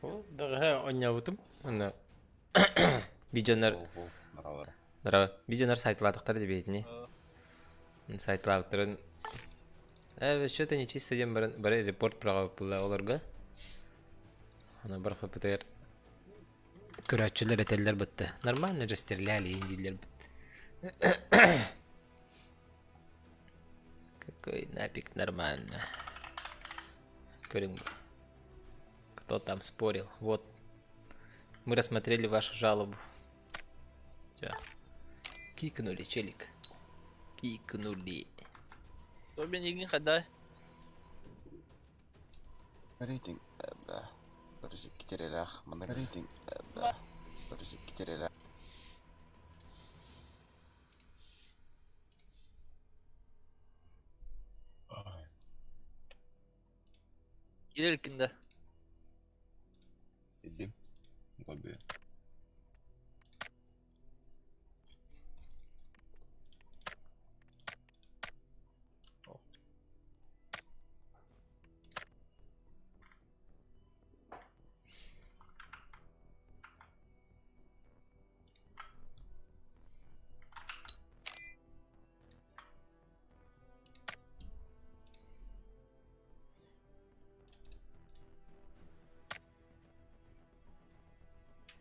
О, да, ойнабытым. Аны видеонар Ол наралар. дара видеонар сайтладыктар дебейтини. Сайтлаптырын что-то не чисто дем бары репорт права була оларга. Ана бар хапытыр. Көрәтчеләр әтәлләр битте. Нормально растерляли индилер бит. Какой напик нормально. Көринг. Кто там спорил? Вот. Мы рассмотрели вашу жалобу. Сейчас. Кикнули, челик. Кикнули. Ben ilgin kadar. Рейтинг. Да. Подожди, китерелях. Мана рейтинг. Да. Подожди, китерелях. Girer ilkinde. Иди. Лобби.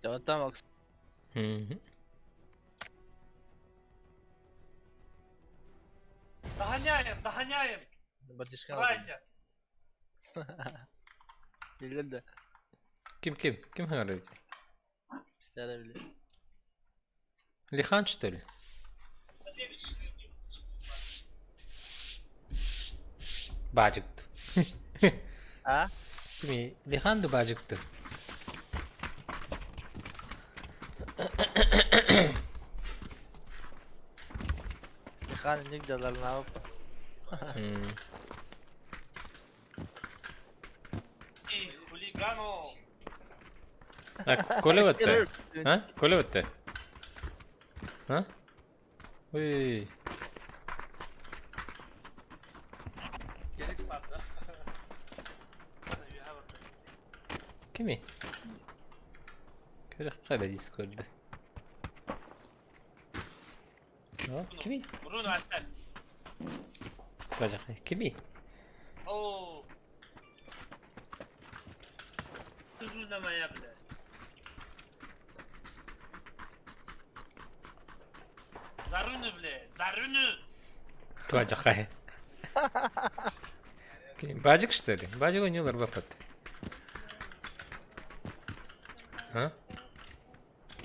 Tamam tamam bak. Hı hı. Догоняем. Батишkan Брайся. Bilir de. Kim? Kim hangi araydı? İster bilir. Lihan что ли? Bacıktı. Ha? Kimi? Lihan da bacıktı. Nihan ne giderler ne yapıp? И хулигану. Коля вот ты? А? Коля вот ты? А? Ой. Gerek vardı. Kimi? Körek kale Discord'da. Ha? Kimi? Bruno Alper. Bacak. Kimi? Oo. Üzülmemeye bile. Zarını bile. Zarını. Bacak. Kim? Bacık что ли? Bacık oynuyorlar bapat. Ha?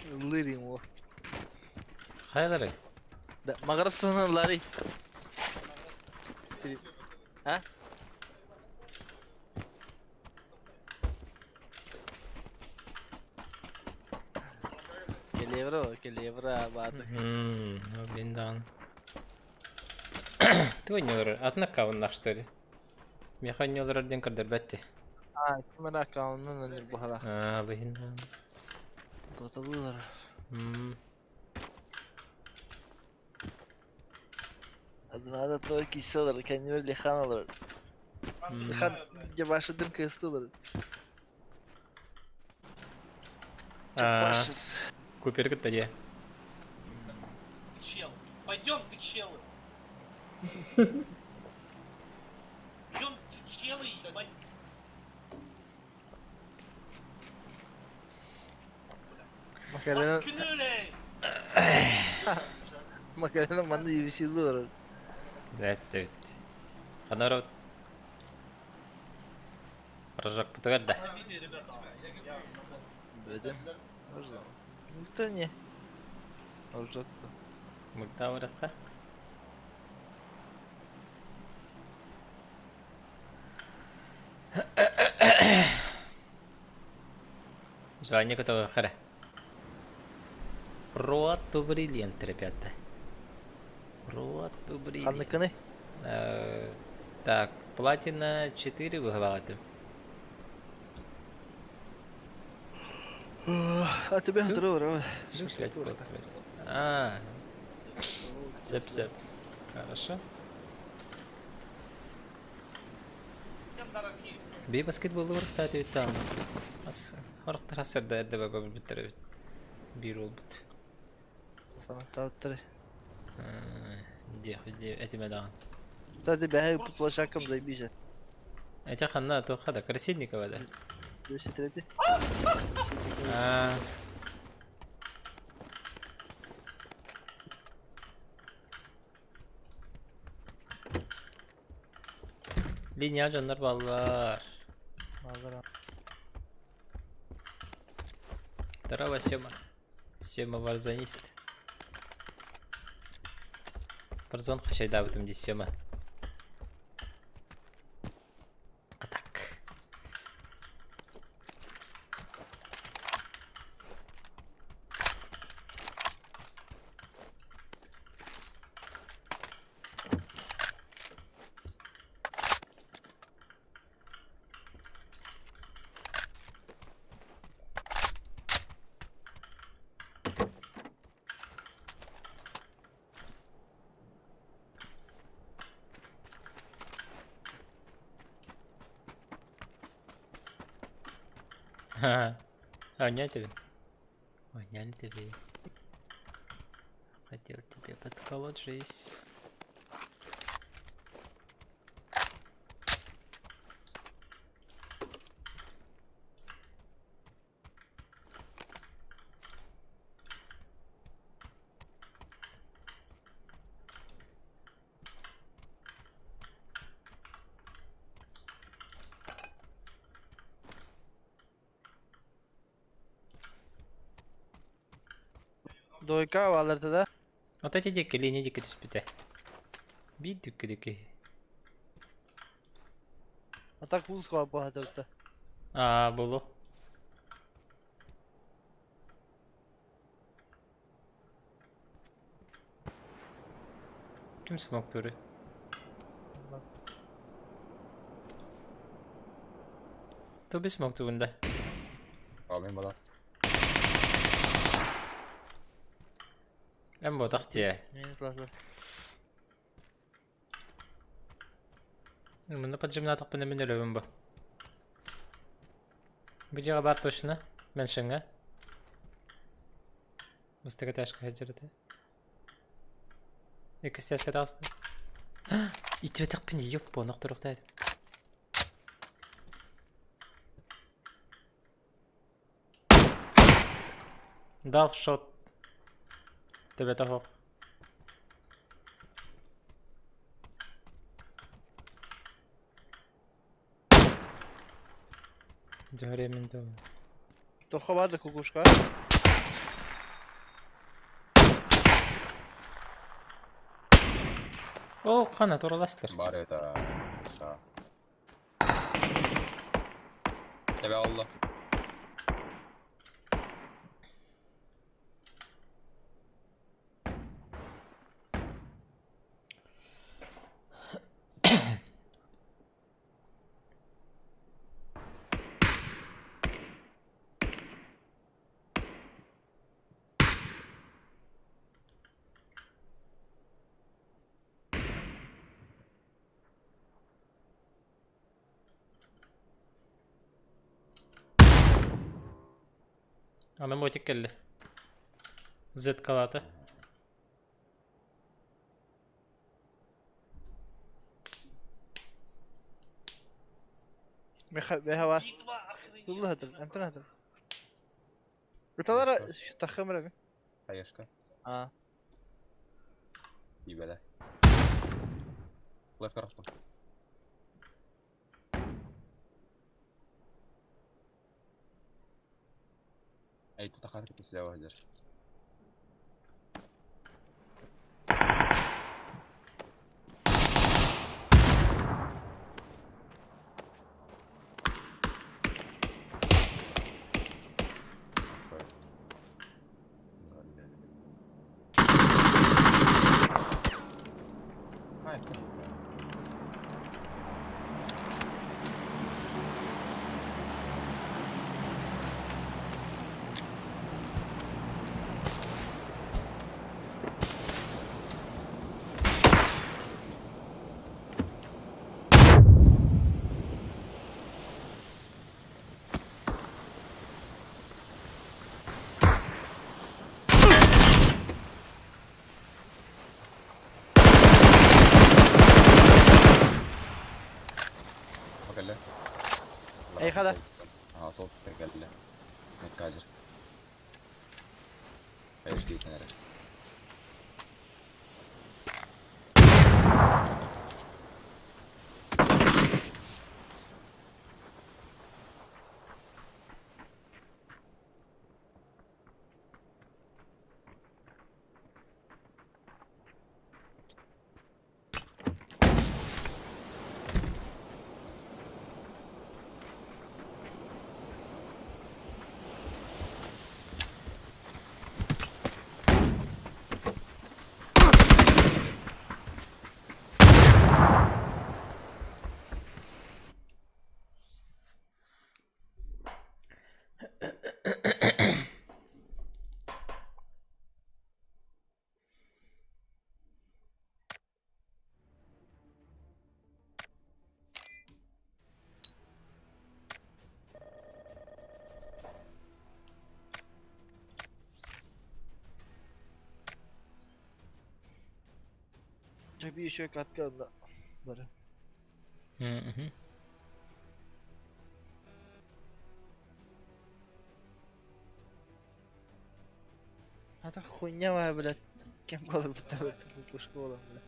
Lirin o. Hayırları? Magarasının lari. Ha? Келевра бады. Блин. Ты oynuyorlar. Adına kavunlar что ли? Мен oynuyorlar орден кырдар бәтте. Ha, kimin akkaununun önü bu hala. Блин. Dotalılar. Adına da to kişi olur, kendini Lihan olur. Lihan başladığım kesti olur. Başır. Купер кытта де. Чел. Пойдем ты, челы. Идем, челы, ебать. Makarnanın Hakkını öyle. bana iyi bir şey olur. Evet. Ханарот. Рожок потугадда. Види, ребята. Böyle. Orada. Никто не. Olacak da. Мультауракка. Звание готово, хара. Роту бриллиант, ребята. Роту бриллиант. Kanlıkı ne? Так, платина 4 выгладим. А тебе здорово. Зэп. Хорошо. Всем дорогие. Bir basketbolda var tahtı bitti ama. As horaqtar hasarda edde baba bitter evet. Bir ol bit. Falan tavukları. Diye etime dağın. Hadi be futbol şarkım da bir şey. Ete xanna to xada Krasilnikova da. Bir şey dedi. Aa. Linya canlar ballar. Manzara. Здорово, Сёма. Сёма варзонист. Варзон хашайда в этом здесь Сёма. Атак. Ха. Оня тебе. Оня тебе. Хотел тебе подколоть жизнь. Doyka varlardı da. Вот эти дикие линии дикие спите. Бит дикие. Atak buz var bu hatta. А, було. Kim smoke'ları? To bir smoke'tu bunda. Alayım bana. En bu tahtya. Minut lazım. Bunda поджимна так бunda мен ölөбүм бу. Бижага бар точно. Мен шыңга. Мыстыга ташка хаджырды. Эки стяжка тасты. Итве так пен ёп по ноктуруктайды. Дал шот. Тебе того. Cahremin de var. Toka vardı kukuşka. O kanat oralaştır. Bari это. Sağ. Ebe Allah. Ana motik geldi. Z kalata. Beha var. Битва охренеть. Yıllı hatır. Emtin hatır. Rıtalara şu takımı mı? Hayışka. Aa. İyi bela. Left taraftan. Ey tutakar ki silah vardır. Hayır. أي خلا. صوت قال متكاجر. ايش كيف انا جايبين شوية كاتكا ولا برا. هذا خوينا ما بلد كم قدر بتقول وش قوله بلا.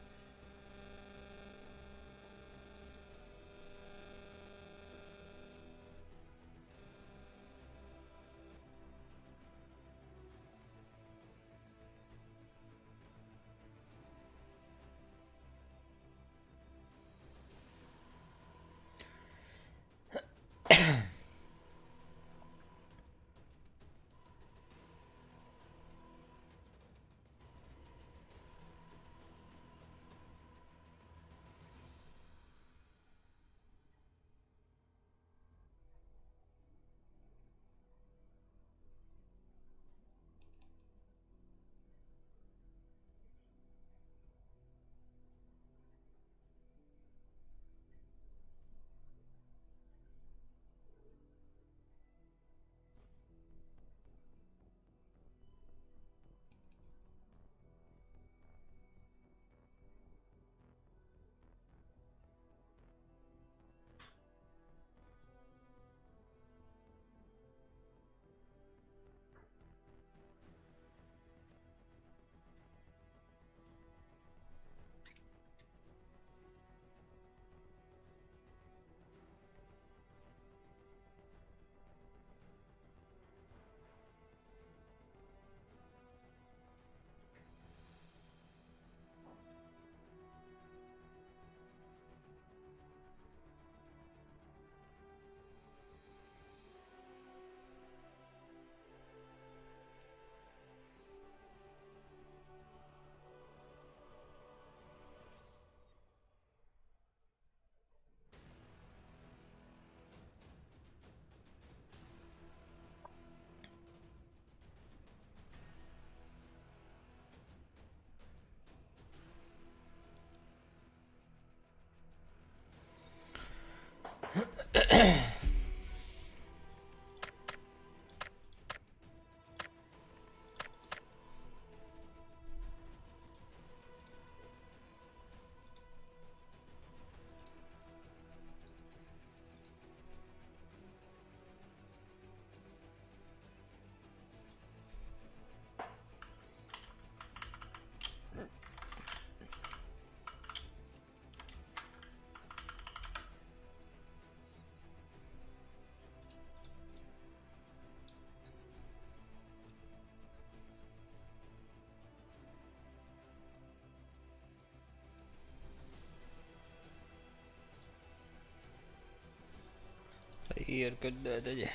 غير كده ده.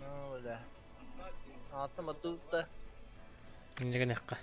No ولا. عطنا مدوبته. Ini kan yakka.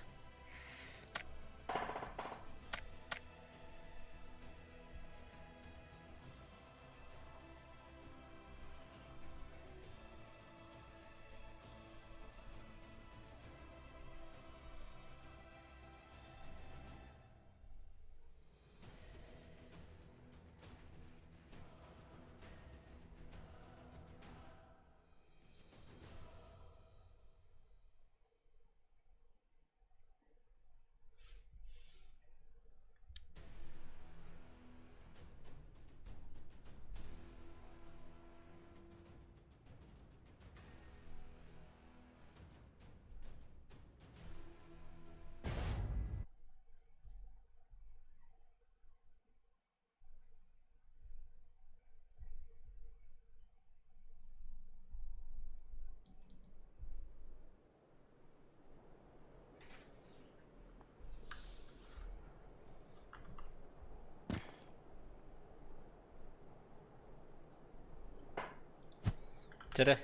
Тире.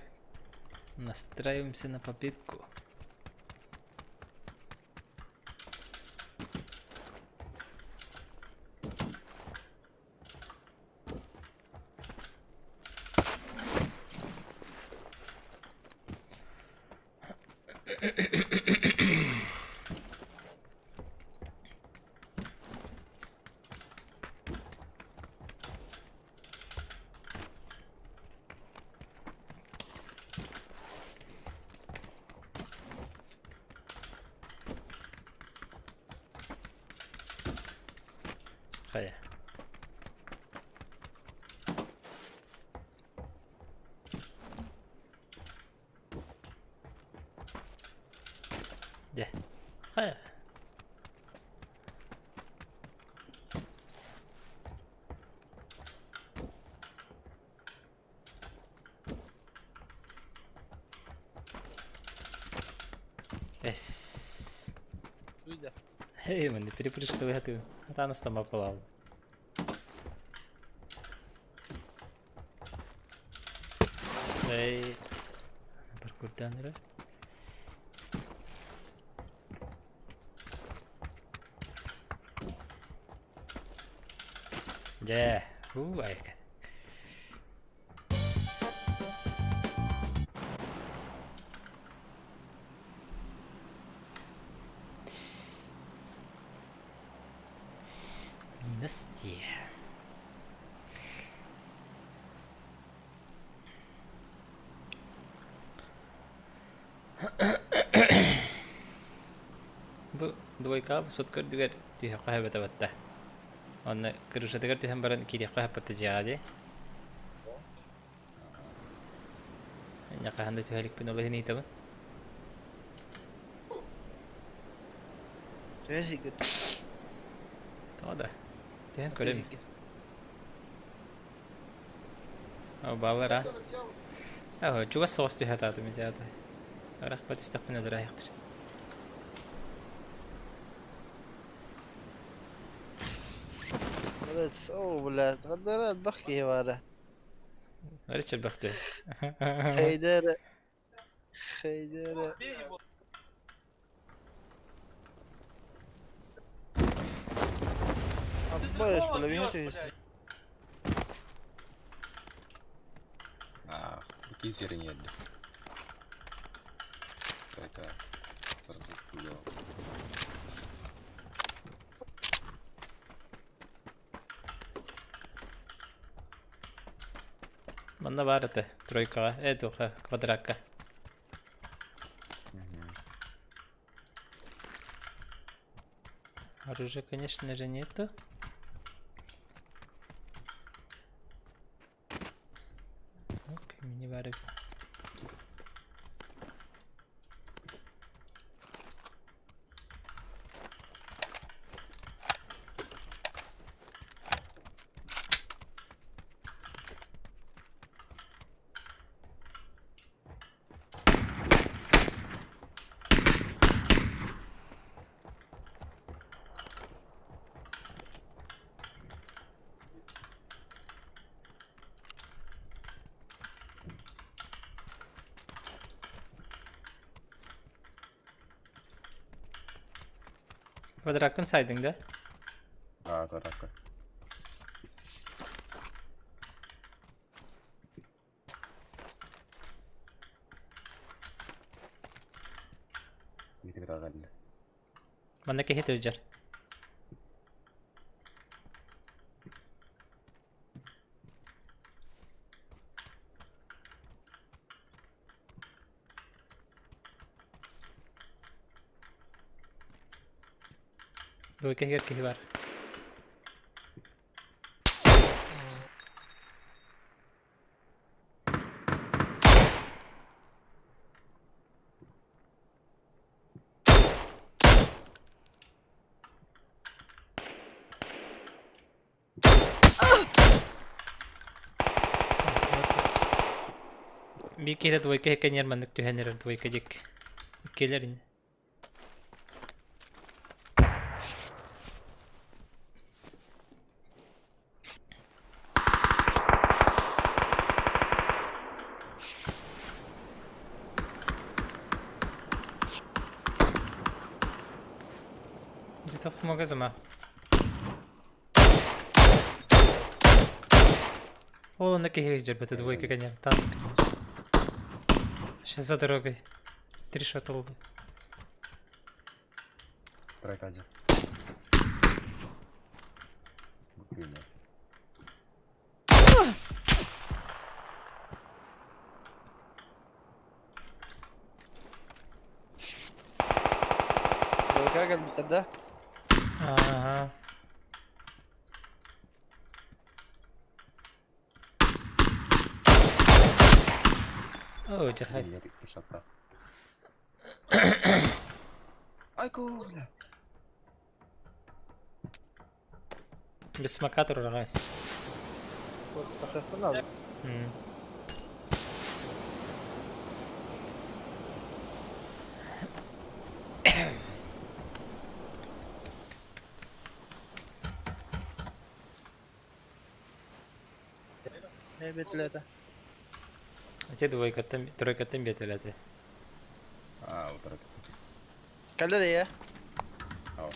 Настраиваемся на победку. Хая. Де. Хая. Yes. Уйда. Эй, мене перепрыжка готовы. А та нас там опалав. Ей. Паркур данера. Де. Айка. Минусти. Bu двойка высотка дигер тиhe кахабата батта. Онна кырышатыгар тиһен баран кири кахапата жаади. Някаханда тиһелик пинолы хинитабы. Very good. Тода. Тиһен көрем. Ау балара. Ау чуга соос тиһе тааты мижаата. Арах батыстакмын өдөраяктыр. Молодец. О, блядь, غدرات بحكي ورا. Арич бахты. خيدرة. خيدرة. Обоишь, половину есть. Какие зверы нет? Это... Манна барата. Тройка. Этуха. Квадратка. Оружия, конечно же, нету. Окей, мини-барик. Квадраттан сайдың да? Квадратка. Gitu kita kan. Манна кехет өжер. Дой кехер кехи бар. Bir kere двойка хекенер маннык түһәнер двойка дик. Иккелер инде. Ты смог зама. О, на кихе джербет, двойка коня, таск. Сейчас за дорогой. 3 шота oldu. Тройка один. Блин, Böyle gel bitirdi. Aha. О, жахай. я рикси шатта. Айку, бля. Без смака турага. Вот пошерстен aldım. Ne betledi? Те двойкаттан, тройкаттан бетелети. Вот тройка. Geldi de ya. Ау.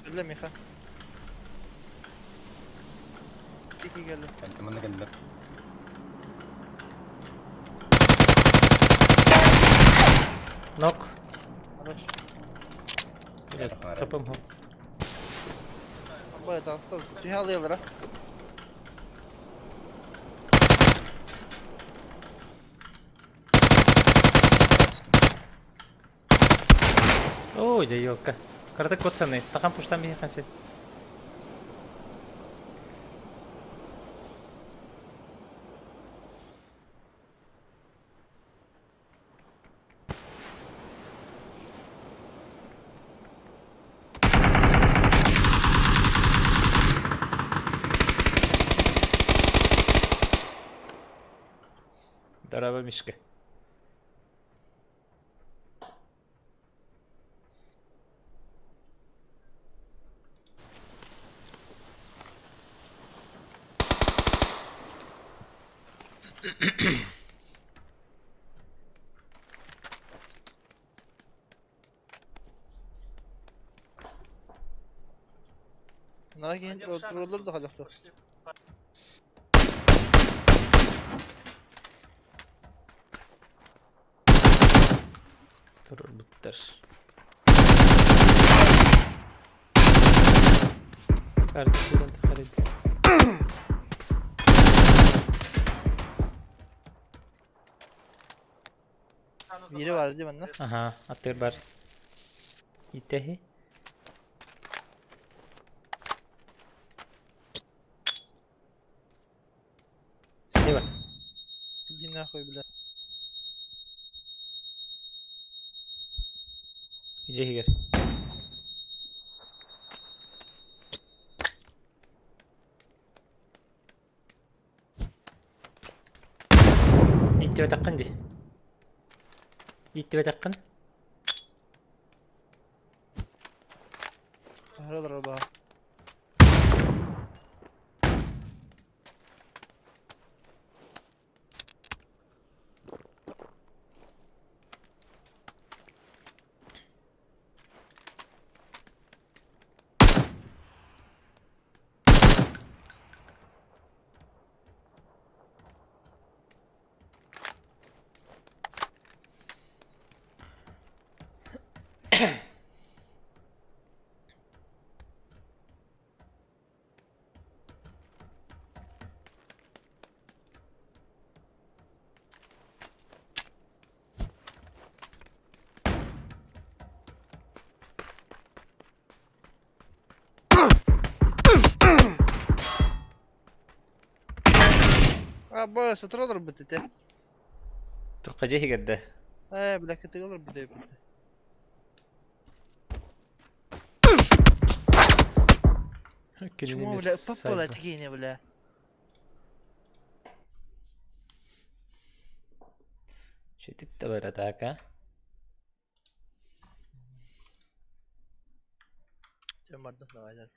Geldi Miha. İki geldi. انت منك اللي Нок. Хорош. Блядь, хапам хоп. Baya da hasta oldu. Tühe alıyorlar ha. Ой, жайокка. Карды коцаны, тахан пуштан бихи ханси. Дараба мишке. Bunlara genç oturulur da halakta. Турur биттер. Карты кудан тахарид. Biri var değil mi bende? Aha, attır бар. Итехи. Слева. Иди нахуй, бля. Иди, Игорь. Иттибе таккан ди. Иттибе таккан. Kahralar araba. Abi satır olur bu tete. Tukkaca Igor'da. Bля kötü olur bir de yapıldı. Чему, бля, попала тигине, бля. Чё-то бар атака. Sen vardın da var.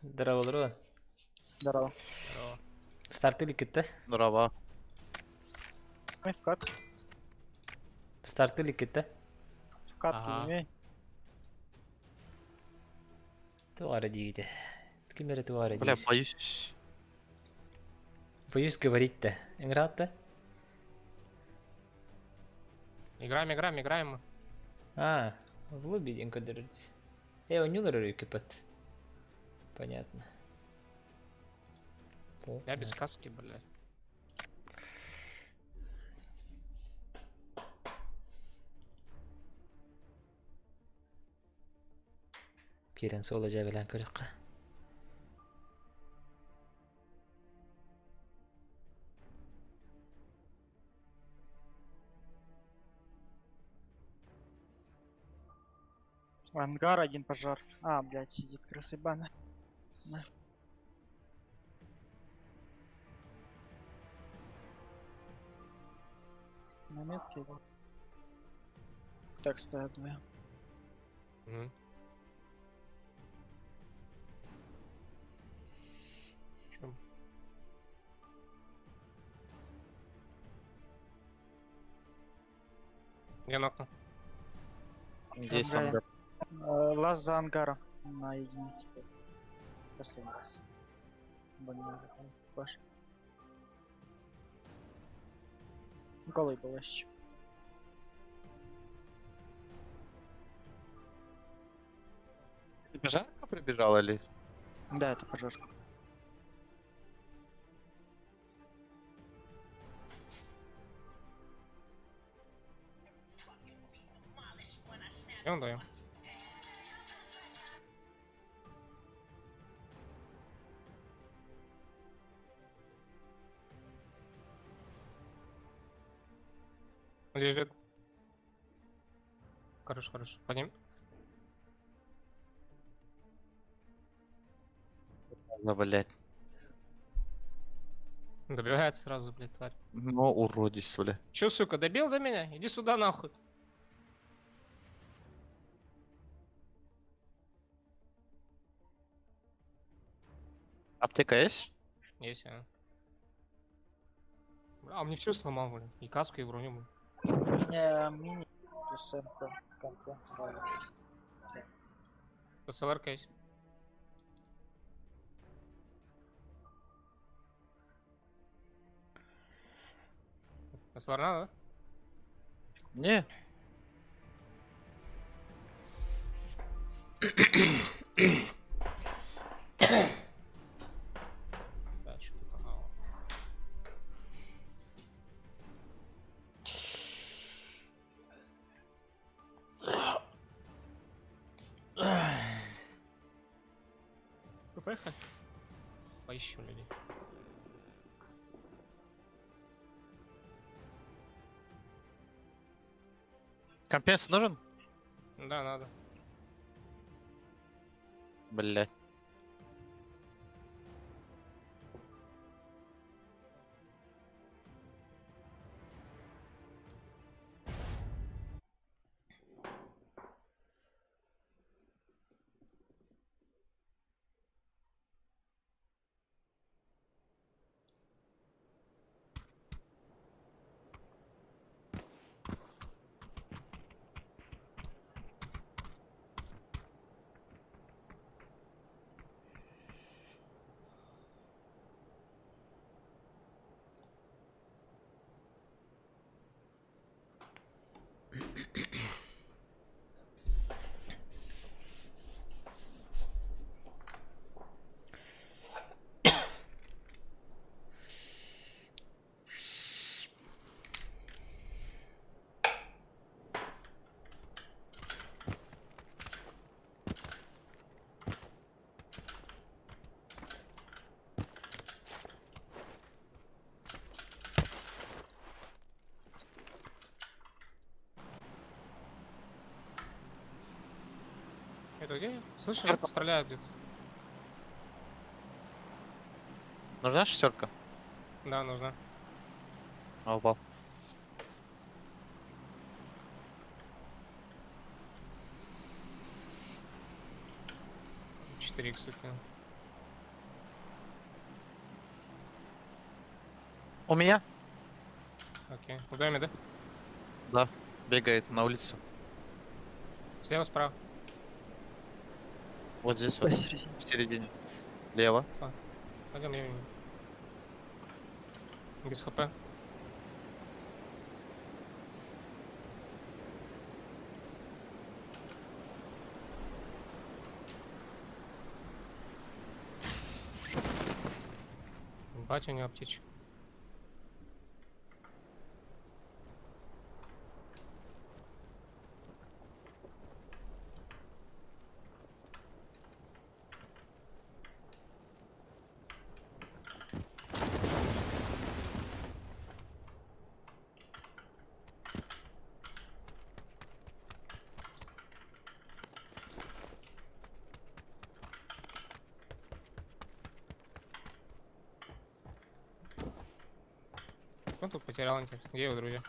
Здорово, здорово. Здорово. Старты ли китте? Здорово. Ой, вкат. Startı likitte. Вкат Ага. килмей. Туаре дейді. Кимере туаре Бля, дейді. боюсь. Боюсь говорить-то. Играть-то? Играем. А, в лобби един кадырдись. У Нюллера кипат. Понятно. Я без каски, блядь. Kiren sola bilen kırık. Ангар один пожар. А, блядь, сидит крысы бана. На. На метке его. Так стоят двое. Мгм. Чё? Где на окно? Здесь Ангар. ангар. Лаз за ангаром. На единице. Последний раз. Больно. Ваш. Голый был еще. Ты пожарка прибежала или? Да, это пожарка. Я даю. Лежит. Хорошо. Подним. Да, блядь. Добивает сразу, блядь, тварь. Ну, уродись, бля. Чё, сука, добил до меня? Иди сюда, нахуй. Аптека есть? Есть, а. Бля, мне все сломал, блин. И каску, и броню, блин. Мини. Плюс МП. Компенсировали. СЛР есть. СЛР надо, Не. да? Да, что ты канал. Поехали. Поищем людей. Компенс нужен? Да, надо. Блядь. Это где? Слышишь, стреляют где-то. Нужна шестерка? Да, нужна. А, упал. Четыре икс укинул. У меня? Окей. В доме, да? Да, бегает на улице. Слева, справа. Вот здесь вот, Посередине. в середине. Лево. Пойдем, я без хп. Батя у него аптечка. Кто тут потерял интерес? Где его друзья?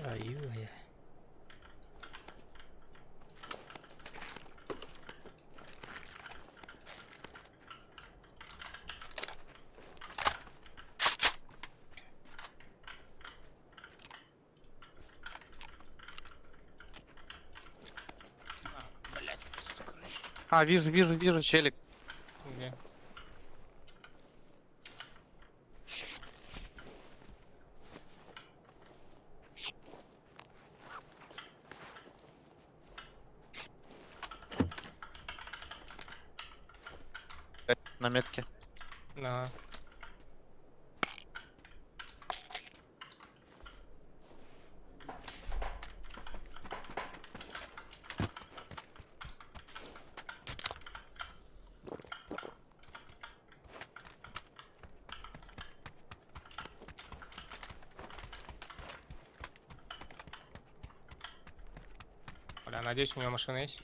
Ай-ой. Блять, сука. А, вижу, челик. Где? На метке. Да. Бля, надеюсь, у него машина есть.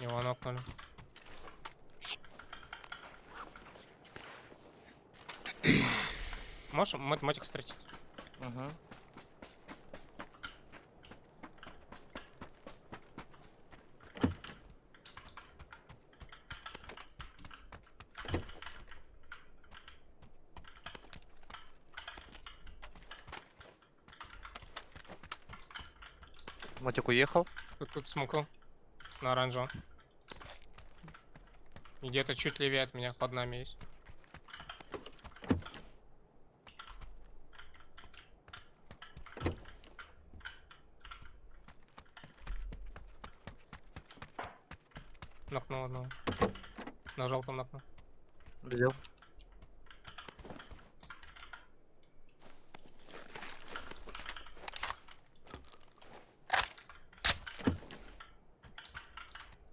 Его нокнули. Можешь мотик стратить? Угу. Мотик уехал. Тут смоку. На оранжевом. И где-то чуть левее от меня, под нами есть. Нокнул одного. На желтом нокнул. Видел.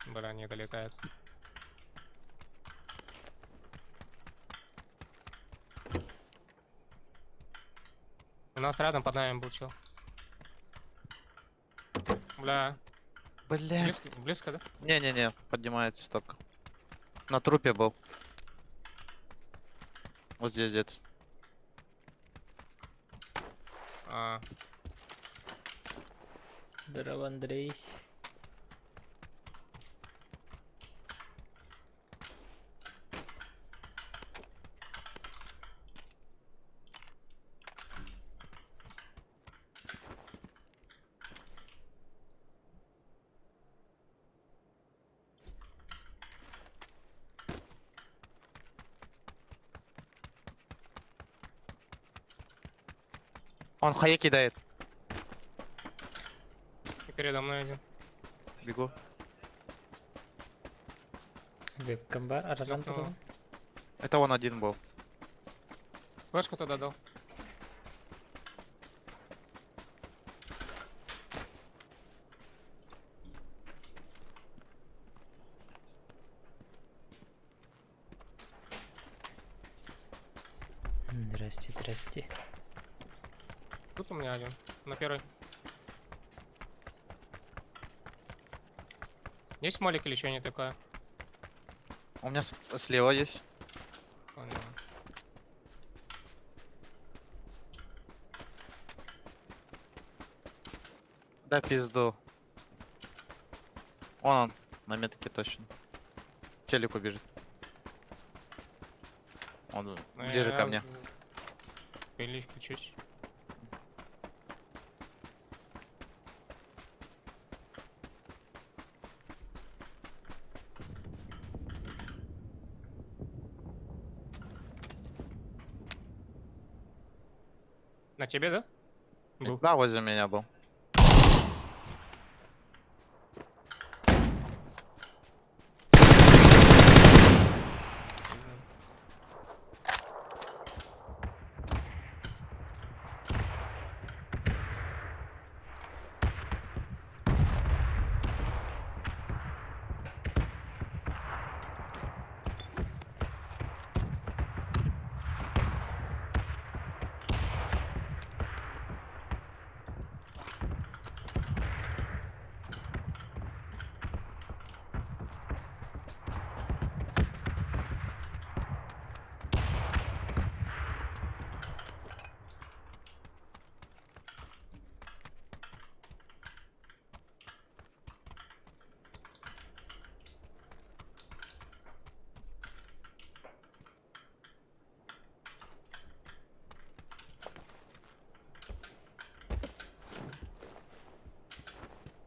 Бля, не долетает. У нас рядом под нами был чел. Бля, Бля. близко, близко, да? Не-не-не, поднимается только. На трупе был. Вот здесь где-то. А, Здорово, Андрей. Он в хае кидает. и передо мной один. Бегу. Вебкамбар, арзан Кнопнула. такой. Это он один был. Флешку туда дал. Здрасте, здрасте. Тут у меня один. На первой. Есть молик или что-нибудь такое? У меня слева есть. Понял. Да пизду. Он на метке точно. Челику бежит. Он Ну, ближе ко мне. Или включусь. На тебе, да? Был. Да, возле меня был.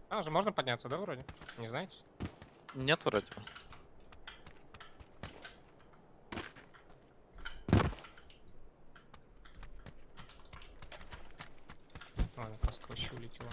А, уже можно подняться, да, вроде? Не знаете? Нет вроде. Ладно, каска вообще улетела.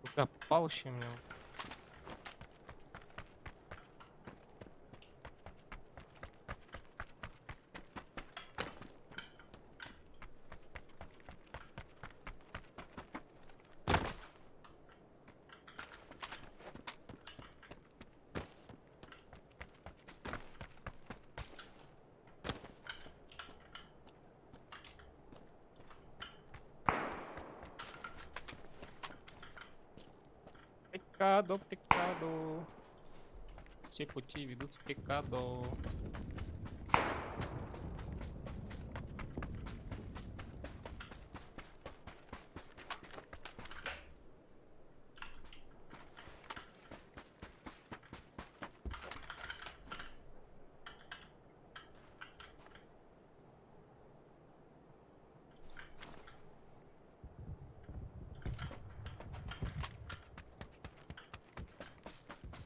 Куда попал еще меня? Пикадо, пикадо. Все пути ведут в пикадо.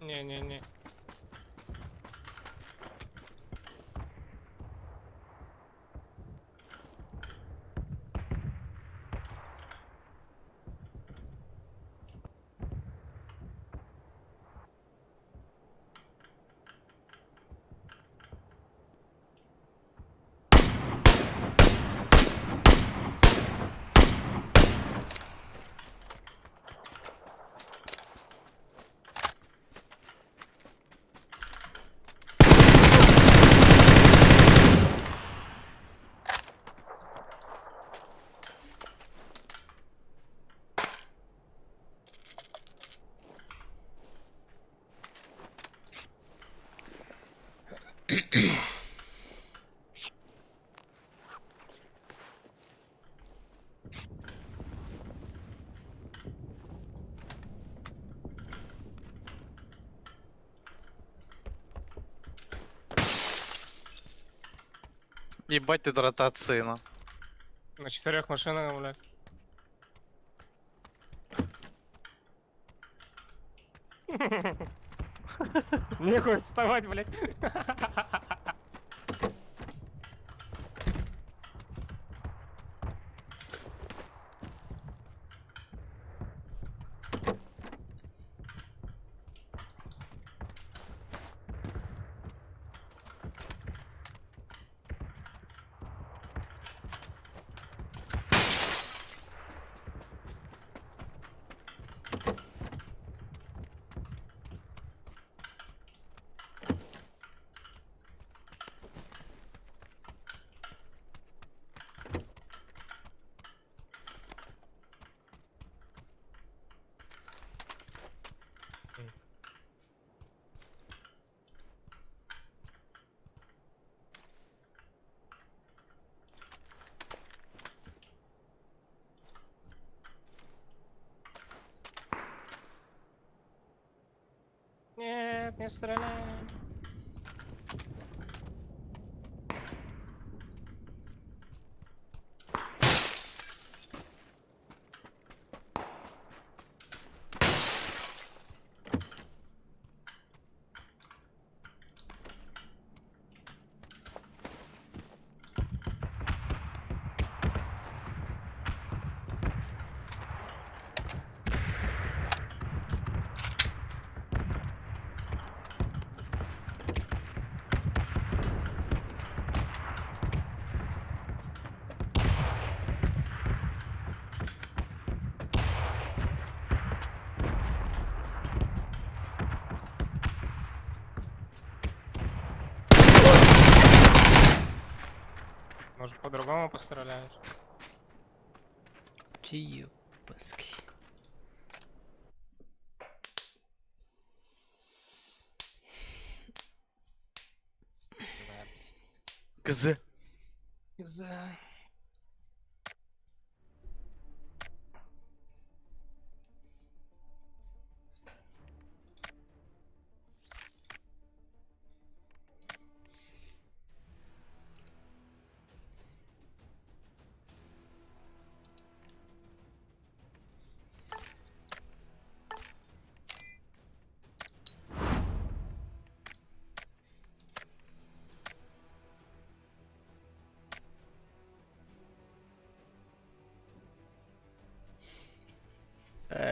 Не-не-не. Ебать тут ротации, на. На 4 машинах, блядь. Нехуй вставать, блядь. Нет, не стреляй. Может, по-другому постреляешь? Чиёпанский. КЗ. За.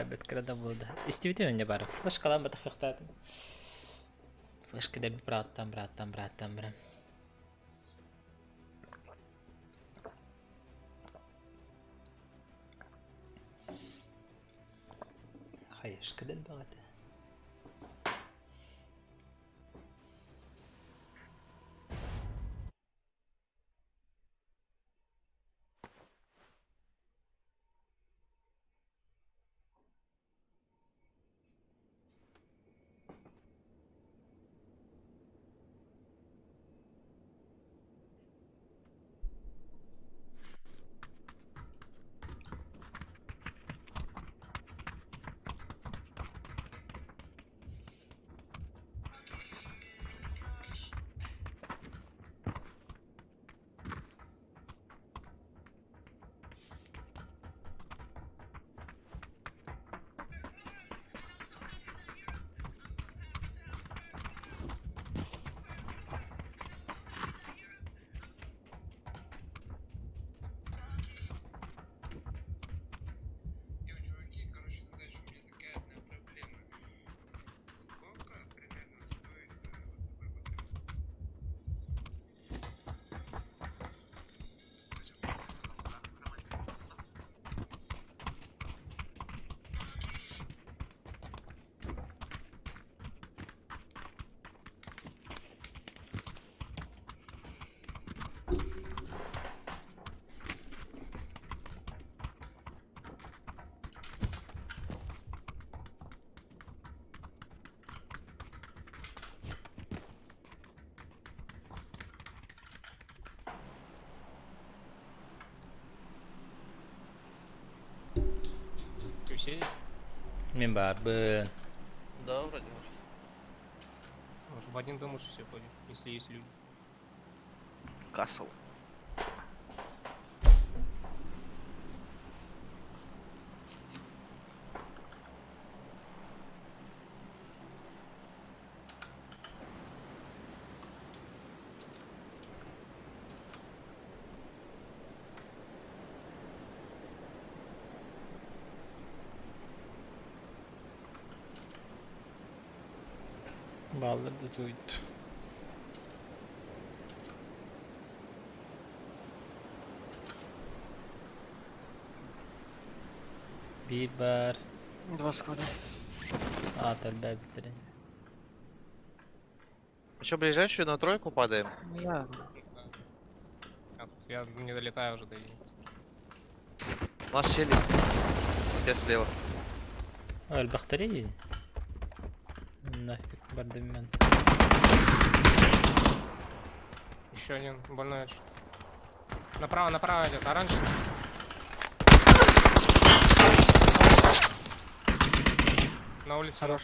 Беткрада булды. Истебите önce bari. Flash kalan batı xıxtadım. Flash kadar bir bıraktım. Hayır, kadar bağıdı. Чуваки, короче, задача, у меня такая одна проблема. Сколько примерно стоит вот такой вот Ты все здесь? Men barbın. Да, вроде бы. Может, в один дом уже все ходят, если есть люди. Касл. Bağlardı tuydu. Bir bar. Два склада. Атер бітри. Еще ближайшую на тройку падаем. Я. Я не долетаю уже до единицы. У нас щели. Где слева? البختريين нафиг бардамент. Еще один больной очень. Направо идет, оранжевый. На улице. Хорош.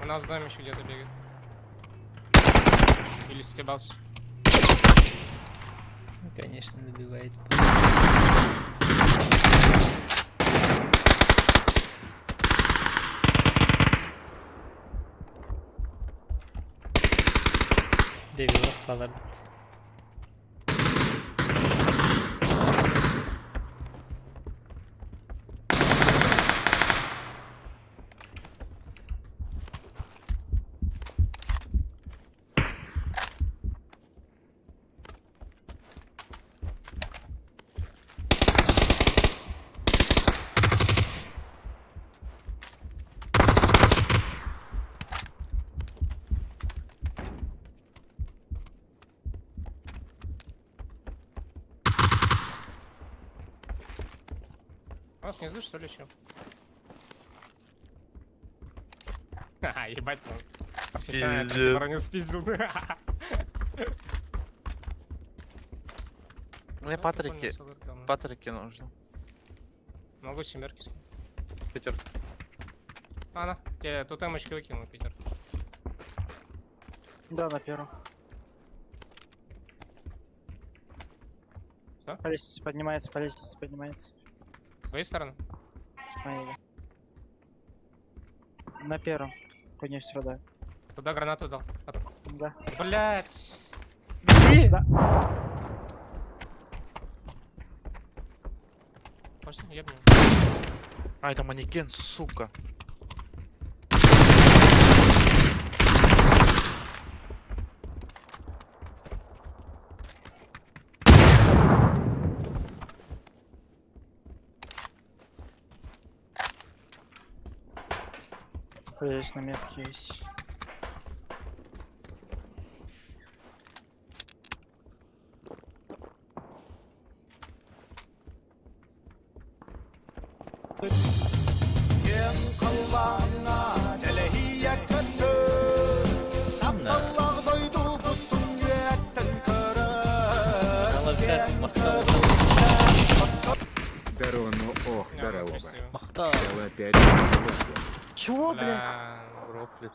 У нас в доме еще где-то бегает. Или стебался. Ну, конечно, набивает. Deviolar kalır bit. У нас снизу что ли еще? Ха, ебать, ну. Профессионально Пиздец. броню спиздил. Мне патрики нужно. Могу семерки скинуть. Пятерка. На, тебе тут эмочки выкинул, Питер. Да, на первом. Что? По лестнице поднимается, по лестнице поднимается. С твоей стороны? С моей, да. На первом. По ней страдаю. Туда гранату дал. Да. Блять! Да. Можно ебнем? А, это манекен, сука. Здесь на метке есть. Сakalavka махтал. Здорово, ну ох, Не, здорово. красиво. Махтал. Целый опять. Ложка. Чего, блин? Бля. Рофлит.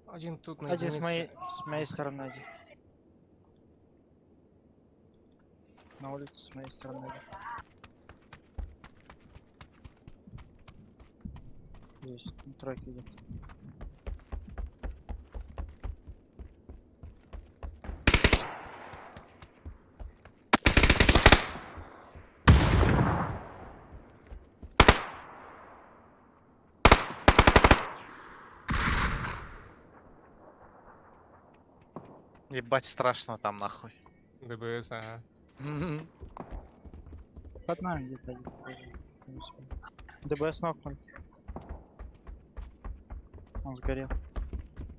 Один тут на Один единице. с моей стороны один. На улице с моей стороны один. Есть, на тройке идет. Ебать страшно там нахуй. ДБС, ага. Под нами где-то один. В принципе. ДБС нокнул. Он сгорел.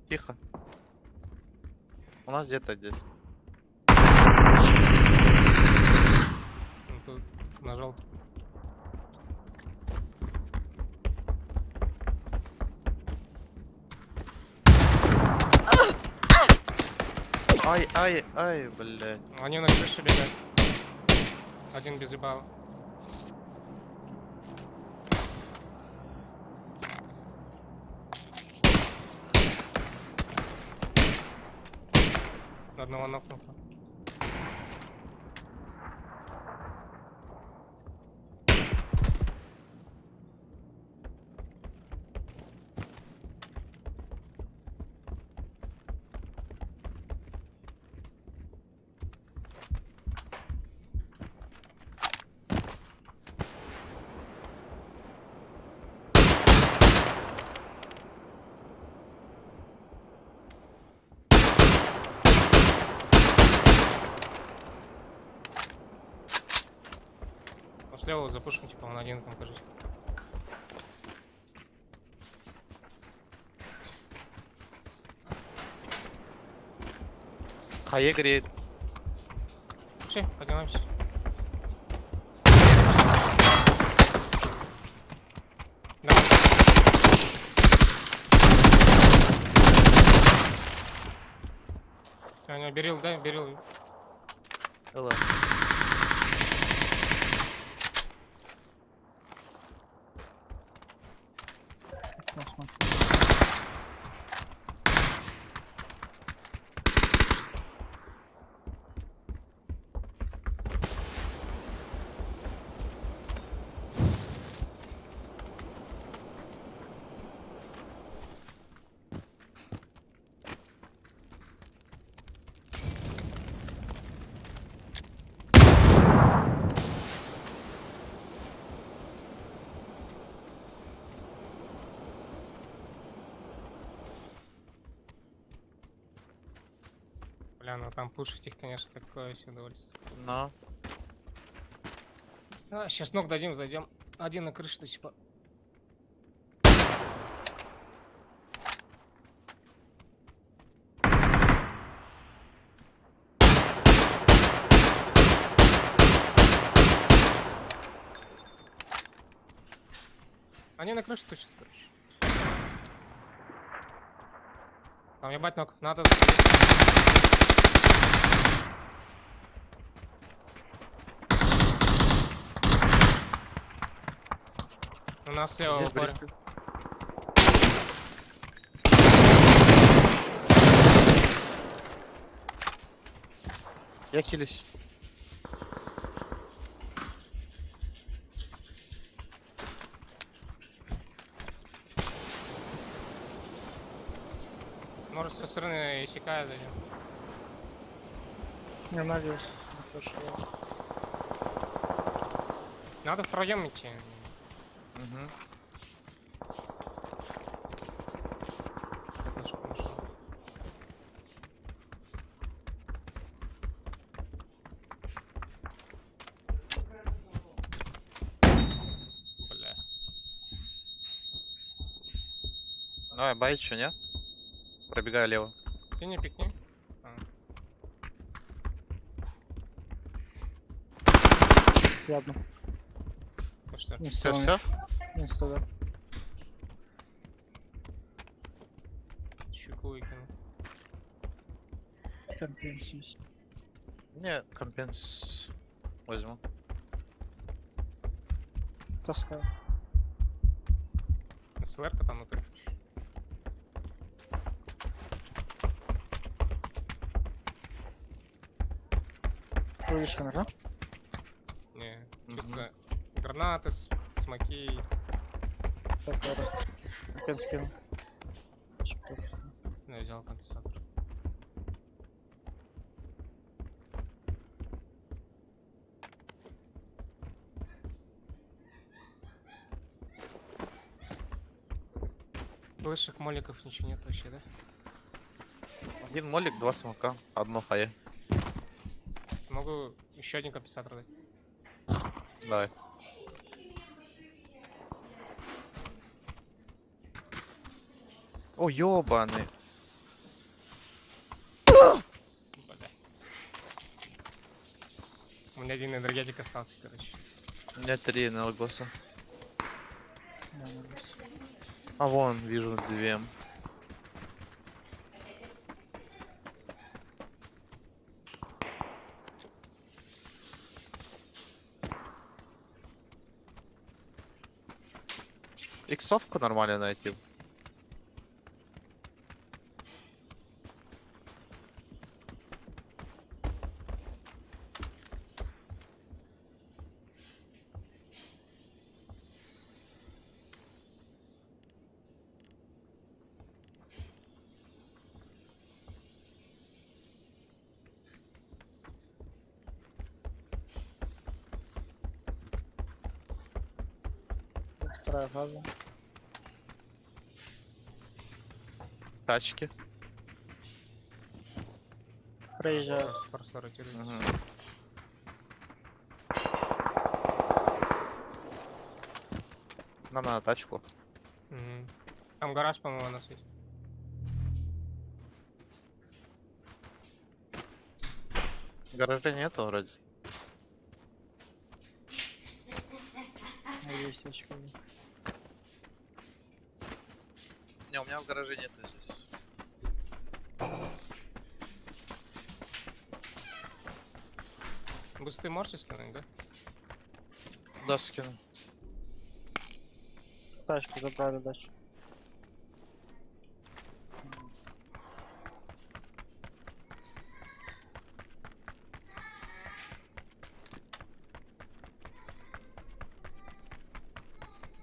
Тихо. У нас где-то здесь. Ну, тут на желтый. Ай, блядь. Они на крыше бегают. Один без ебала. Одного нокнул. слева запушим, типа, он один там, кажется. Хае греет. Все, поднимаемся. Давай. Аня, берил, да, берил. Ла. Ну, смотри. Бля, ну там пушить их, конечно, такое себе удовольствие. Но. А, сейчас ног дадим, зайдем. Один на крыше до сих пор. Они на крыше точно, короче. Там ебать ног, надо заходить. У нас слева Здесь в упоре. близко. Я хилюсь. Может, со стороны иссякая зайдем. Не надеюсь, тоже. Надо втроем идти. Угу. Это ж хорошо. Бля. Давай, байт что, нет? Пробегаю лево. Ты не пикни. А. Ладно. Ну что? Не Все, стоит. все? Не стоит. Щеку выкину. Компенсируйся. Не, компенс возьму. Таскаю. СЛР-ка там внутри. Вывешка нужна? Не, чисто гранаты, смоки. Так, я раз. Кен скину. Я взял компенсатор. Высших моликов ничего нет вообще, да? Один молик, два смока, одно хае. Могу еще один компенсатор дать. Давай. О, ёбаный. Бля. У меня один энергетик остался, короче. У меня 3 энергоса. Да, надеюсь. А вон, вижу 2. Иксовку нормально найти. Вторая фаза. Тачки. Проезжаю. Просто ротируется. Мгм. Нам надо тачку. Мгм. Там гараж, по-моему, у нас есть. Гаражей нету вроде. Есть очко. Не, у меня в гараже нету здесь. Бусты можете скинуть, да? Да, скину. Тачку забрали дальше.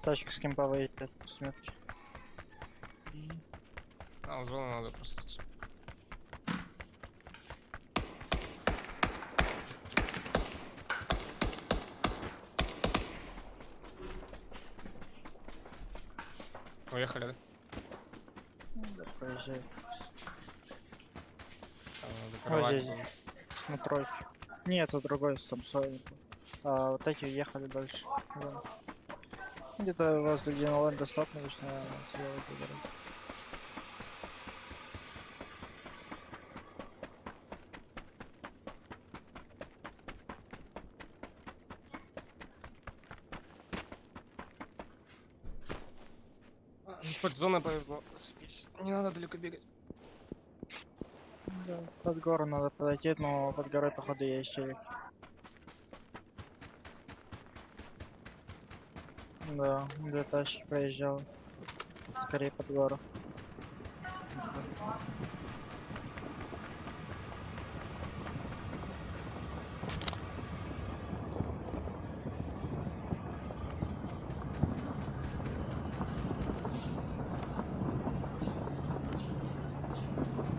Тачка с кемпа выедет с метки. А, в зону надо просто. Уехали, да? Да, проезжает. Там надо Вот закрывать здесь. было. На тройке. Нет, это другой Самсой. А вот эти уехали дальше. Да. Где-то возле Динолэнда столкнулись, наверное, слева забирать. Хоть зона повезло. Заебись. Не надо далеко бегать. Да, под гору надо подойти, но под горой, походу, есть челик. Да, две тачки проезжал. Скорее под гору.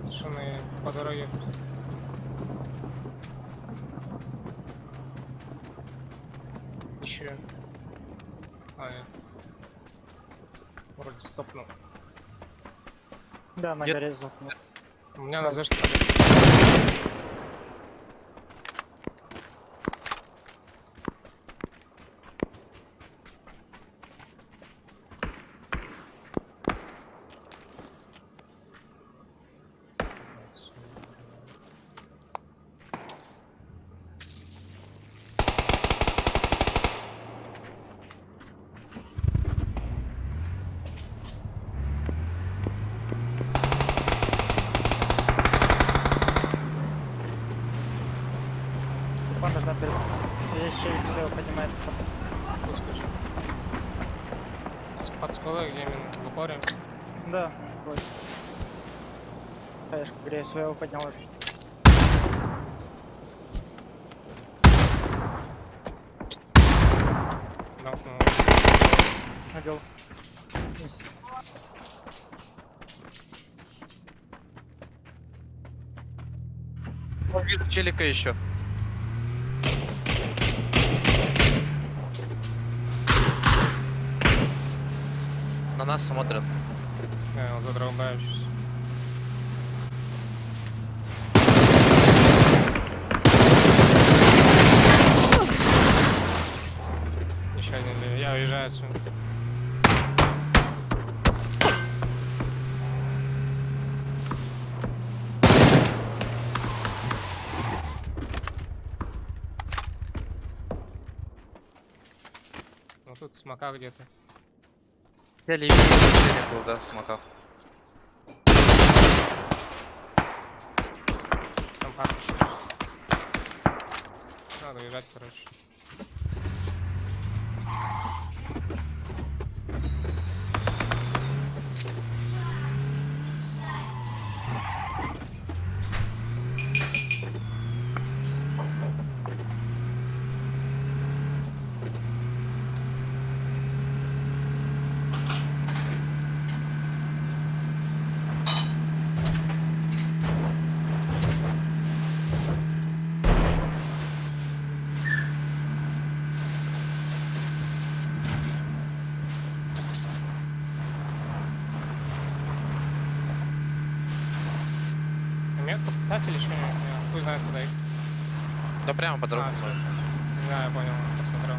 Машины по дороге. Еще. А, нет. Вроде стопнул. Да, на Нет. горе захнул. У меня на зашке. Типа нужно перед... Здесь челик слева поднимает. Скажи. Под скалой, где именно? В упоре. Да, вот. Хаешку грею, своего поднял уже. Нокнул. Убил. Есть. Вид челика еще. На нас смотрят. Я его задолбаю сейчас. Еще один. Я уезжаю отсюда. Ну тут смока где-то. Я левее челик был, да, в смоках. Там пак еще. Надо уезжать, короче. Метку писать или что? Я хуй знает куда их. Да прямо по дороге. Да, я понял, посмотрел.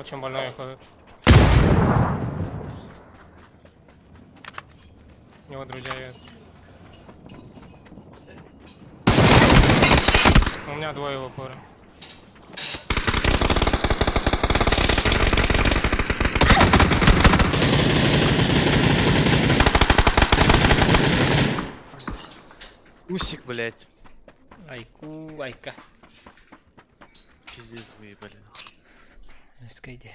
Очень больной ходит. Его друзья есть. У меня двое в упоре. Усик, блядь. Айку, айка. Пиздец выебали. Скайди.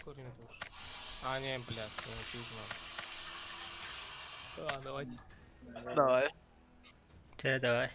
Куриный тоже. А, не, блядь, я не знаю. А, давайте. Давай. Да, давай.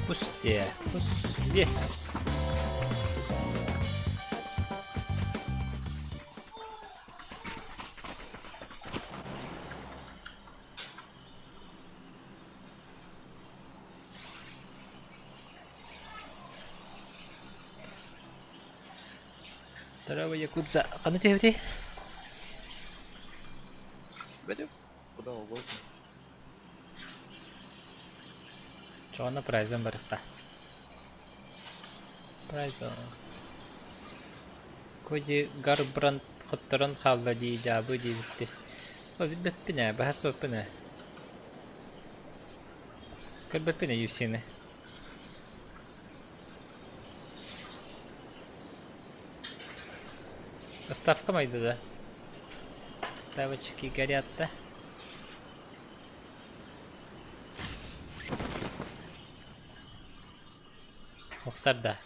Пусте, пусть вес. Здорово, якудза. Канути, хвати. Пойдем. Куда угодно. Чого на прайзом берегта? Прайзом. Коди гарбранд хоттаран халла ди жабы ди битти. О, бит беппине, бахас беппине. Көл беппине юсине. Ставка майда да? Ставочки горят-то. Мухтар да.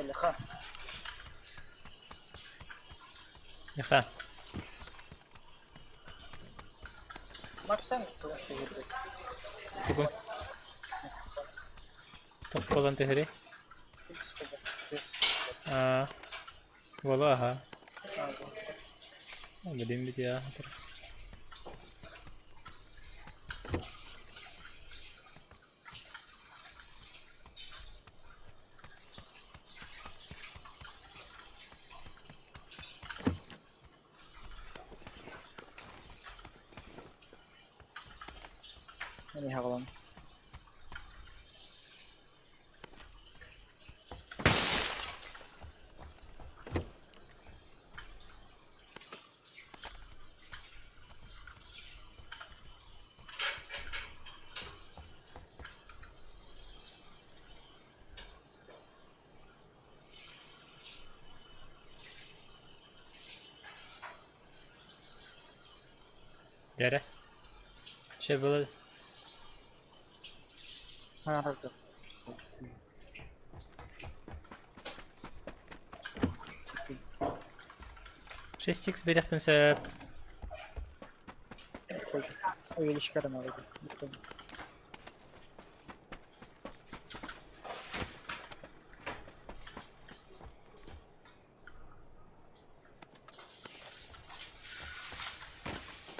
Леха. Яха. Максим, то що вибрати. Типу. Топ колон ти гри? А, Valla ha. Benim bir ya. Nereye havalan? Yere. Şey böyle. Ha, orada. 6x bir pensar. Öyle çıkarım abi. Bitti.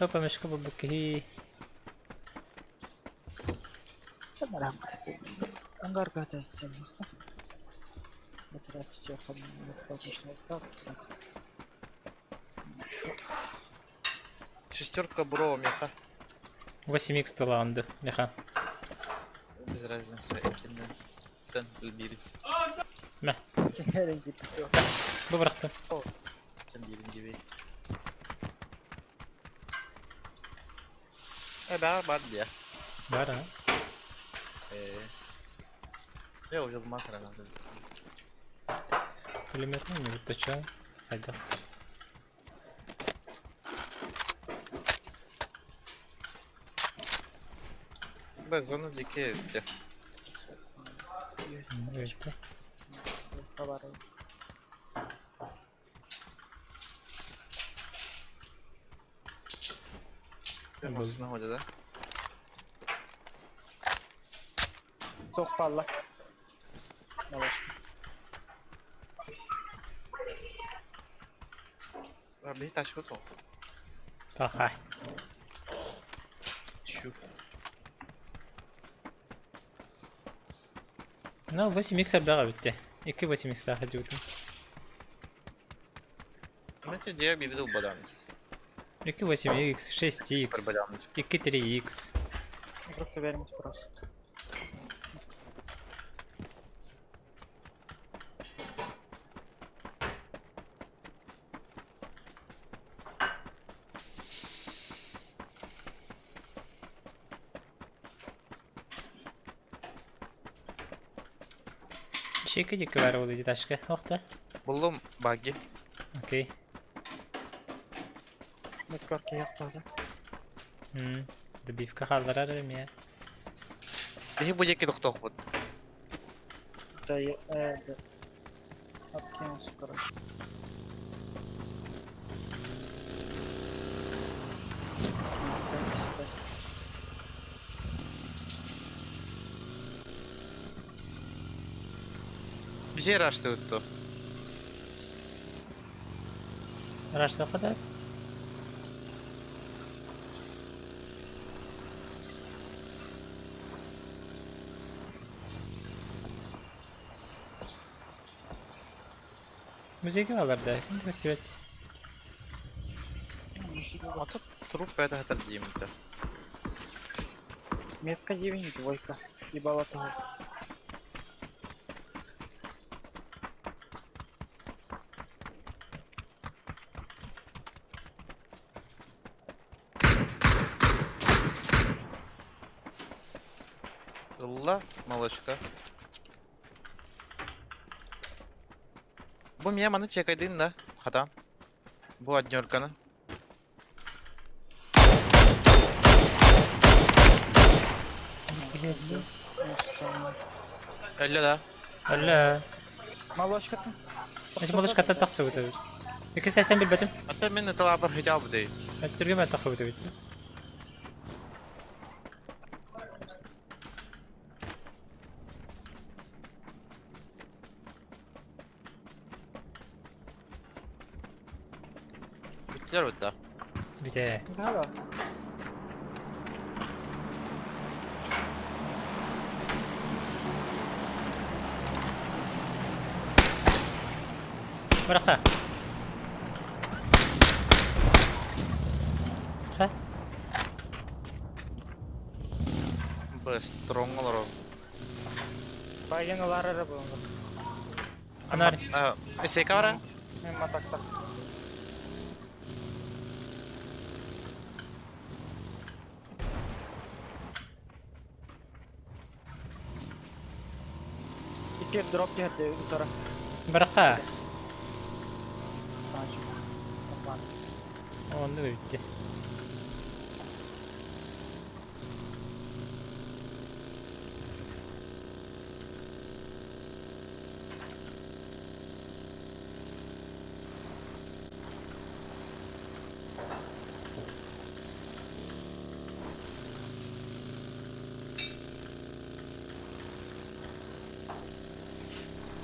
Topa مشكو ببكي. Merhaba. Angar kata. Потратить достаточно так. Шестерка бурова меха. 8x таланdı. Leha. Без разницы, ekinde. Sen bilbiri. Nereye gitti? Bu bıraktım. Sen birinci bey. Ben var ya. Var ha. Ya hocam makara lazım. Пулемет не вытачал. Хайда. Ben zonu dike evde. Evet. Товары. Temasına hoca da. Çok fazla. Yavaş. Abi hiç taş yok. Пахай. Şu. Ну, 8x обдага bitti. 2 8x daha hadi. Mete diğer biri de ubadan. 2 8x, 6x, Ubadan. 2 3x. Просто вернуть просто. Şey kedik var oldu taşka. Okta. Buldum buggy. Okey. Mutkar yapmadı. Добивка халдар ararım ya. Bir bu yeki doktor bu. Да, да. Откинулся, короче. Bir şey araştı uttu. Araçta kadar. Müzik alırdı. Festival. Atıp trup ve de hatar diyeyim de. Метка 9, двойка. Ебало того. Illa молочка. Bu Miyaman'ı çekadın da hatam. Bu adnyorkanı. Öyle da. Öyle. Молочка. Hiç malış katta taksı bu tabi. İki sesten bir betim. Hatta min talabar hicabı değil. Öttürgü ben takı bu tabi. Bittiler bitti. Bir de. Да. Bırak ha. Ha? Б, strong olur o. Байгенлар ары булды. Anar. SK var ha? Мен матакта. İki drop geldi yukarı. Bırak ha. Tanrı. Onda da bitti.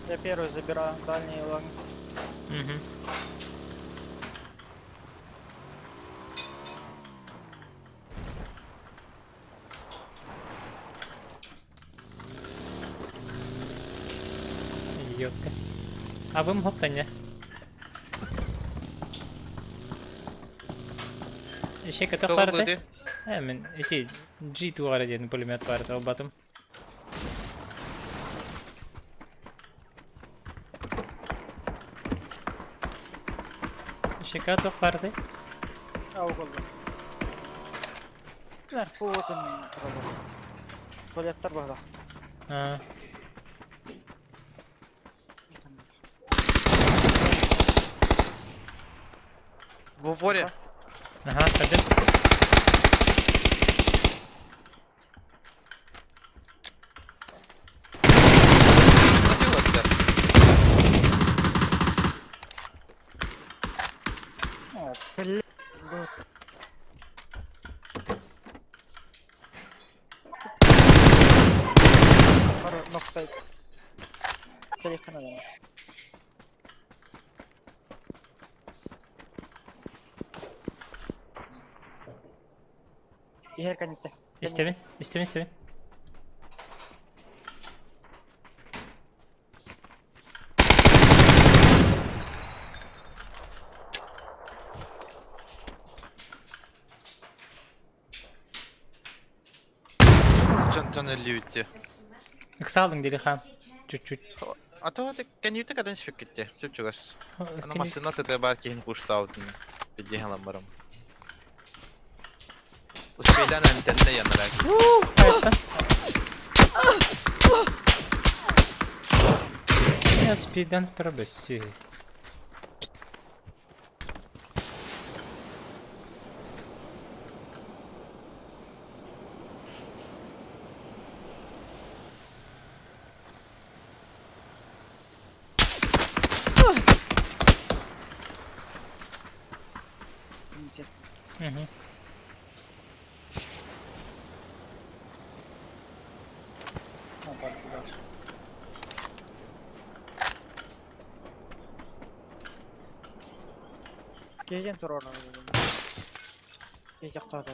Я первый забираю дальний лаг. Угу. Идиотка. А вы мхоктання? Ще Хто ката парти? виглядає? Мен ще G2 араден пулемет парти обатым. Ще ката парти? Avgaldı. Güzel forward'ın tarafı. Tuvaletler burada. А, В упоре. ага, один. Хватило тебя? О, блин. Вот. Noktayı. Telefona demek. İher kanıtı. İstemin, istemin. Can 50 bitti. Kısa aldın Delihan. Чуть-чуть. А то ты коньюта когда нибудь gitti. Çok az. Кені- Anlamasın da belki yeni push aldın. Bildiğin alanlarım. Uspeyden önünde yanarak. Hayattan. Я спидан в трубосе. Угу. Ha, bak biraz. Gelin tur oraya. Gel yakta da.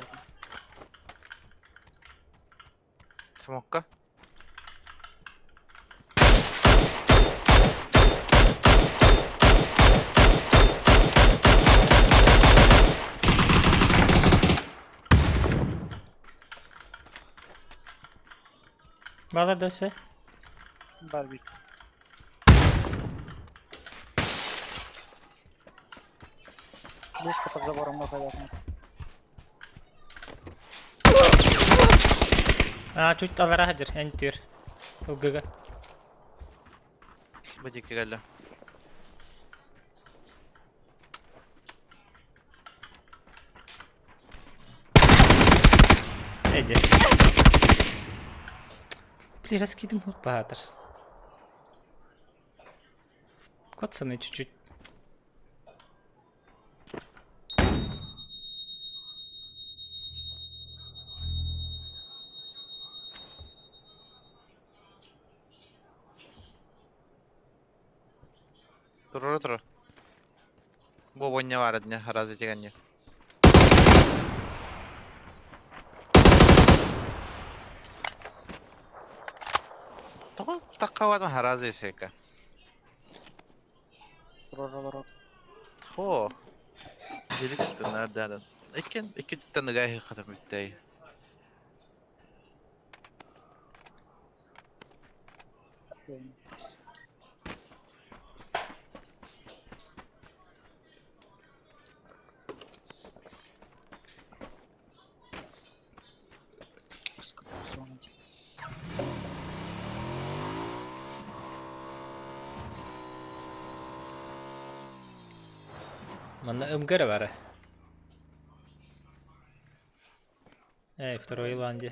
Смокка. Bağlar döse. Barbie. Близко под забором находятся. Чуть алара хажır. Ентür. Ылгыга. Бадик geldi. Эди. Блин, раскидываем их бадр. Коцаны чуть-чуть. Tur. Bu bonya var adına harazi tegenge. Toq taqawadan harazi seka. Oralara. Ho. Dedik işte nereden? İki tane gayet khatam bitti. Манда МГР бар. Второй Иланди.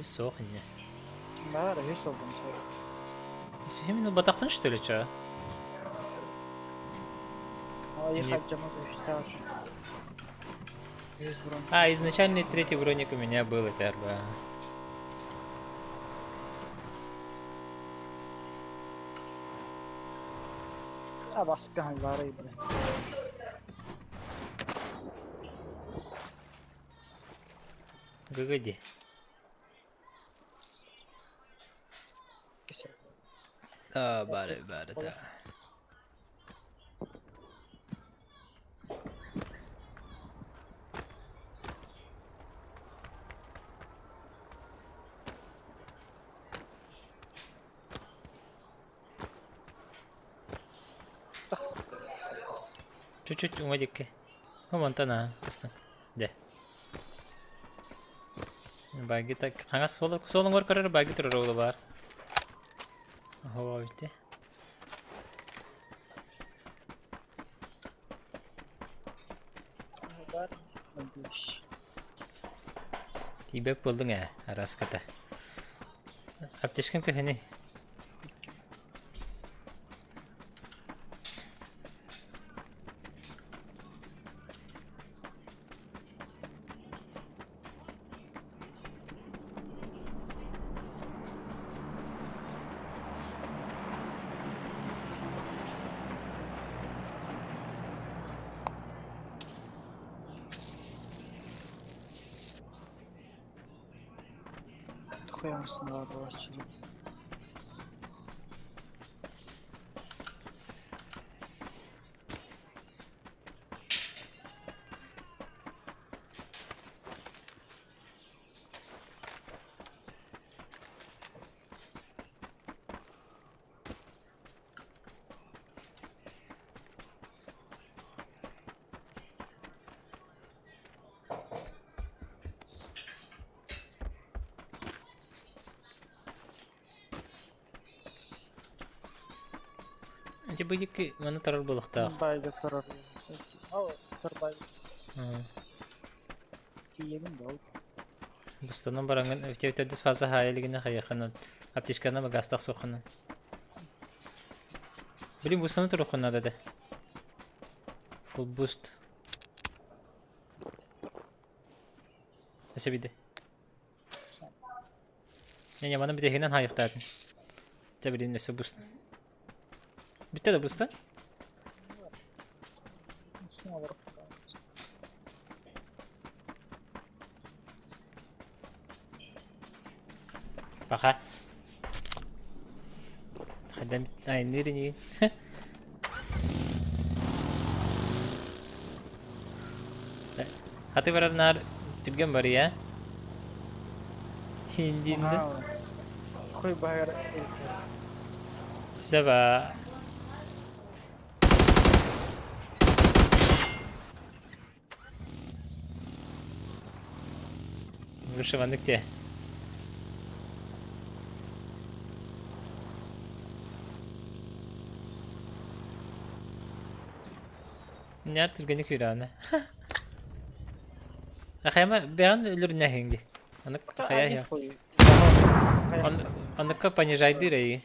Сох не. Да, рейс oldum sonra. Именно батахпын что ли, чё? Ехать Джамату считал. Есть бронь. А, изначальный третий броник у меня был, это РБ. Baskı halları bile. Гыгыди. Kesin. Бары, да. Чуть-чуть умадикки. Монтана, кыстың. Де. Баги так, хаңас солың ор көрөр, баги тұрыр олы бар. Хова бітті. Тибек болдың араската. Аптешкін түхіні. Koyarsın abi bahçeli. Будики мана тарар болуктак. Bayda karar. Aa, bayda. Kiyelim de oldu. Бустанан баранган өтөдүс фаза хаялыгына хаяканат. Аптешкана магастак сокхана. Билим бустаны турухана деді. Full boost. Нәсе биде. Не, мана бидехинен хаяктадым. Тебилин нәсе буст. Bitti de boost'ta. Üstüne olarak. Baka. Hadan ay nereye? Hati varar nar tülgen var ya. Hindinde. Koy bayar. Sabah. Вышиванdık diye. Ne yaptırgınlık bir anne. Akayama beğen ölür ne hengi. Anık kaya ya. Anık понижай дыры.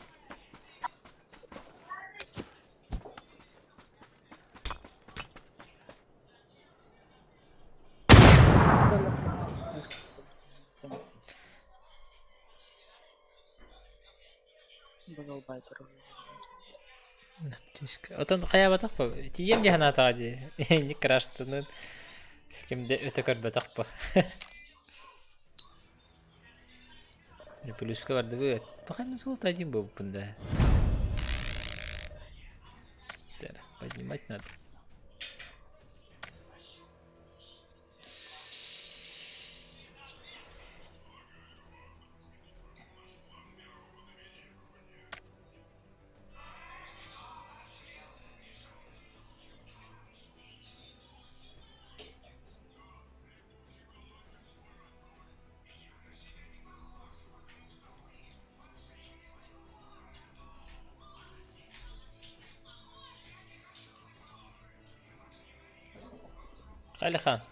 Отон кая батак па. Тием жана тади. Не краштын. Кимде өтө көр батак па. Не плюска барды бөт. Bakayım nasıl oldu acım bu bunda. Поднимать надо. Алихан.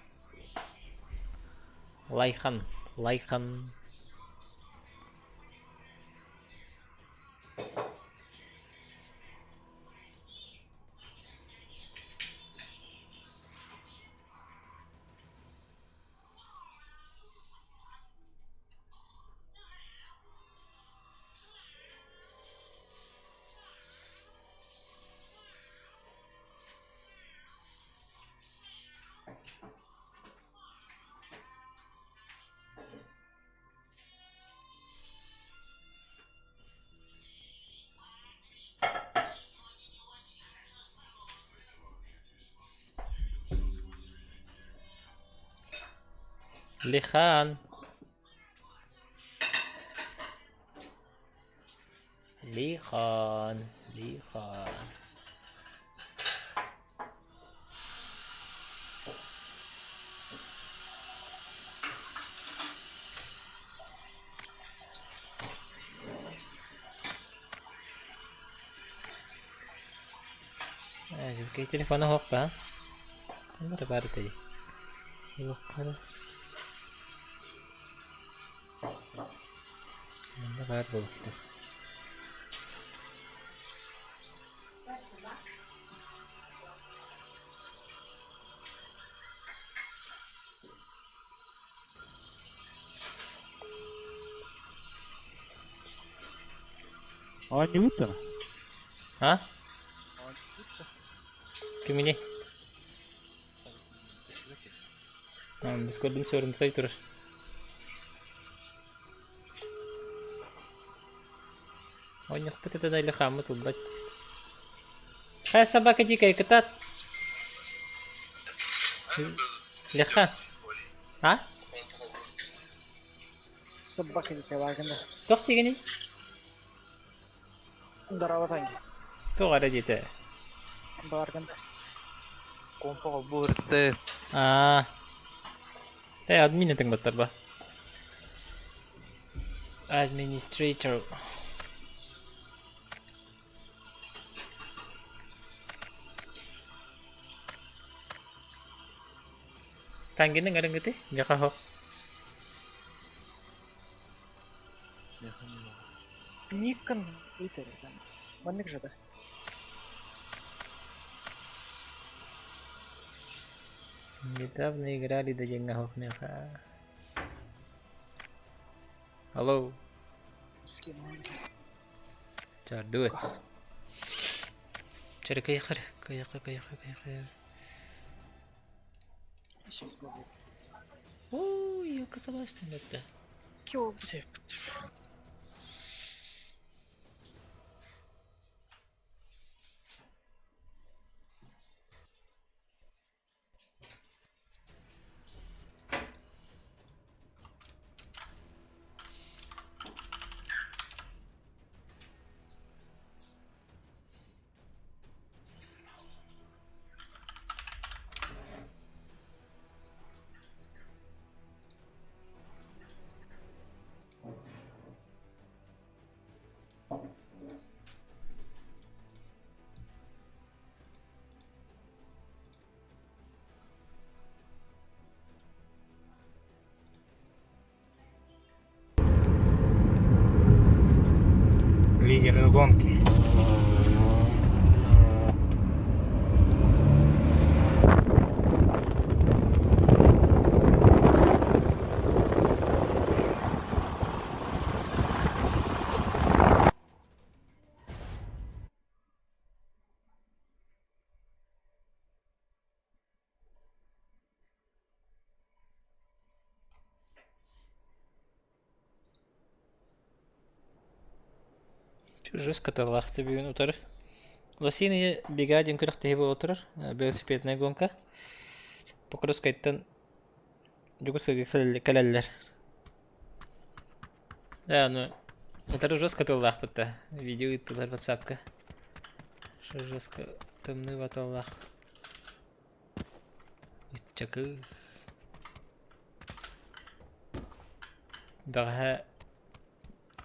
Лайхан. Lihan. Kayak telefonnya hook ba? Ano ba tayo? Hook ano? Ano ba ito? не будто? Ha? Kim ini? Discord'um sorunlu durur. Ой, не хпити туди ліхами тут, бать. Хай собака дикая, катат. Лиха. А? Собака не кавагана. Тох тигани? Здорово, Танги. Тох арадите. Барганда. Компо бурте. Админ этің баттар ба? Administrator. Tanggi는 nga rin gati? Gaka ho. Никон. Витали там. Ванник же, да? Недавно играли до деньгах меха. Hello. Чар, do it. Чар, каяхар. Сейчас могу. Ой, я оказалась там это. Кё, блядь. Лидеры гонки. Жестко талахты бүгін отыр. Лосиные бегадин күріқтегі бұл отырыр. Велосипедная гонка. Покрос кайттан жүгірсөге кәләлілер. Да, ну... Отыр жестко талах бұтта. Видео иттілер ватсапка. Что жестко тымны ваталлах. Үтчакы. Баға...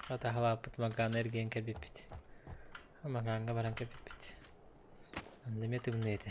Хатахлапыт магана эрген кәбеппет. Маганга баран кәбеппет. Андеме тымнейді.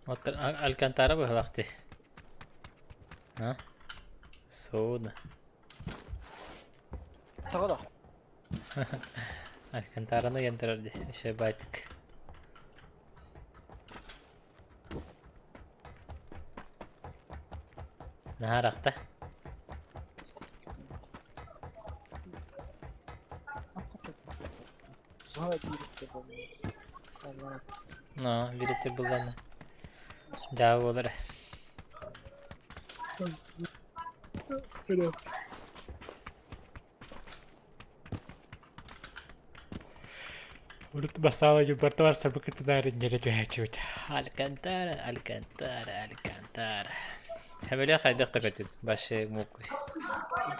Otter Alcantara bu vakti. Ha? Soğudu. Тағы да. Alcantara'nı gönderirdi. İşe baytık. Ne harakta? Sonra birlikte bulunuyor. Allah'a. No, birisi bulanı. Cevap olur. Unutma sağlayıcı barda varsa bu kıtıların gerekiyor çocuk. Alcantara, Alcantara, Alcantara. Hem öyle kaydık da kaçın. Başı muk.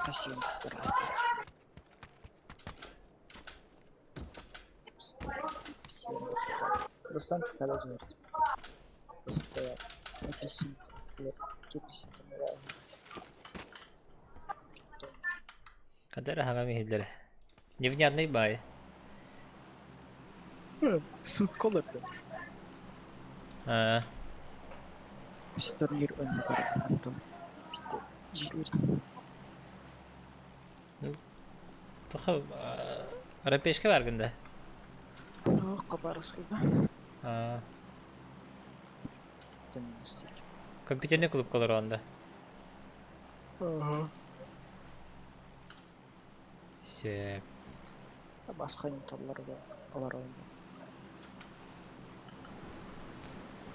Спасибо. Достан когда же. Просто апельсин. Апельсин. Kadar hangi hillere. Невнятный бай. Суд колорды. Ha. Старнир önüne kadar. Антон. Cileri. Toxa Arapeşke var günde. Kabarız gibi. Ha. Temizlik. Kompüterli klub kalır onda. Söp. Başka imkanları da alır oyunda.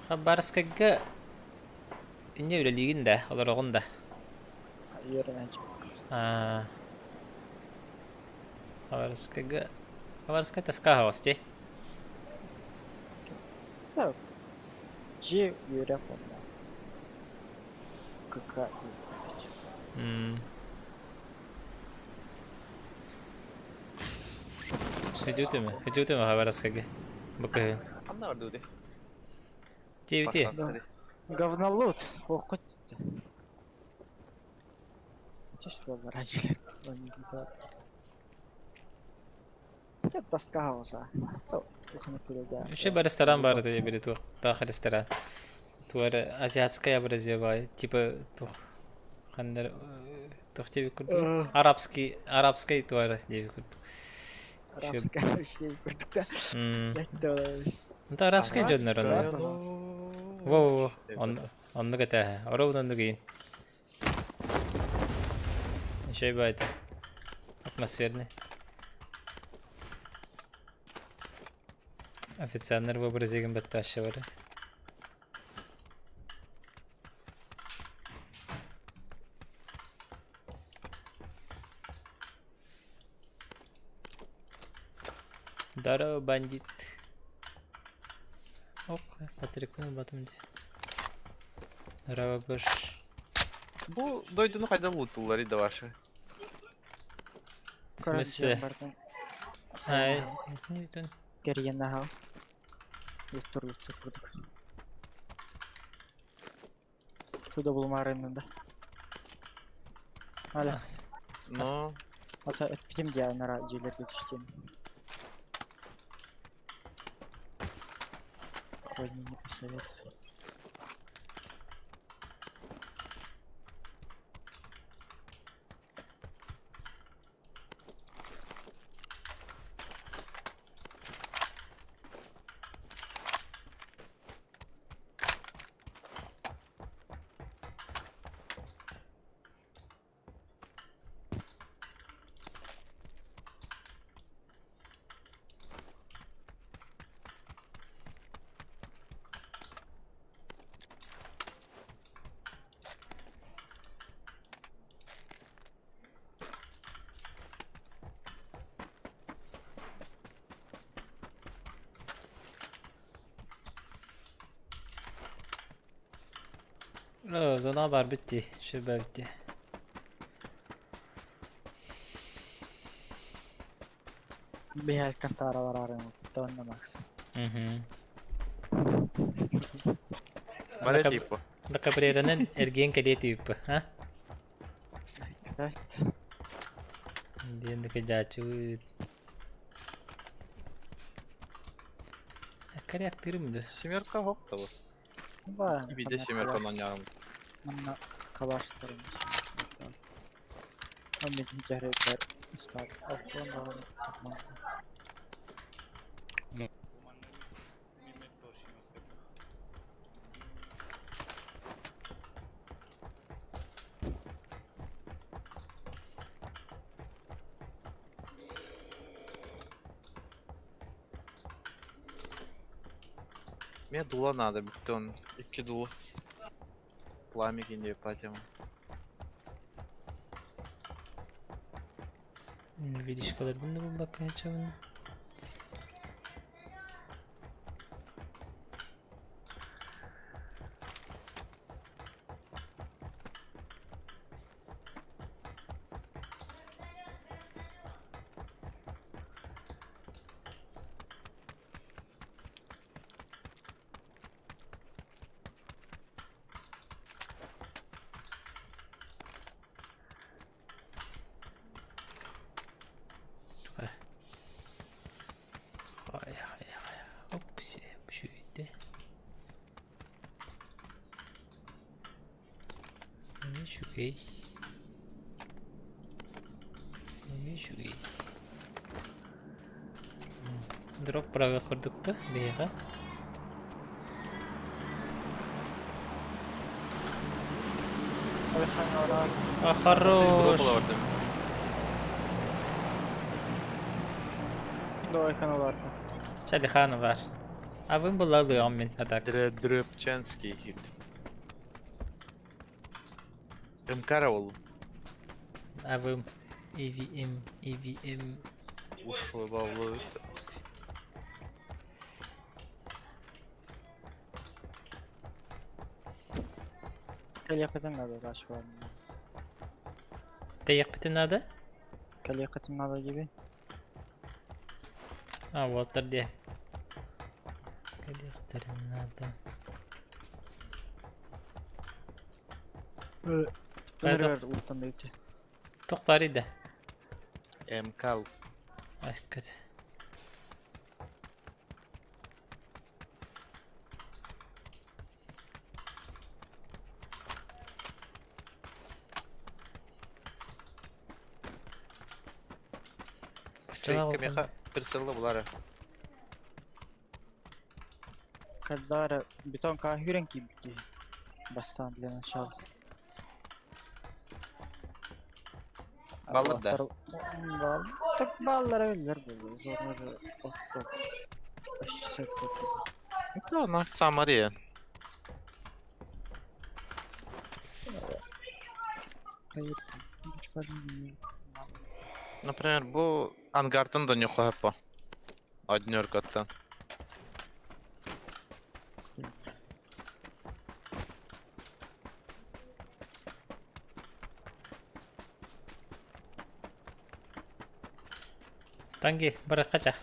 Xabarskaga ne öyle liginde olur onda. Yerine çık. Ha. Xabarskaga taska hosti. Так. G yürek onda. Kaka yürek. Hmm. Hücutu mu Xabarskaga? Bakın. Anlar dude. Ceviti. Говнолут. Окут. Чего ради? Ya taska havasa. To waxna kulaga. Еще бы ресторан бар это бери тух. Тах ресторан. Туар азиатская образование. Типа тух. Хандер тух тебе курду. Арабский туар тебе курду. Arapska şey gördük de. Yattı. Это арабский жоднор он. Во. Он гата. Оровдан дугин. Еще бы это. Атмосферный. Официанттар в образе гимбатта аşağı. Здорово, бандит. Ок, Патрик'ın batımcı. Здорово, Гош. Bu doyduğunu kaydan loot'luları da var. В смысле? Ay, ne bütün? Geriye ne hal? Yuttur kurduk. Tuda bulma areninde. Hala. No. Hatta ettim diye nara cilerge düştüm. такой не посоветую. Zona var bitti. Şube bitti. Bir Alcantara var arayın. Dönme Max. Hı hı. Bare Naka- tipo. Nakabrera'nın ergen kaliye tipi. Ha? Evet. Hindi nakajachu. Kari aktörü müydü? Семерка хоп da bu. Var. Bir de семерканы oynuyorum. Bana kalaştırın. Ömrüm cehretler. İspat. Aklım var. Мне дула надо, бетон. İki dulu. Пламя не епать ему. Vidiş kadar bunu da bakacağım. Hay hay hay. Oksi bu şuydu. Ne şu gey? Ne şu gey? Drop praga kurduk da beyaga. Ah Drop хорош. orada. Давай каналарда. Çalıhanı var. Avın bulalım ben atak. Дрепчанский хит. МКара ol. Avım. EVM. Ушлый бабло. Kaliyakatın adı da şu an. Teyik bitin adı? Kaliyakatın adı gibi. Ha Walter diye. Kaliyakatın adı. Döner ultan belki. Tok bari de. МК. Aşkıt. Стейка меха присылы булар. Kadar beton kahverengi gibi. Bastan bilen aşağı. Ballı da. Bal. Tak ballara verirler böyle. Zorları. Başı sektor. Это на Самаре. Hayır. Например, bu Ангартын da нюха по. Однёркаттан. Tangi bırak kaça.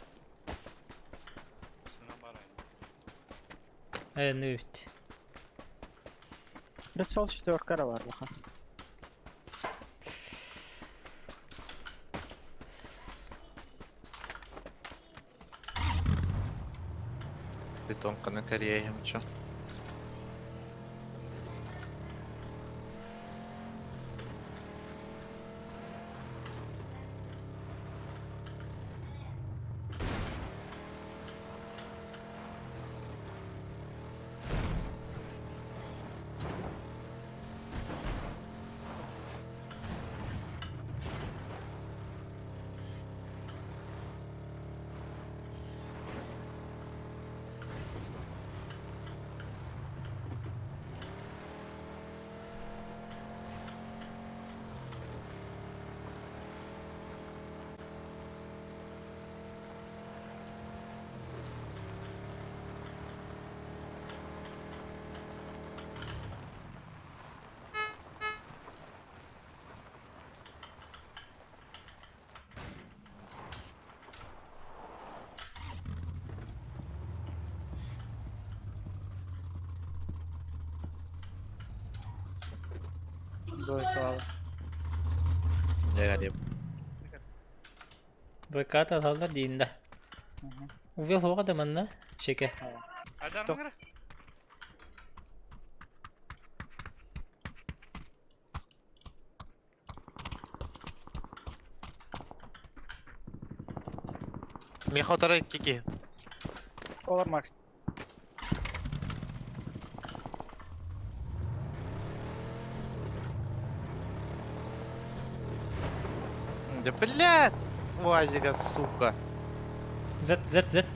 Evet. Bir sol четверка var bakalım. Бетонканы Кореяем, чё? Двойка лава. Я гарем. Двойката алалар дейін да. Увел хоға да манна, шеке. Адарыңыр? Мехотары кики. Олар макс. Да блядь! Вазика, сука. Зет.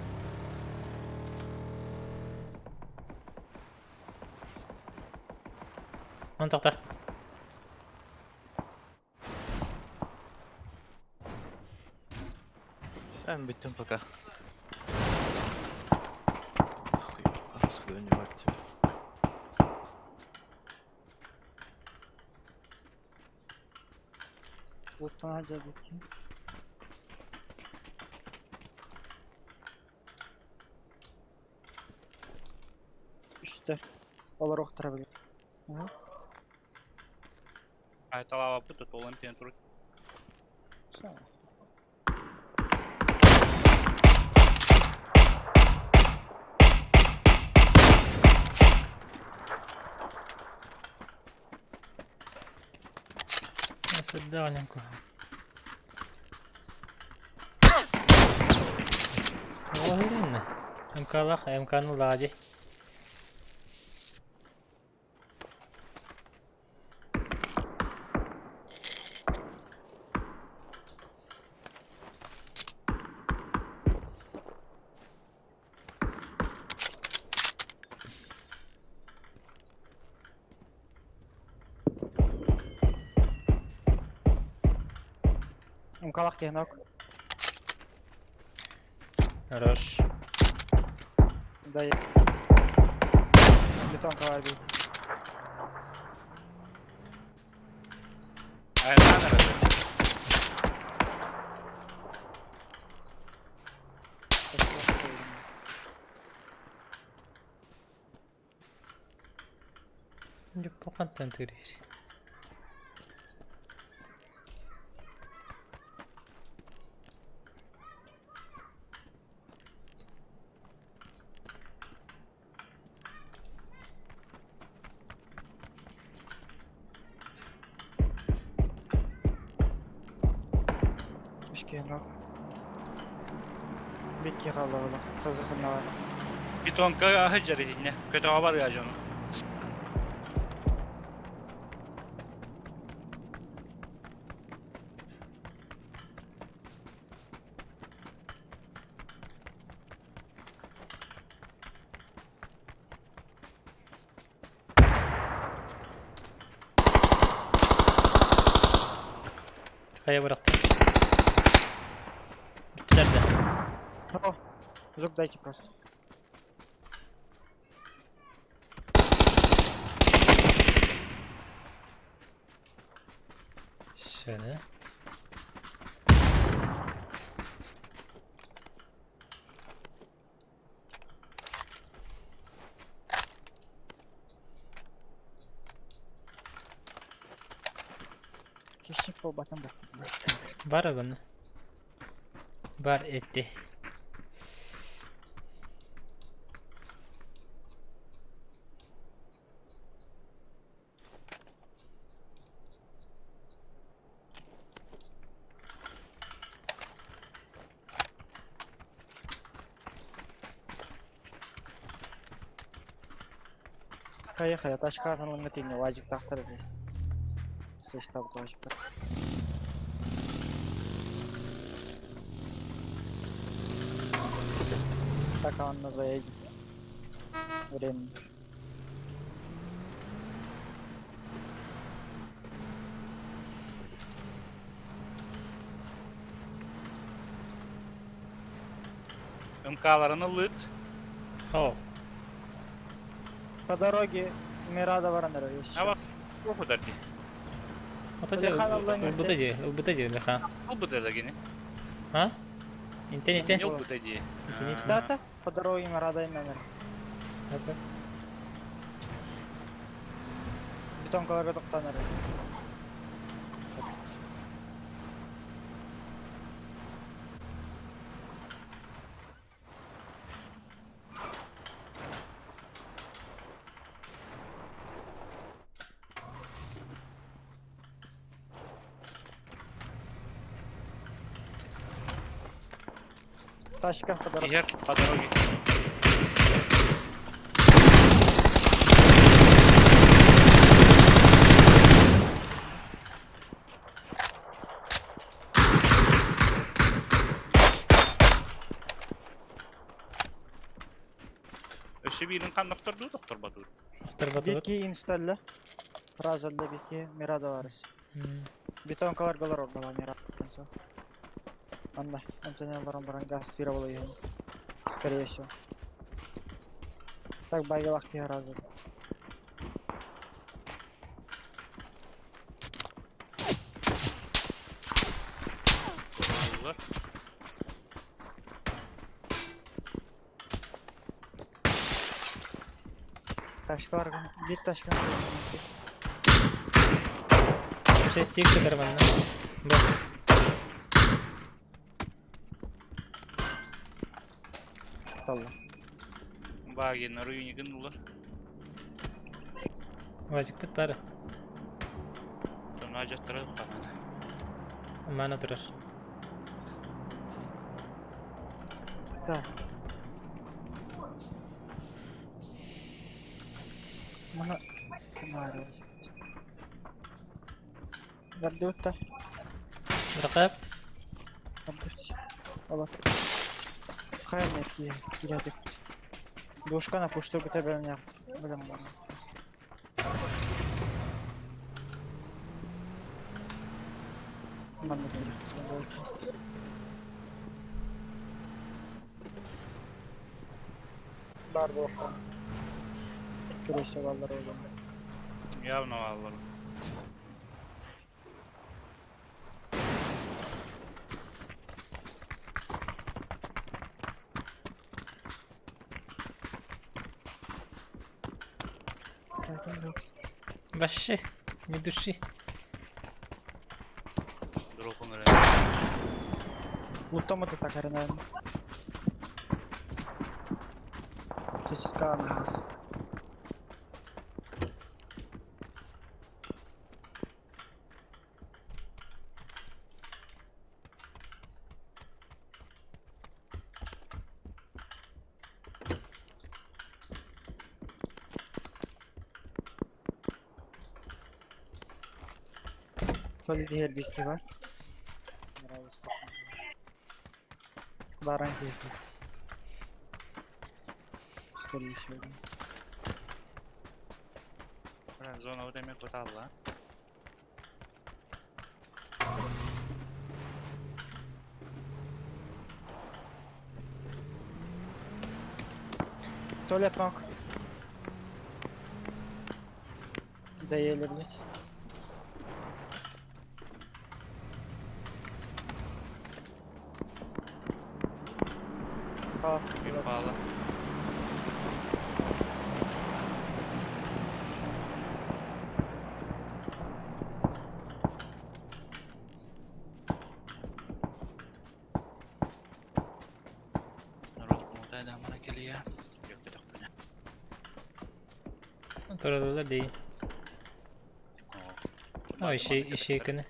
Антақта. Там битым пока. Хуй, не мать. Луттан хача бітті. Üstte. Олар оқтыра біледі. А это лава путает, ол МПН турит. Сама. Давненько. Оғырын. МК'лақ, МК'ны лади. Мкалақ технок. Хорош. Дай. Бетон калай бей. А это надо раздать. Не по контенту грейри. Кішкенрак. Бекке қалды ола. Қызықына бар. Бетонка хыджар етіне. Көтіға бар я жону. Kaya bıraktı. Gittiler de. О, звук дайте просто. Şöyle. Keşke bu batın baktı. Var ya bana. Var etti. Поехали, тачка на лонготине, вазик тахтар. Состав вазик. Так он на заедет. Время. МК'larını lıt. Хо. По дороге Мирада Варнера есть. Ha bak. Bu kadar değil. Отойди, Механ Аллах'ın ылбытади, Механ. Bu bu da yine. А? Инте, инте. Yok bu da değil. Инте, Кстати, по дороге Мирада и Менер. Бетон колорга тоқтаныр. Тачка по дороге. Yer по дороге. Öşü birin kan doktordu doktor badur. Ахтар батыр. Беки инсталле. Разалле беки Мирада варыс. Бетон колоргалар ордала Мирада. Анда, антенналарым баран гастировал ее. Скорее всего. Так байгалах я разал. Allah. Тачка бар. Бит тачка. 6х кірванна. Бо. Талла. Баги на районе гынылар. Вазик бит бары. Sonra acatlara yukarı. Мана тұрар. Так. Мана. Маре. Гордюта. Рақаб. Гордюта. Ола. Хайрнет ки. Киратик. Душка на пушту бите белня. Белем бана. Мана кирик. Бар бошка. Киресе валдар ола. Явно alır. Вообще, не души. Drop'un öyle. Лутамата так наверное. Сиска на нас. Şöyle diğer bir iki var. Bravo, Baran keyfi. Скорее всего. Zona ödeme kotalım. Туалет ног. Доели, блять. Bir bağla. Народ, помогай, да, бana geliyor. Yok dedik bana. Тұралылар дей. О, işe yakını.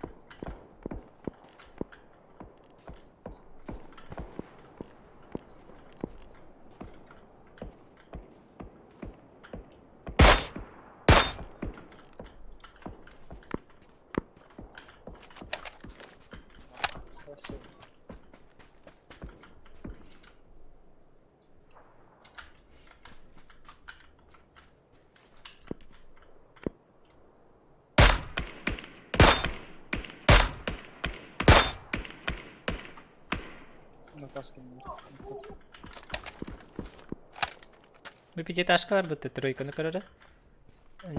Bir pятиэтажка var bitti тройканы көрөрө.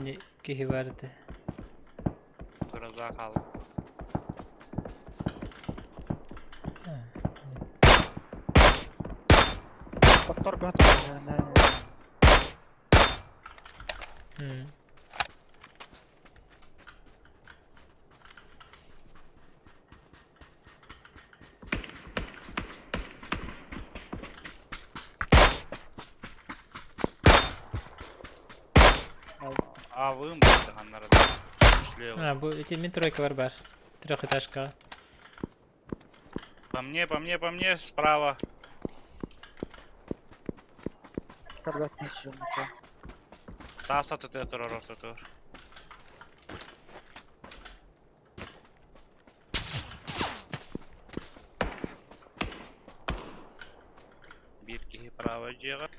Не кихи барды. Гроза қалды. Подтор готов. Avım başlayanlara da. Шлево. А, bu min тройка бар. Трехэтажка. По мне, справа. Когда ничего. Таса тұр. Bir kişi prava жеға.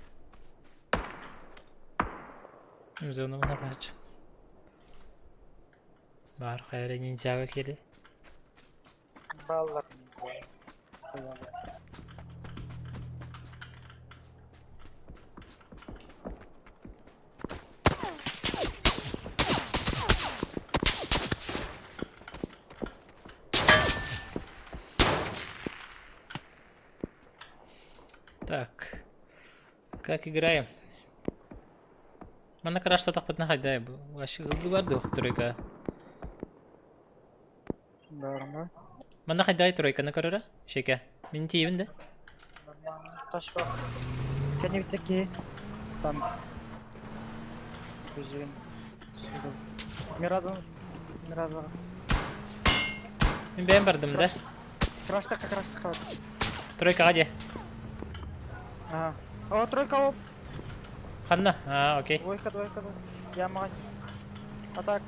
Зону мына бач. Бар кайры ниндзяга келе. Баллар. Так. Как играем? Mana crash tak patna hayda bu. Wash gubar doq тройка. Барма. Mana hayda тройканы көрөрө. Шеке. Мен тийбинде. Ташка. Кені битеки. Там. Көзген. Мирадо. Мен бен бардым да. Краштака. Тройка гаде. Ага. О, тройка. Ханна. А, окей. Двойка. Я могу. Атак.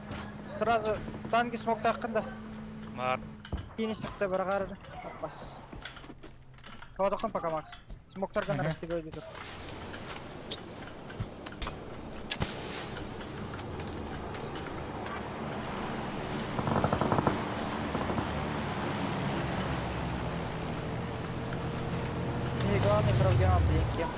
Сразу танки смог тақында. Бар. Кинестікті бір қарады. Бас. Қауадықын пока Макс. Смоктардан арасты көйді тұр. И главный проблема в кем.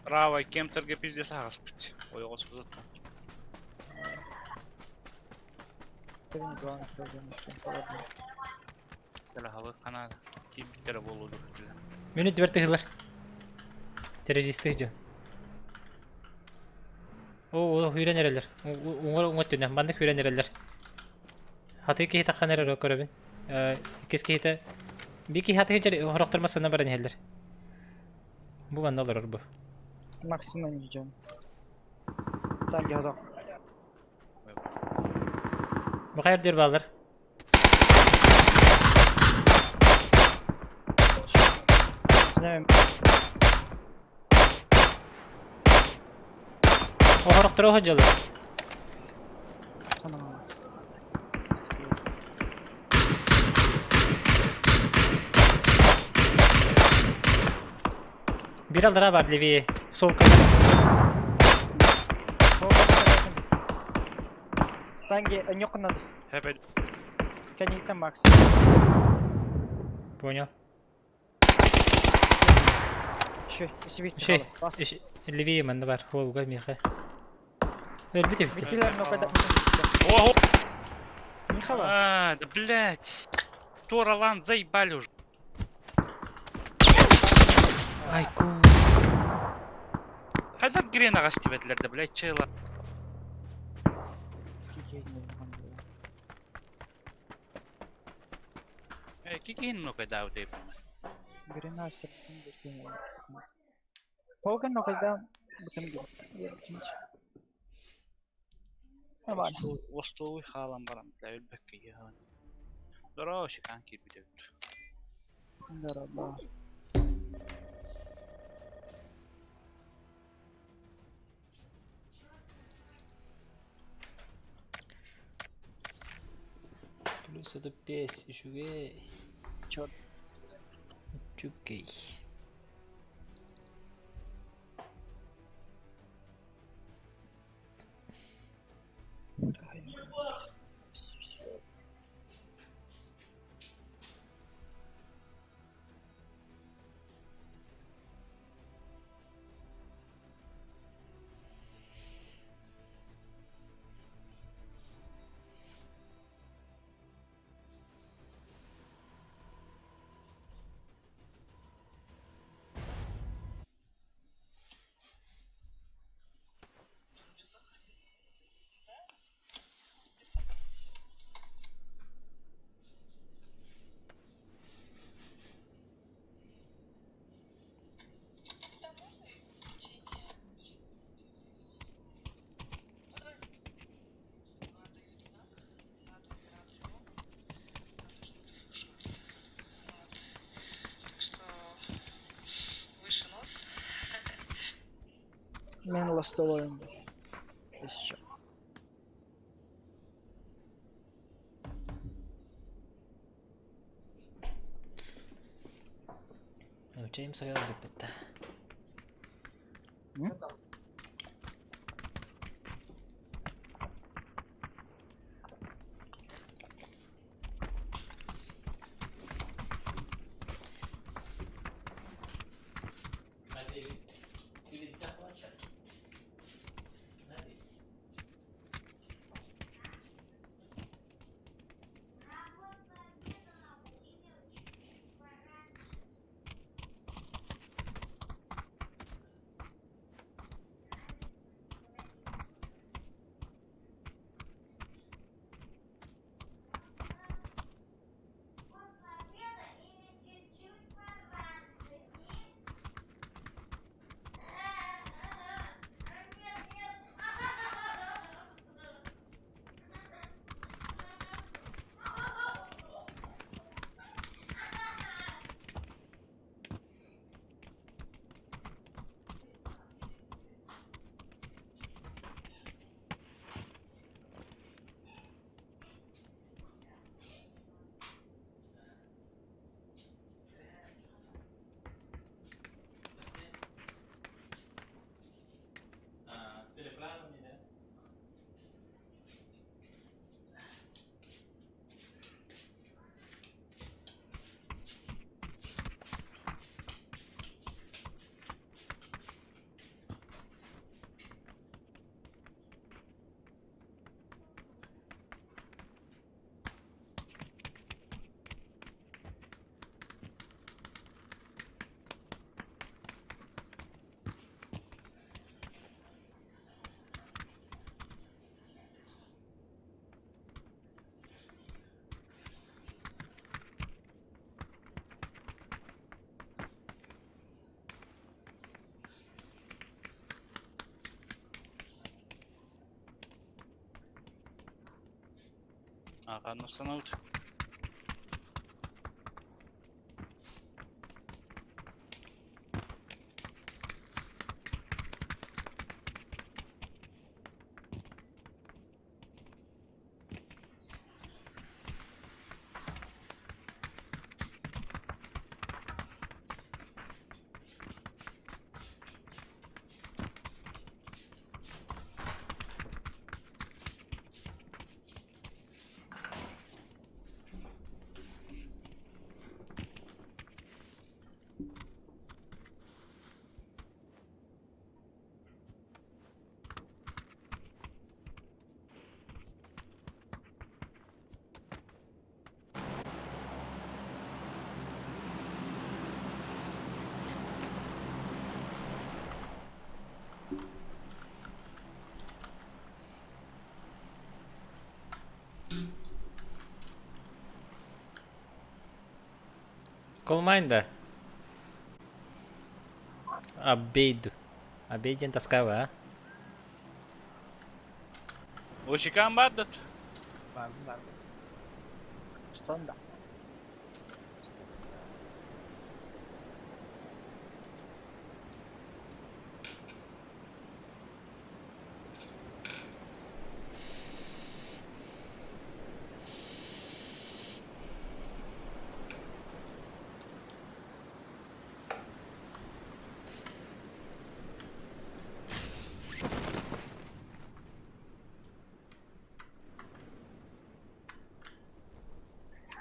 Права кемтерге пиздец ағас бітті. Ой қосып заттан. Главный проблема в кем. Дәлі халы қанады. Кейбіттері болу дүрді. Минут вертыгылар. Террористы жо. О, хүйрен эрелер. Оңор төне. Бандык хүйрен эрелер. Хаты ки хита ханер көрөбүн. Кес ки хита бики хаты жер хороктормасына баран хелдер. Бу бандалар бу. Максимум жон. Танки ходок. Бу кайер дер балдар. Знаю. Хороктор ходжалар. Bir aldıra var Levi. Sol kanat. Танки, не надо. Хәпәд. Канита Макс. Понял. Еще, Levi mende var. Holga Miha. Бите. Битилер, но когда... Ого! Михава. А, да блять. Тора лан заебали уже. Айку. Қайдап грен ағаш тебетілерді, блять, чайла. Кекейін ну қайда өтей болмай. Грена сертин. Полган, но когда... Остолы халам барам, бля, өлбәкке еган. Дұрау шекан кел бідеуді. Дараба. Плюс это песь, ишугей. Чёрт. Чукей. Мен ластовым. Еще. James ayarladık bitti. Ага, установить. Колмайнда. Обейд. Обейден таскава. Uşikan baddat. Standa.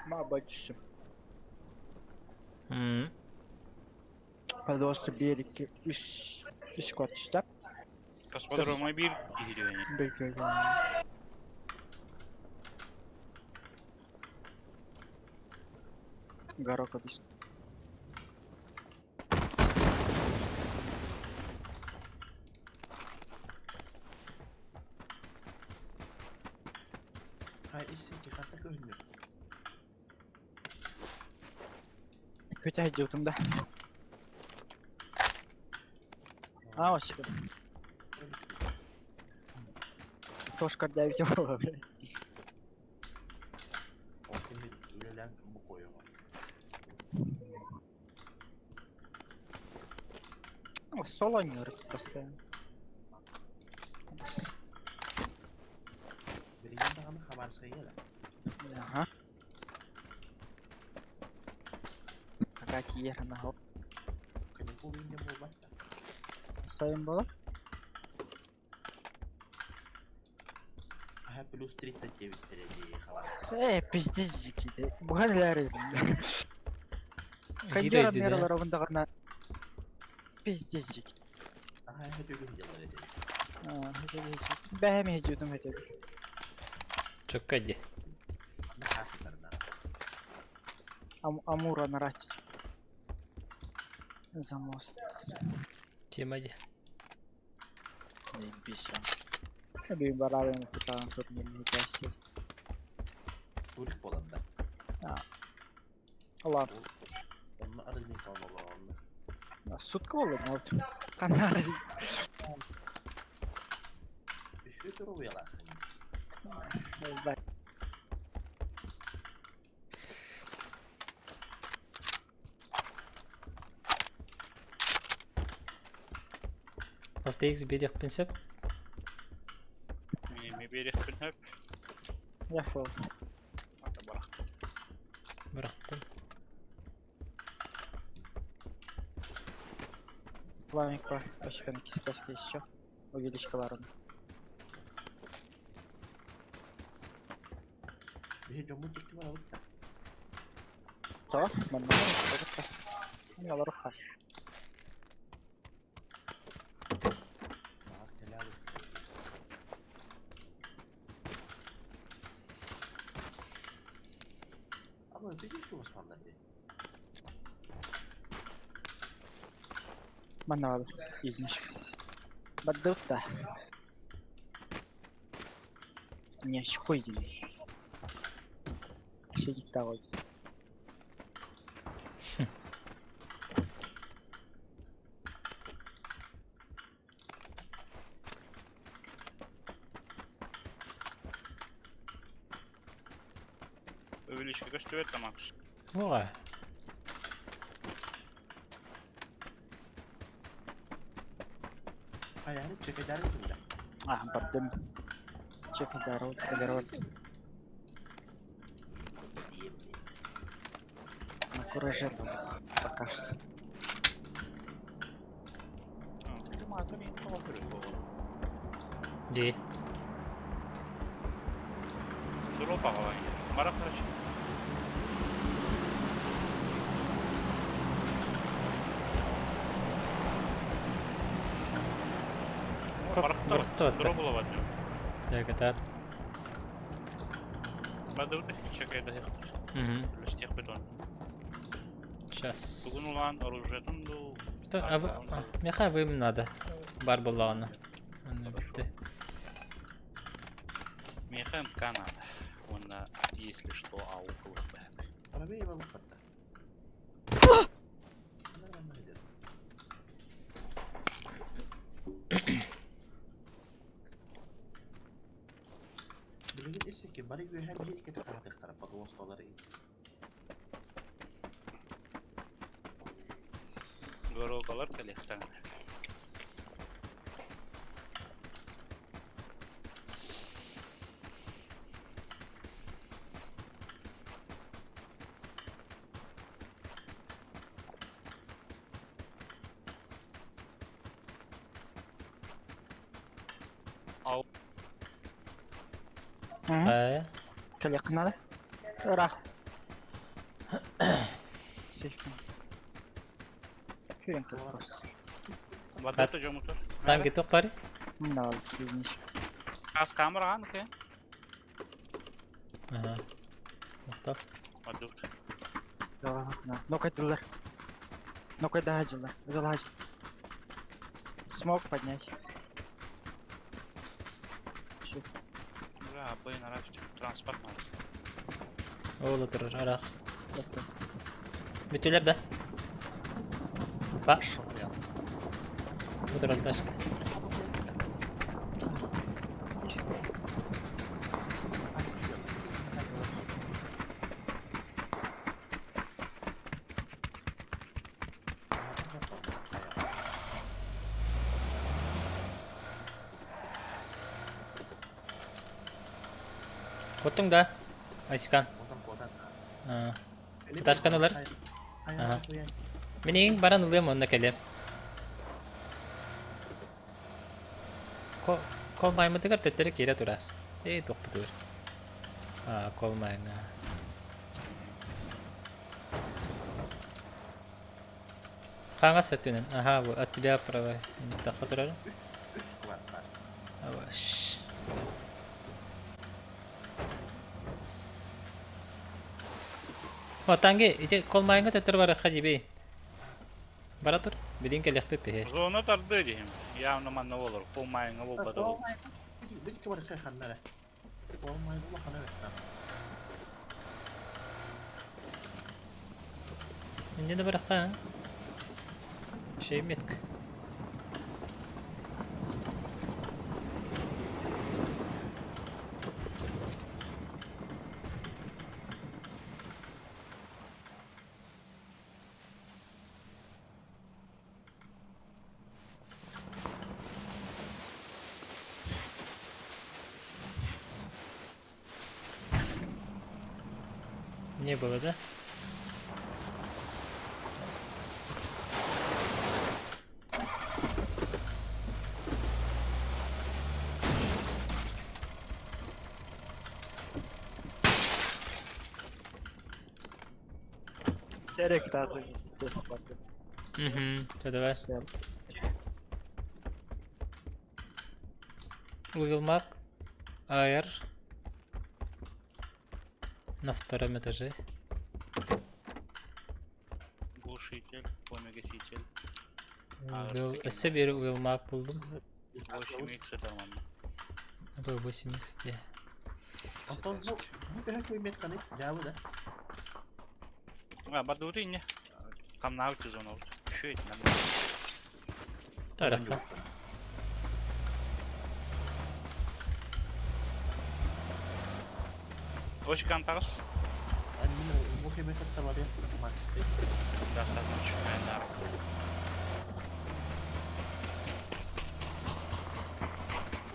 Ma bacısı. Hmm. Пожалуйста, береги. Üç kat işte. Космодрома bir gidiyor yani. Bekliyorum. Горок объясню. Kötü hediyetim de. А, вообще. Кошка для видео. О, соло не постоянно. sayıya. Aha. Какие yer на хоп. Kayın bu oyunda bu bak. Sayın bala. Aha plus 39 derece hava. Пиздец de. Bu neler edin. Жире Кайдера dedi. нералар авындагана. Пиздец. Aha hepimiz yalan ederiz. Бәһәм һеҗүдем әйтә. Çok kaydı. Ama haslarına. Амура нарать. За мост. Чем hadi. Bir beraber mi tutan sorunları geçti. Turik bolanda. Allah. Ama arayın falan. Сутка oldu mu? Kanarız. Düşüyor duruyor yalan. Bak. Altı берег принцип. Ми берег күнөп, Яфол. ата барактым. Bıraktım. Плавник var. Başka başka iş yok. O gelişkaların. Bir comu çıktı var alıp da. Tamam. Ben de var. Ne olur kar. Bak helal olsun. Ama öpecek ki Osmanlılar diye. Ben de var. İlginç. Badut da. Не, щекой иди. Сидит того. Увеличка gösteriyor tamam. Vay. Hayalini çekeceğim mi? А, поддым. Чек дорог, дорог. На кураже пока что. Dedim malzeme yeni falan böyle bu. Di. Drop falan ya. Mara karşı. Бұрықты отты. Drop olamadı. Так, это... Bada öyle çekeydi. Угу. Листьях бетон. Сейчас. Bugün olan оружиятын bu. Что? А вы... Меха вы им надо. Бар была она. Она битты. Меха Канада. Он, если что, около тебя. Arabayı bana katta. Bilgin ise ki bari bir hem bir kere saat ihtara pada wastaları. Горокалар коллектор. Ау, Ая. Коллекнали. Рах. Сейф. Хюрен просто. вода то жомутор. Там гиток пари? Да, излишне. Кас камера анке. Ага. Мақтап. Вода. Ну-ка, дилер. Ну-ка, дагаджилер. Залазь. Смог поднять. Всё. Да, бейн арачты. Транспорт надо. Ол отыр, арақ. Готов. Бүтелер да. Па. Пошёл я. Отыр алташка. Kottun da. Aysikan. Otan kodan. Taşkanalar. Aha. Menin baran ılıyam onunla kelem. Kol maymadıgar tötleri kere durar. Dokpudur. Kol mayına. Kangas satının. Aha bu atibya prava. Takha durarım. Üst var. Avaş. Tangi, ice kol mayına tötleri var hadi bey. Baratur. Bilin kelek pepe. Zona tardı diyeyim. Ya ne ne olur. Kovmayın bu bada. Bir iki var şey kanlara. Olmay bu kana evet. Önce de bırak ha. Şey mi etk? Ne burada? Çeyrek tatlı. Tadı var. Uyulmak. Ayar. На втором этаже. Глушитель, помегаситель. Bir uyulmak buldum. 8x tamam. Bu 8x diye. Anton bu bir koy metkanı. Cevabı da. Ha, baduri ne? Kam na ucu zona oldu. Şu etmem. Tarafa. Hoş kantarız. Yani bu kemer katsa var ya. Max. Достаточно düşmeye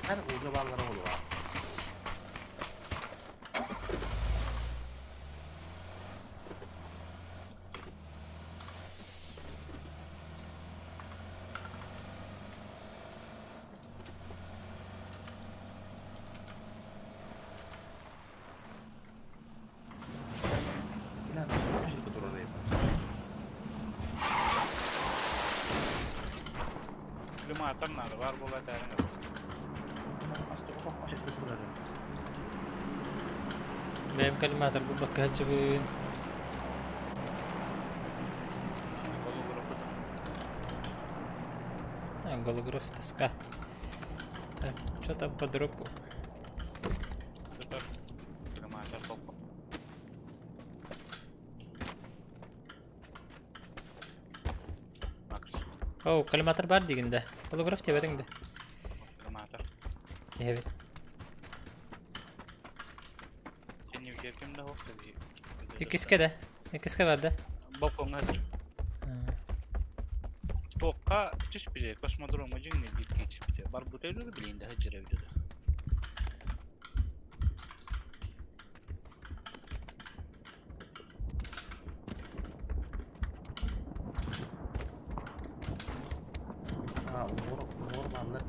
Her ucu ballara olur ha. Ulan bir dur oraya. Klimatör nerede var bu kadar. Hasta ufak paket götürürüm. Benim kalimatır bu bakıcı bu. Голограф тоска. Так, что-то по дропу. Süper. Klimatör topla. Max. О, калиматор бар дегенде. Голограф тебе дегенде. Klimatör. Evet. Senin ülkemde yok tabii. İkisi de. İkisi vardı. Balkon nedir? Toqqa tutuş bir şey. Kosmodromu cingine bir geçip bir şey. Bar bu tecrübe bileyim de hıcıra vücudu. Ha, normaller.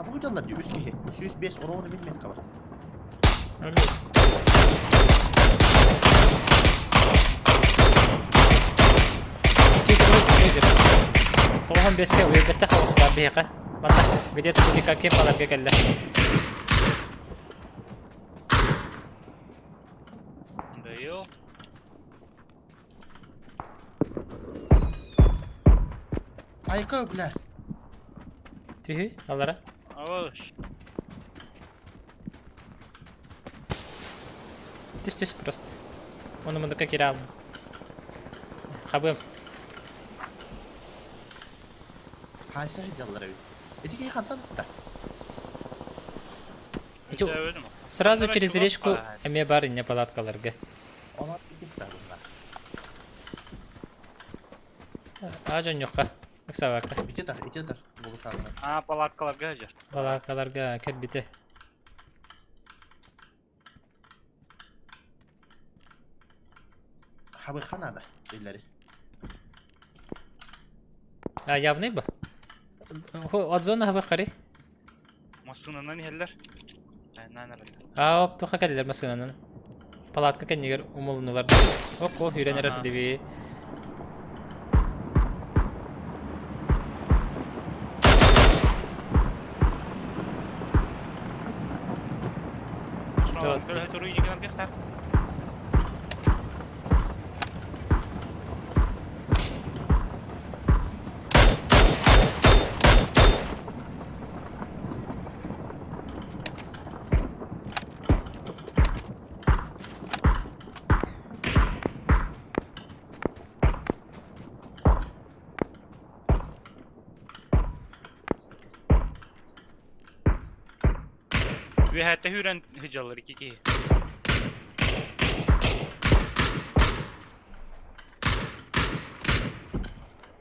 Bu hocamlar diyor üst kehi. 105 oranı bilmek kadar. طبعا بيسكي ويبتخ وسكار بيقة بس قديت توديكا كيف على بيقلة Dayı. Ayka öpüler. تهي الله Ağış. تس بروست وانا من ذكاك يلعب خبم Haysa hocamlar evi. Edik iyi kantan da. Идё. Сразу через речку эме бары не палаткаларга. Onlar gittiler bunlar. Ажан юкка. Максавака. İki dar. Bunu uşağına. Aa palatkalarga hajar. Balakalarga kerbite. Habı kanada illeri. Ha явный bu. Ho adzona hava qari. Masınından heller. Ben nerede? Ha ok toqa kadiler masalan. Palatka kenniger umulnular. Ok o hürener Aha. atlibi. Sonra böyle toru yiyen bir tak. Ve hatta hüren hıcalar iki.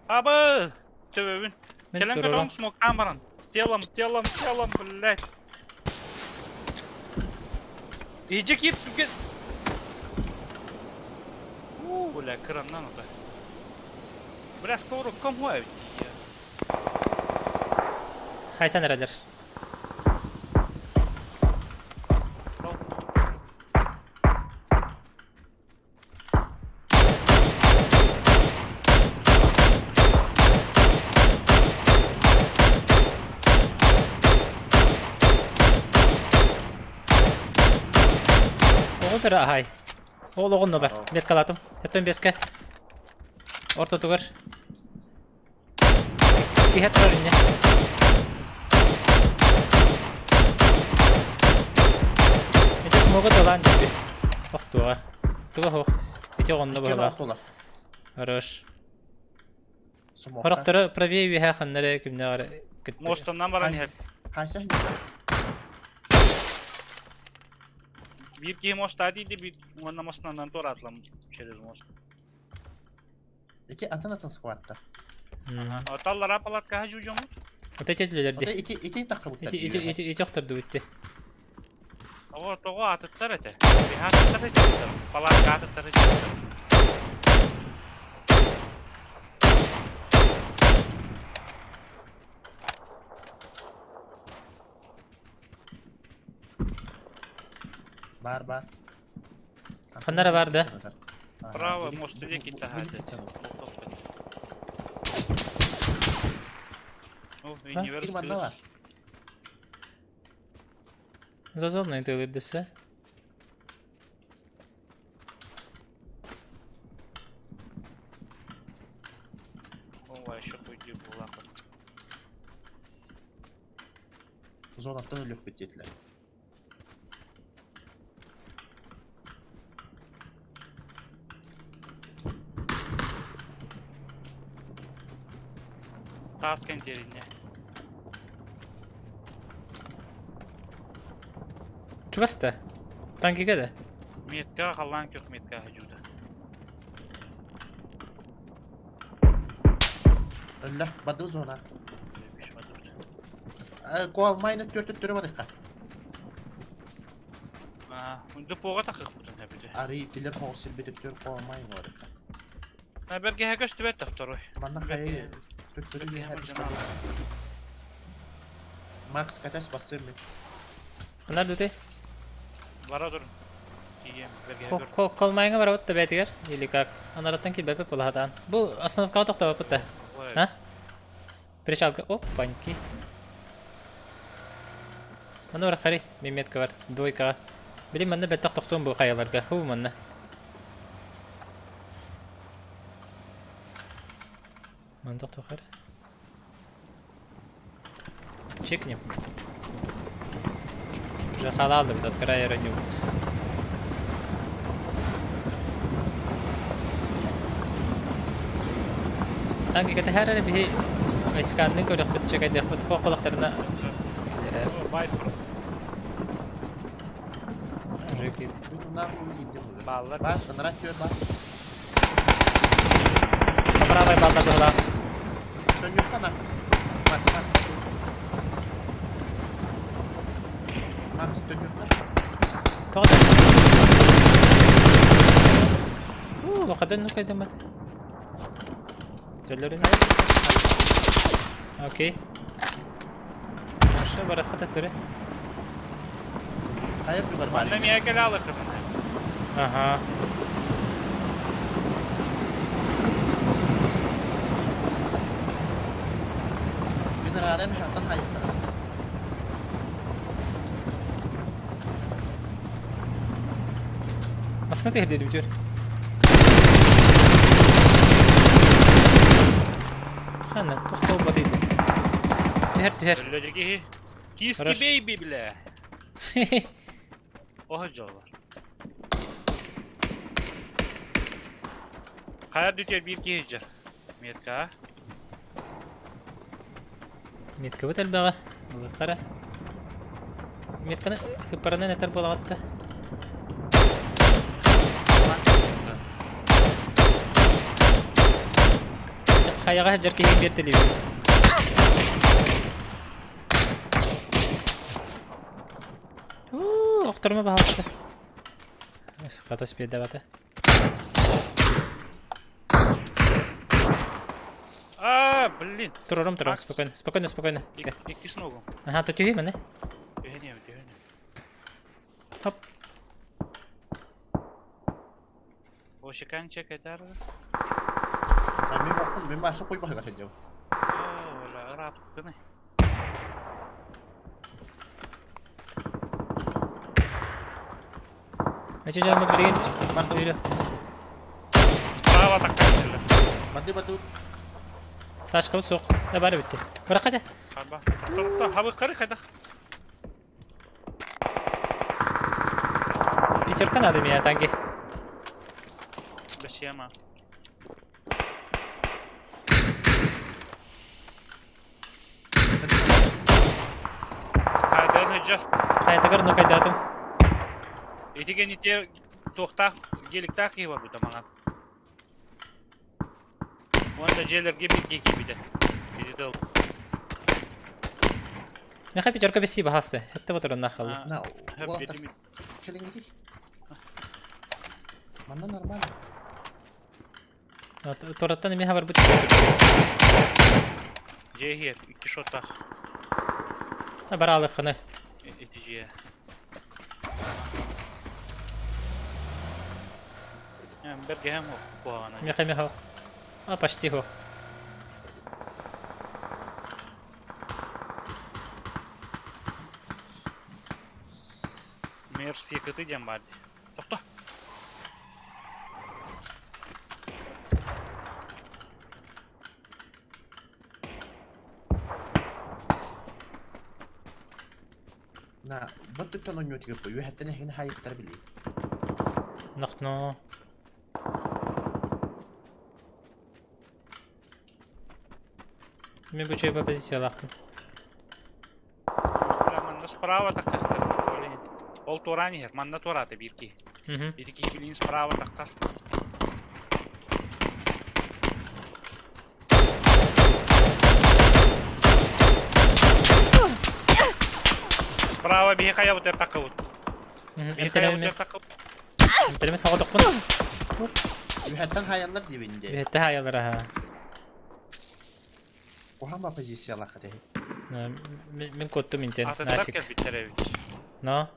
Abi! Tövbün. Men Kelen durura. kaçalım smoke'tan baran. Tiyalam, billahi. İyice git. Uuu, kırandan o da. Biraz koru, kom hu evti ya. Haysan eraler. Oğul tara hay. Oğul oğundalar. Bet kalatım. Hetten beske. Orta tugar. Ki hetrar inne. Ete smoga dolan dedi. Oh tuğa. Tuğa hoş. Ete onda İki baba. dolar. Хорош. Smoke. Хорохтары правее виха ханнары кимнагар. Mostandan baran hep. Haysa Bir ki mosta değildi, bir oynamasından doğru atlam. Çeriz most. iki atın squatta. Atallar apalat kahacı ucumuz. Ота чедлерди. Ota iki takı bu. Ити охтарды үтте. Ama toğu atıtlar ete. Bir atıtlar ete. Palat atıtlar ete. Бар. Ханнара барды. Bravo, mostu diye gitti hadi. Oh, Bir banda var. Зазорный тылырдысы. Ой, şu koyduğu bu lafı. Zonattan ölüp bitecekler. Taskent yerinde. Чуваста. Танки кеде. Metka kalan kök metka hücuda. Öyle. Badı zona. Bir şey var. Koal mayını törtüttürü var dikkat. Bunda poğa takık butun hepide. Arı bilir olsun bitip koal mayını var dikkat. Ha belki heka stübet daftarı. Bana kayı törtüttürü bir hep işte. Max kates basır mı? Ханар дүте. Vara durun. İyiyim. Belki heka. Колмайга бар отта бетигер. Или как? Анараттан кил бепе пулахатан. Бу остановка тохта бапта. Ha? Причалка. Опаньки. Мана бар хари. Меметка бар. Двойка. Билим манда беттак тохтун бу каяларга. Ху манна. Мандак тохар. Чекнем. Уже халал да от края раню. Танки кете her ara bir iskanını koyduk bir çekay dek bir fok kulaklarına. Bayt bro. Jeki. Bunlar bu iyiydi bu. Ballar. Bak, sınıra kör bak. Kapara bay balda kola. Sen yok sana. Bak. Dönüyorlar. Toqda. Waqadan nu kaydan mate. Jalarin. Okey. Aşağı barakat ettere. Hayır yukarı bari. Annem ya gel alır kızım. Aha. Bir nerede mi hatta hayır taraf. Aslında tehdit ediyor. Xana, to'xtab o'taydi. Tüher. Öylece Kiski Хорошо. baby bile. Oha var. Kaya düşer bir giyecek. Metka. Метка бит әлбәгә. Алла кара. Метканы хыпарынан этер булагатты. Хаяга җәркәгә бертели. Оқтырма баһасы. Хата спеда бата. Блин. Турам, Макс. спокойно. İki snogum. Ага, то тюги мене. Тегенем. Хоп. O şikan çek eder. Sen benim baktın, benim başına koy bakıyor kaçacağım. Ola Arap kını. Ача жанны билген. Bantu, Sprava takkanlar. bantu. Ташка соқ. Да бары битти. Бара ката. Haba. Torta hava karı kayda. Пятерка надо меня танки. Beşiyama. Kayda hıcaf. Кайтагар ну кайдатым. Итиген ите тоқтақ геліктақ ева бұда маған. Онда жерлерге бетке кебеді. Бедетел. Меха пятерка беси бахасты. Это вот он нахал. Nah, Hep gua bedimi. Celing gitu. Mana normal? Тораттан меха бар бит. Жехер, iki şotaq. Баралы хыны. Eticiye. Berge hem o puanı. Меха. А почти хо. Mers yakıtı cem vardı. Topta. Nah, betul kalau nyuti ke puyu, hatta nih hayır terbeli. نقنو. Мен бу чөйбө позициялактым. Manda sprava taktır. Ol torani her. Manda torate bir ki. Мгм. İki bilin sprava taktır. Sprava bir kaya uter takavut. Bir kaya uter takavut. Интернет хава токпун. Puyu hatta hayırlar dibinde. Бетте хаялар ha. O hamba pozisi Allah kadeh. Мен коттум интернет. Atatürk Нафиг. gel bitireviç. Но.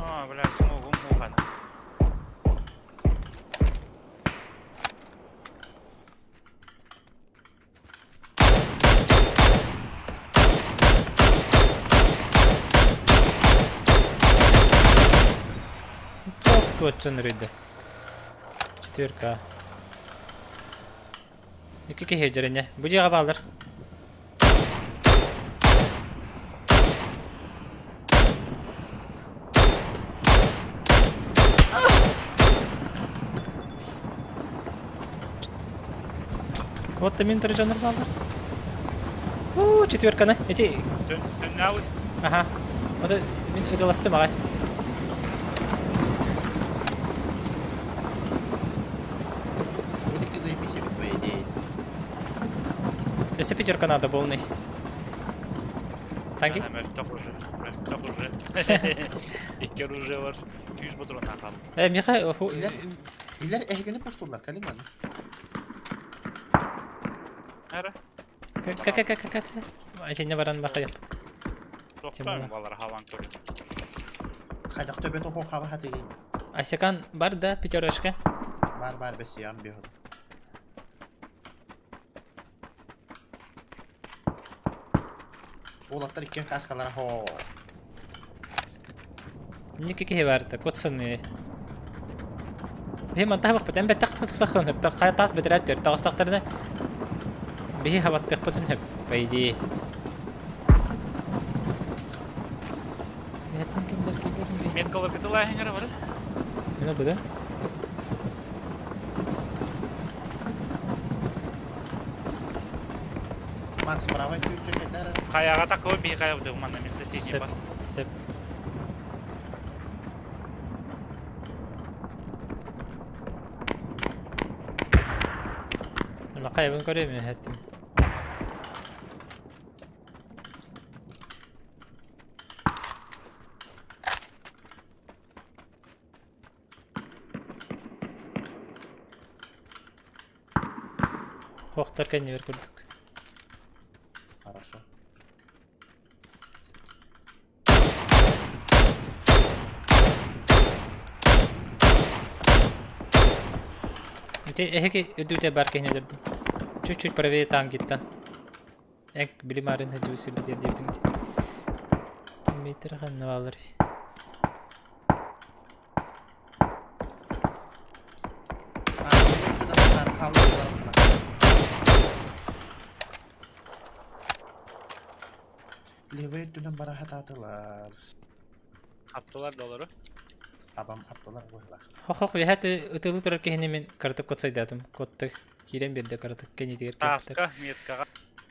Aa, bля, смогу мухана. Точно рыды. Четверка. Iki hecrene. Bu cevabı alır. Вот ты минтер жанр алır. Четверка на. Эти. Dönüyor. Ага. Вот это ластым ағай. Bu dik zaybisi bir puyu değil. Если пятерка надо, полный. Танки? Мертв уже. İki ruje var. 200 patrondan kaldı. Миха, İller ehgeni puşturlar kalın lan. Nere? как. Acenne baran baka yap. Doktor balar havan körü. Kaydak töbe toku hava hadi gelin. Асекан бар да, пятерочка. Var besiyam bir hıl. Oğlaklar ikken kaskalara ho. Никакие варта, котсыны. به منطقة بقبت أم بتاخد تسخن هب تخيل طاس بدرات تاس تختارنا به هوا تقبتن هب بيدي يهتم كم در كبر Met kalır gıdılar hengere var. من بده Max правай tüyücü gider. Kayağa takılır bir kaya budur manna men sesi سب var. سب المقايا بن قريب من هتم وقت كان يركضك Хорошо. انت هيك ادوتي بارك هنا جدا чуть-чуть правее там где-то эк билимарын хажуси бите дептин метр ханна балар Levet dönem barahat atılar. Attılar doları. Abam attılar koylar. хох я хат өтөлү турар кехне мен картып котсайдатым котты кирен берде картып кени дигер Taska metkaga.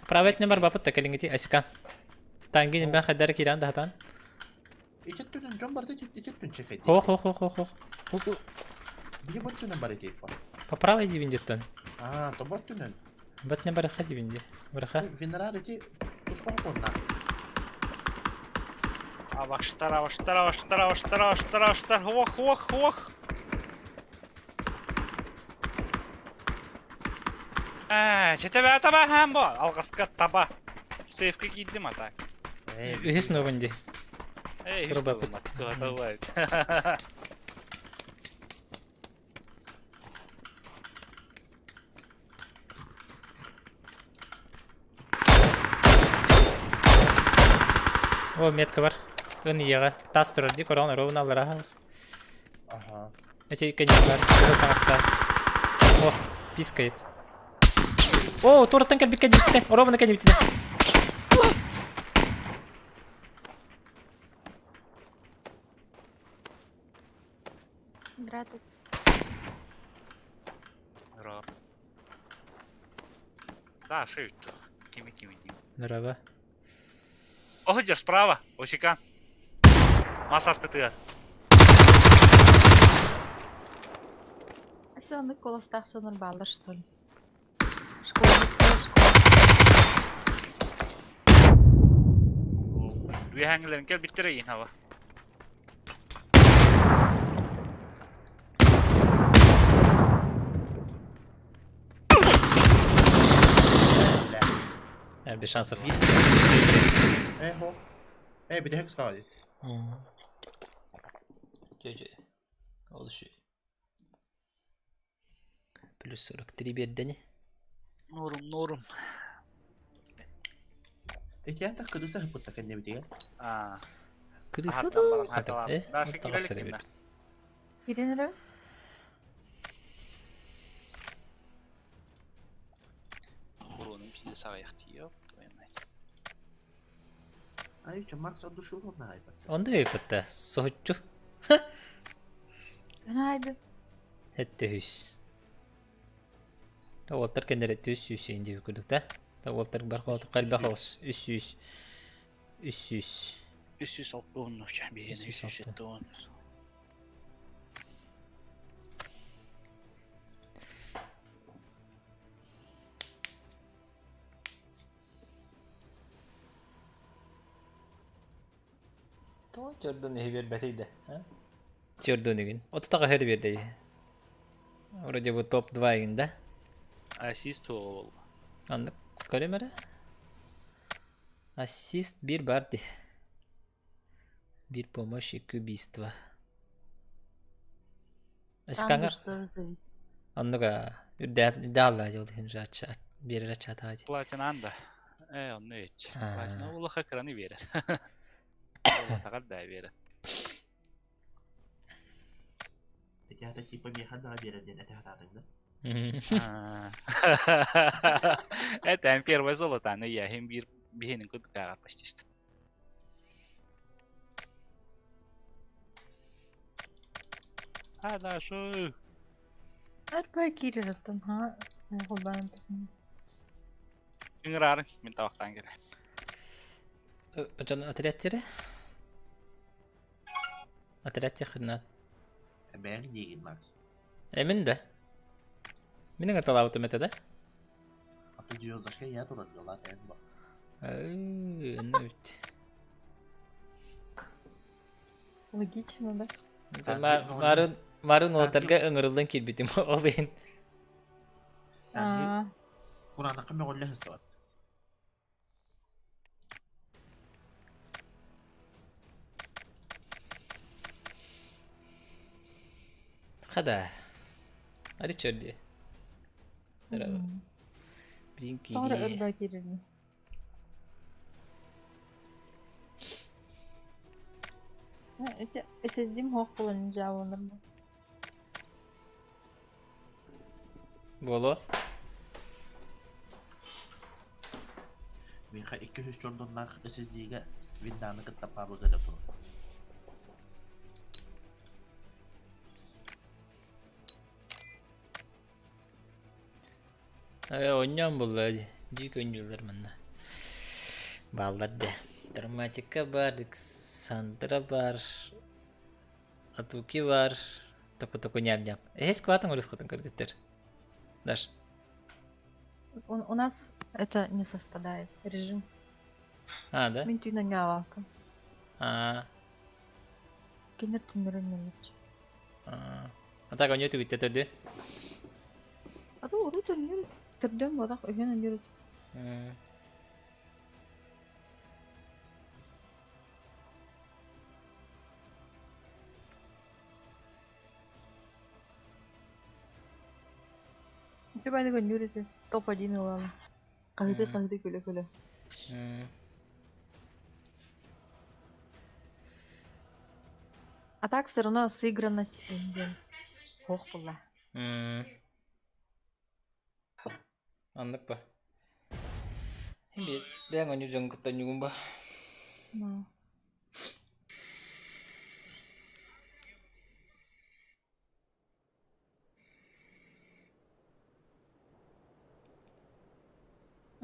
правет номер бапыт такелингити асика тангин ben хаддар киран датан İçet dönem can barda içet dön çekeydi. хох Bir bot dönem barı teyip var. поправай дивиндеттен Aa, to bot dönem. бат не бараха дивинде бараха Venerarity tutma konna. Avaştar. Hoch. Çete taba hem bu. Algaska taba. Safe'e gittim atak. үһүс новенди Ey, hiç Turba olmadı. Tuğla. о метка бар ын яга тас турар ди корона ровно аларахас Aha. эти коньяк бар таста о пискает о туртан кел бикке дитте ровно кел дитте Здравствуйте. Да, шеют. Кими. здорово Охидер справа. Осика. Масса ты. А сегодня Никола Ставсон баллар, что ли? Bir hanglerin gel bitireyim hava. без шансов Ho. Bir de hex kaldı. Gece oluşuyor. Plus 43 bedeni. Norum. İçen tak kıdırsa hıpıtta kendine bir diye. Aa. Kırısa Tamam, da tamam. Daha şekilli Ирина, Burunun içinde sağ yok. Ay şu Max adı şu olur ne hayvan. Onda yapıtta soğutçu. günaydın. Hette hüs. Walter kendere tüs Hüseyin diye kurduk da. Walter barkot kalbe haus. Üs. 300 ton bir 300 ton. Tamam Jordan ne bir beteydi. Ha? Jordan'ın. O da her bir dey. Orada bu top 2 günde. Assist ol. Anlık kalemere. Assist 1 bardi. Bir помощь, 2 убийства. Сканер. Что зависит. Anlık ha. Dağla yolu henüz aç. Bir aç hadi. Platinan da. Onu hiç. Ha. Platina ulu ekranı verir. Allah takar da verir. Peki hata tipe bir hata bir edin ete hatatında. Это первое золото, но я им бігенин кутка почти что. Да, шо? Арбай кирираттым, ha? Голбан. Инграр, мен тавактан келе. Hocam atletleri. Atlet yakınlar. Ben yiyeyim Max. Emin de. Benim hatalı otomatik de. Atı yoldaşka ya durabiliyorlar en bak. Evet. Логично, да? Marun otelga ıngırıldın ki bitim olayın. А, Kur'an'a kime golle hısı var. Hadi. Hadi çördü. Brinki sonra diye. арбай кирирdim. Эти SSD'm hoş kullanınca olur mu? Bolo. Minha 200 Jordan'dan SSD'ye Windows'ı kıtta pablo telefonu. Oynuyorum bunları. Cik oynuyorlar bana. Bağladı. Dramatika var, Sandra var. Atuki var. Току ням-ням. Есть кватом или входом каргатер? Даш. У нас это не совпадает. Режим. А, да? Ментюна нявалка. А, Кинер тинерен мелочь. а так он YouTube тетеди. А то урут он Тірден бодақ үйген өндерді. Coba ada өндерді. Топ 1 алалы. Қағиды көлі. А так все равно сыгранность hoch была. Anlık ba. Hindi, ben oynayacağım kıtanyum ba. No.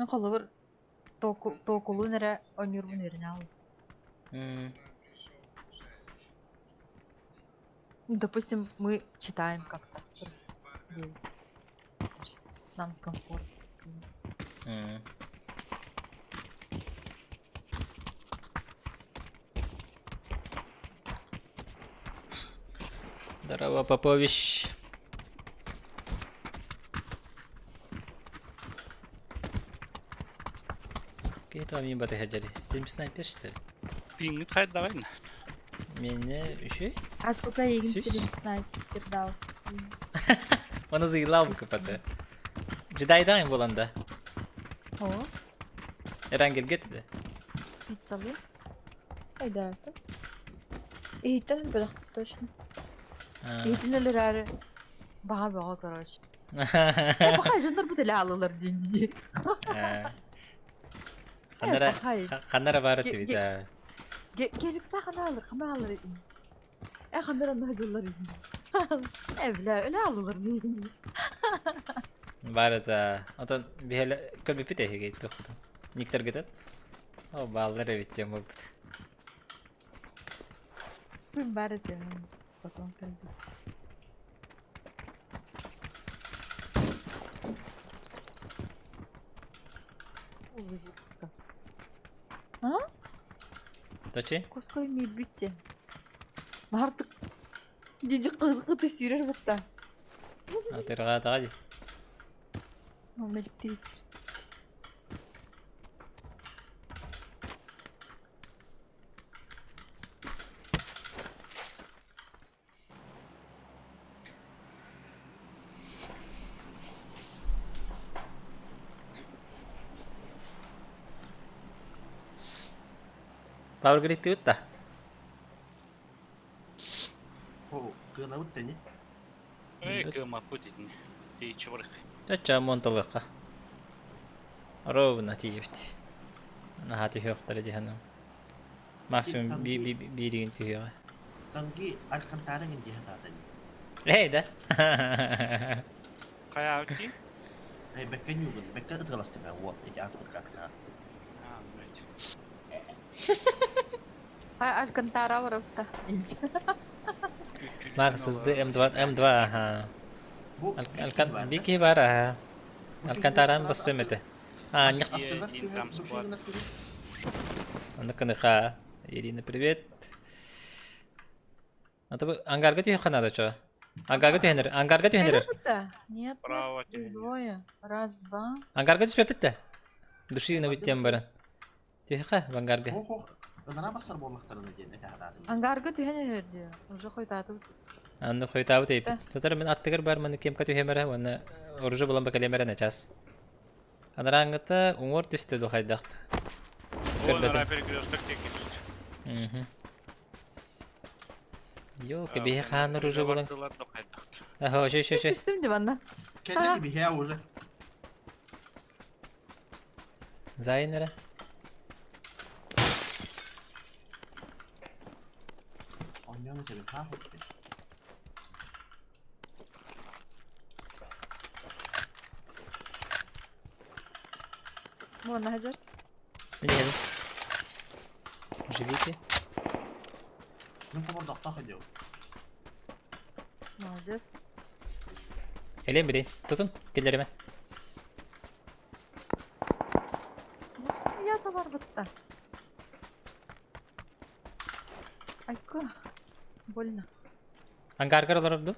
Kalau ber tokulu nere onur bunirnya. Допустим, мы читаем как-то. Нам комфортно. Здорово, Попович. Какие там ебаты ходили? Стрим снайпер, что ли? Пингит хайд давай. Меня еще? А сколько я стрим снайпер дал? Onu zıyla kapattı. Cidaydan bulanda. О, Erangel gitti. пиццали. Ай да это. И это было точно. И это нелерare. Бага, короче. Ya bakay şunlar bu deli alırlar dinci. Kanara var etti bir daha. Gelik sakın alır, kamera alır edin. Kamera nacıllar edin. Evla öyle alırlar dinci. Var da. Atan bir hele kalbi pite gitti okudum. Niktar gitti. O bağları bitti ama bu. Ben bari dedim. Потом kalbi. А? Точи? Коской ми битте. Бардык. Жижи кыты сүйрер бутта. Атырға тағы дейді. Мамеликти ичир. Power grid tüüt ta. О, кыына бут тени. Кыма путин. Ты чего? Чача монталыққа. Ровно тиевти. Нахати хёқтары диханым. Максимум биригин түйеға. Танги алкантара ген жиһата тени. Эй, да? Кая өтті? Эй, бекке нюгын, бекке ытгаласты бе, вот, эти атып какта. Алькантара бар бутта. Максызды М2, аха. Бики бар, аха. Алкантаран басым еті. Нық. Нықыныға. Ирина, привет. Ангарга түйеқан ады, чо? Ангарга түйенер. Нет, Право двое. Раз, два. Ангарга түспеп бітті. Душивина біттен барын. Түйеқа, ангарга. Ох, ынара басар боллақтарына ден, эти хадатын. Ангарга түйенерді. Уже қойтаты. Анны қойтабы тейп. Тотар мен аттығыр бар, маны кемка түйемері, оны оржы болан бакалемері час. Анараңғыта оңор түсті дұқайдақты. Олар перекресток текер. Йо, кебе ханыр уже болан. Бардылар доқайдақты. Ахо, шо. Түстім де банда. Келді бихе уже. Зайнера. Oynuyor mu ha hoştu. Вон, Хаджар. Блин. Живите. Ну, помор дақта ходил. Молодец. Елен біре. Тұтын, келдеріме. Я бар бутта. Айко. Больно. Ангаргар оларды?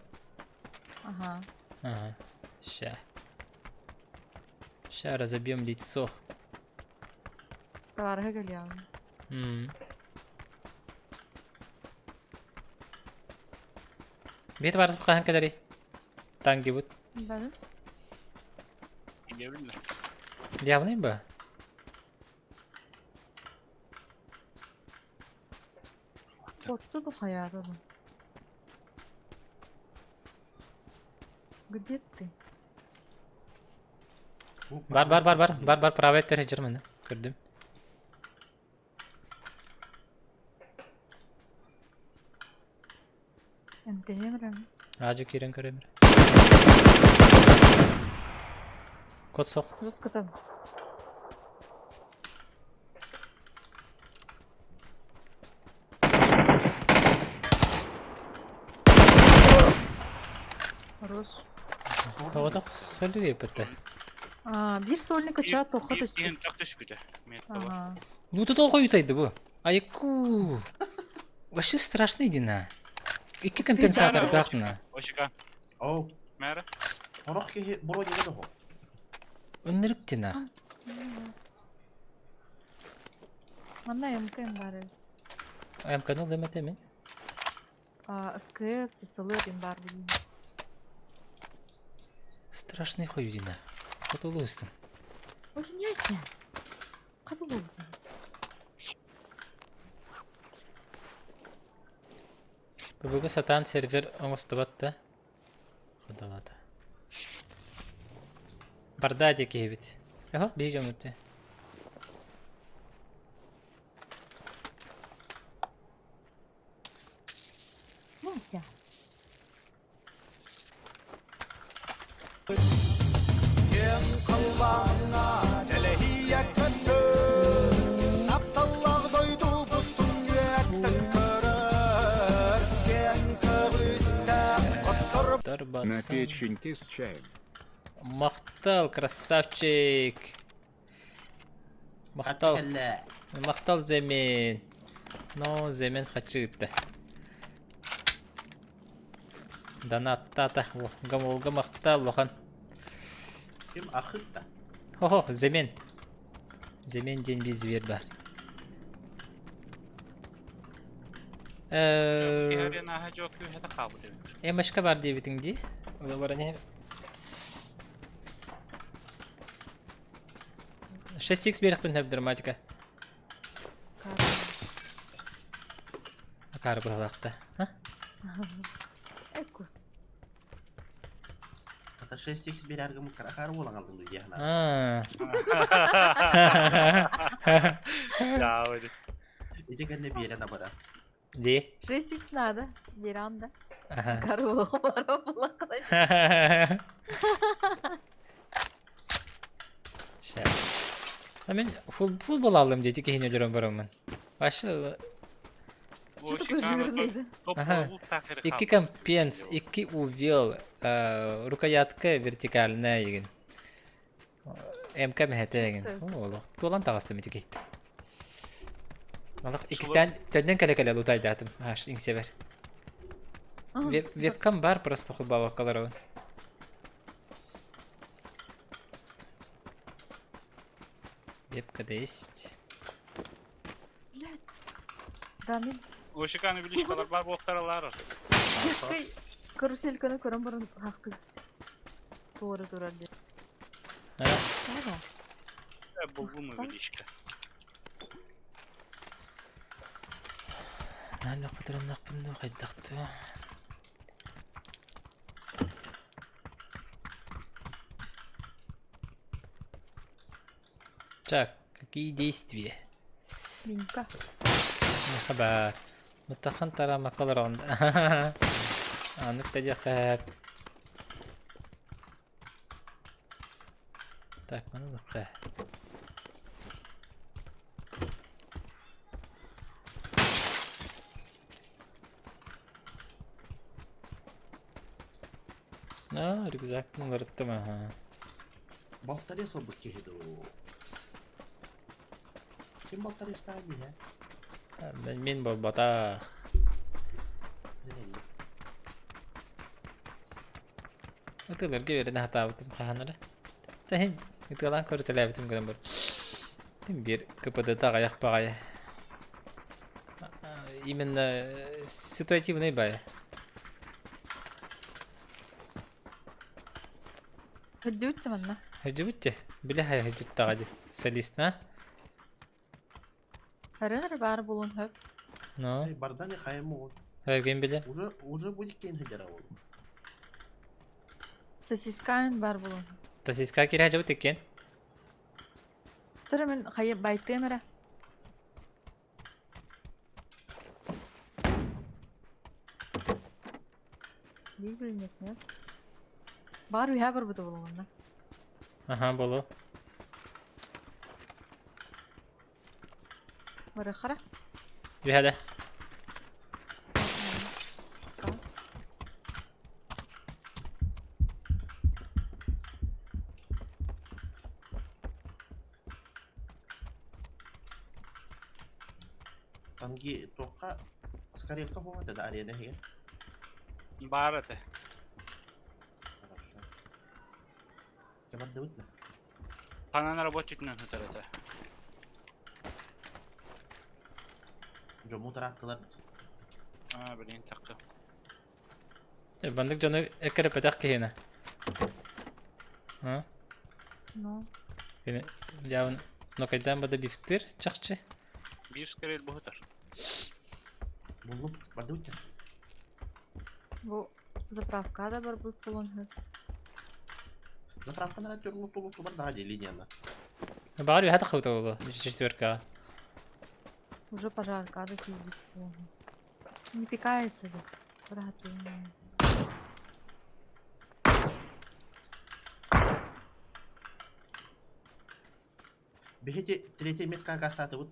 Ага. Ага. Ща разобьем лицо. Таларга галявы. Бет барыз бұқахан кәдәрі. Танги бұд. Бәді? Илеулер. Явный ба? Котты духаяры. Где ты? Бар, правая тәрі жүрмені. Көрдім. Энтенемрем. Ажы керен көремір. Кот соқ. Жестко там. Хорош. Оғыдақ сөліге бітті. Bir сольника чат тоқы түсті. Ең тақ түспеді. Ага. Луты толға ютайды бұ. Айку. Вообще страшный дина. Iki компенсатор дақына. Ошика. Оу. Мәрі? Орох ке боро деге дохо. Өнірік дина. Анда МКМ бар. Амканы лемете мен. СКС, СЛР бар. Страшный хой дина. Котолу үстім. Ожиняйся. Қатылу. Бүгі сатан сервер оңысты батты. Құдалады. Барда деке бит. Ага, бейжем өтті. Нәйся. На печеньке с чаем. Мақтал, красавчик. Мақтал. Мақтал зәмен. Но zemin хачы итте. Данатта гамолга мақта лохан. Ким ахытта. Хо, zemin. Zemin ден biz ver бар. Эээ, на хажок это хабу дебит. Эмашка бар дебитин ди. Ола бара не. 6x берек пен драматика. Акар бахлакта. Ха? Эккус. Kata 6x berarga mu karakar ulang aldın dulu ya. Чао. İdi gende bir yere nabara. Ди. 6x nerede? Veranda. Aha. Karı var falan kadar. Şey. Мен futbol aldım dedik ki hinelerim baramın. Başka Что такое жирный? Ага. iki компенс, iki увел, рукоятка вертикальная еген. МК мехетеген. Олох, толан тагысты метик ит. Олох, ikisinden tönden kale lutay dağıtım. Haş, ingsever. Webcam бар, просто хулба вакалар. Вебка-да есть. Блядь. Да, мен Ошиканы билишкалар бар болуптаралар. Кай карусельканы көрөм бұрын хактыгыз. Тура деп. Булгуму билишка. Нәлі қыдырынақ бұнды қайдақты. Так, какие действия? Минька. Хабар. Мутахан тара мақалар онда. Анық қап. Так, мұны бұққа. Рюкзак бұнларыттым, аха. Baltarya sobuk kehdi o. Kim baltarya istendi ya? Мен бұл бата. Өтілерге верені хата бұтым қағаныры. Тәхін, үтілан көрітілі әбітім көдім бұл. Bir КПД-та аяқ бағай. Именно ситуативный бай. Хөддүтчі манна. Hacı bütçe. Bile hay hacı tağadı. Salistna. Харыныр бар болун хөп. No. Hey, bardan ya kayım o. Hergen bile. Уже будет кен hıcara o. Сосискайн бар болун. Tasiska kiri hacı bütçe ken. Тыры мен хайып байты эмере. Бил билмек нет. Бар уя бар буду болуңда. Aha bolu. Бары хара. Bir hadi. Tangi toka скорелька buvo da arena ya. Бар это. Хорошо. Кемат да утна. Панан работать на это. Jomu taraktılar. Блин, так. Bandık canı ekere petak ki hene. Ha? Ну, Yine yavun nokaydan bada biftir çakçı. Bir скорее бухтар. Bulup barda utna. бу заправка да бар бу болун хөп. Zapravka nara törlü tolu tubar daha değil liniyana. Bağır bir hadi kıvıta oldu. Четверка. Уже пожарка да пиздит болун. Не пикается же. Брат. Бехете третий метка гастаты вот.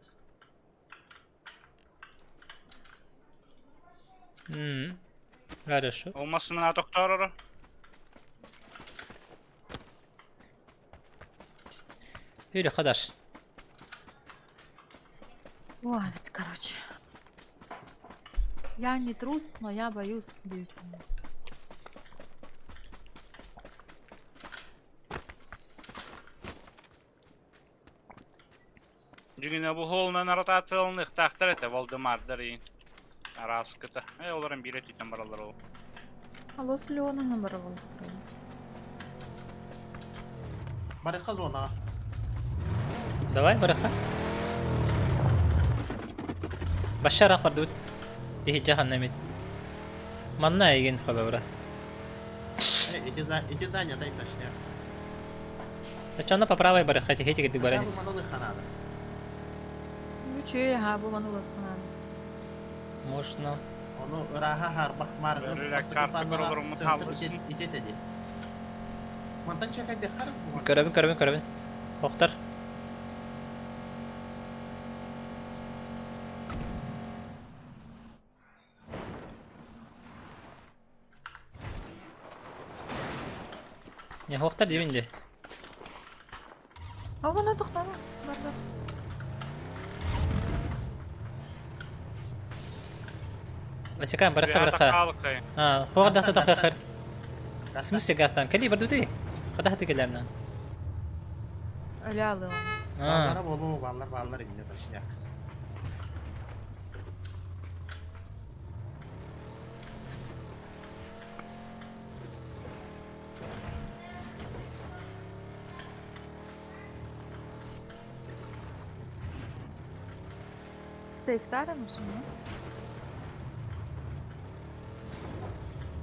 Хорошо. Olmasın na doktor. Yürü arkadaş. Ой, короче. Я не трус, но я боюсь девчонок. Жүгіне бұл холынан ротацияланых тақтыр әті Валдемардар ең. Араскыты. Оларын бире түйтен баралар ол. Алло, с Леоном барабал. Барыққа зонаға. Давай, бараха. Башарақ барды өт. Ихи жаханнамет. Манна еген қолауыра. Эти занято и точнее. Ачана по правой бараха, тихи гиди барахис. Манылы ханады. Ну че, ага, bu bana ulaşmadan. Можно. Onu ıraha harбах margı. Böyle kartı kurulurum mutabılsın. İtet edi. Mantan çekek de karık mı? Көрөбүн. Оқтар. Не хоқтар дебинде. Ama bana toxtama. Barbar. Асекан, бараха. Қалықай. Хоға дақта. В смысле гастан? Кали барду ты? Қадахты келернен. Öyle alıyor. Ballara bolu ballar indi taşıyak. Seyftara mısın ya?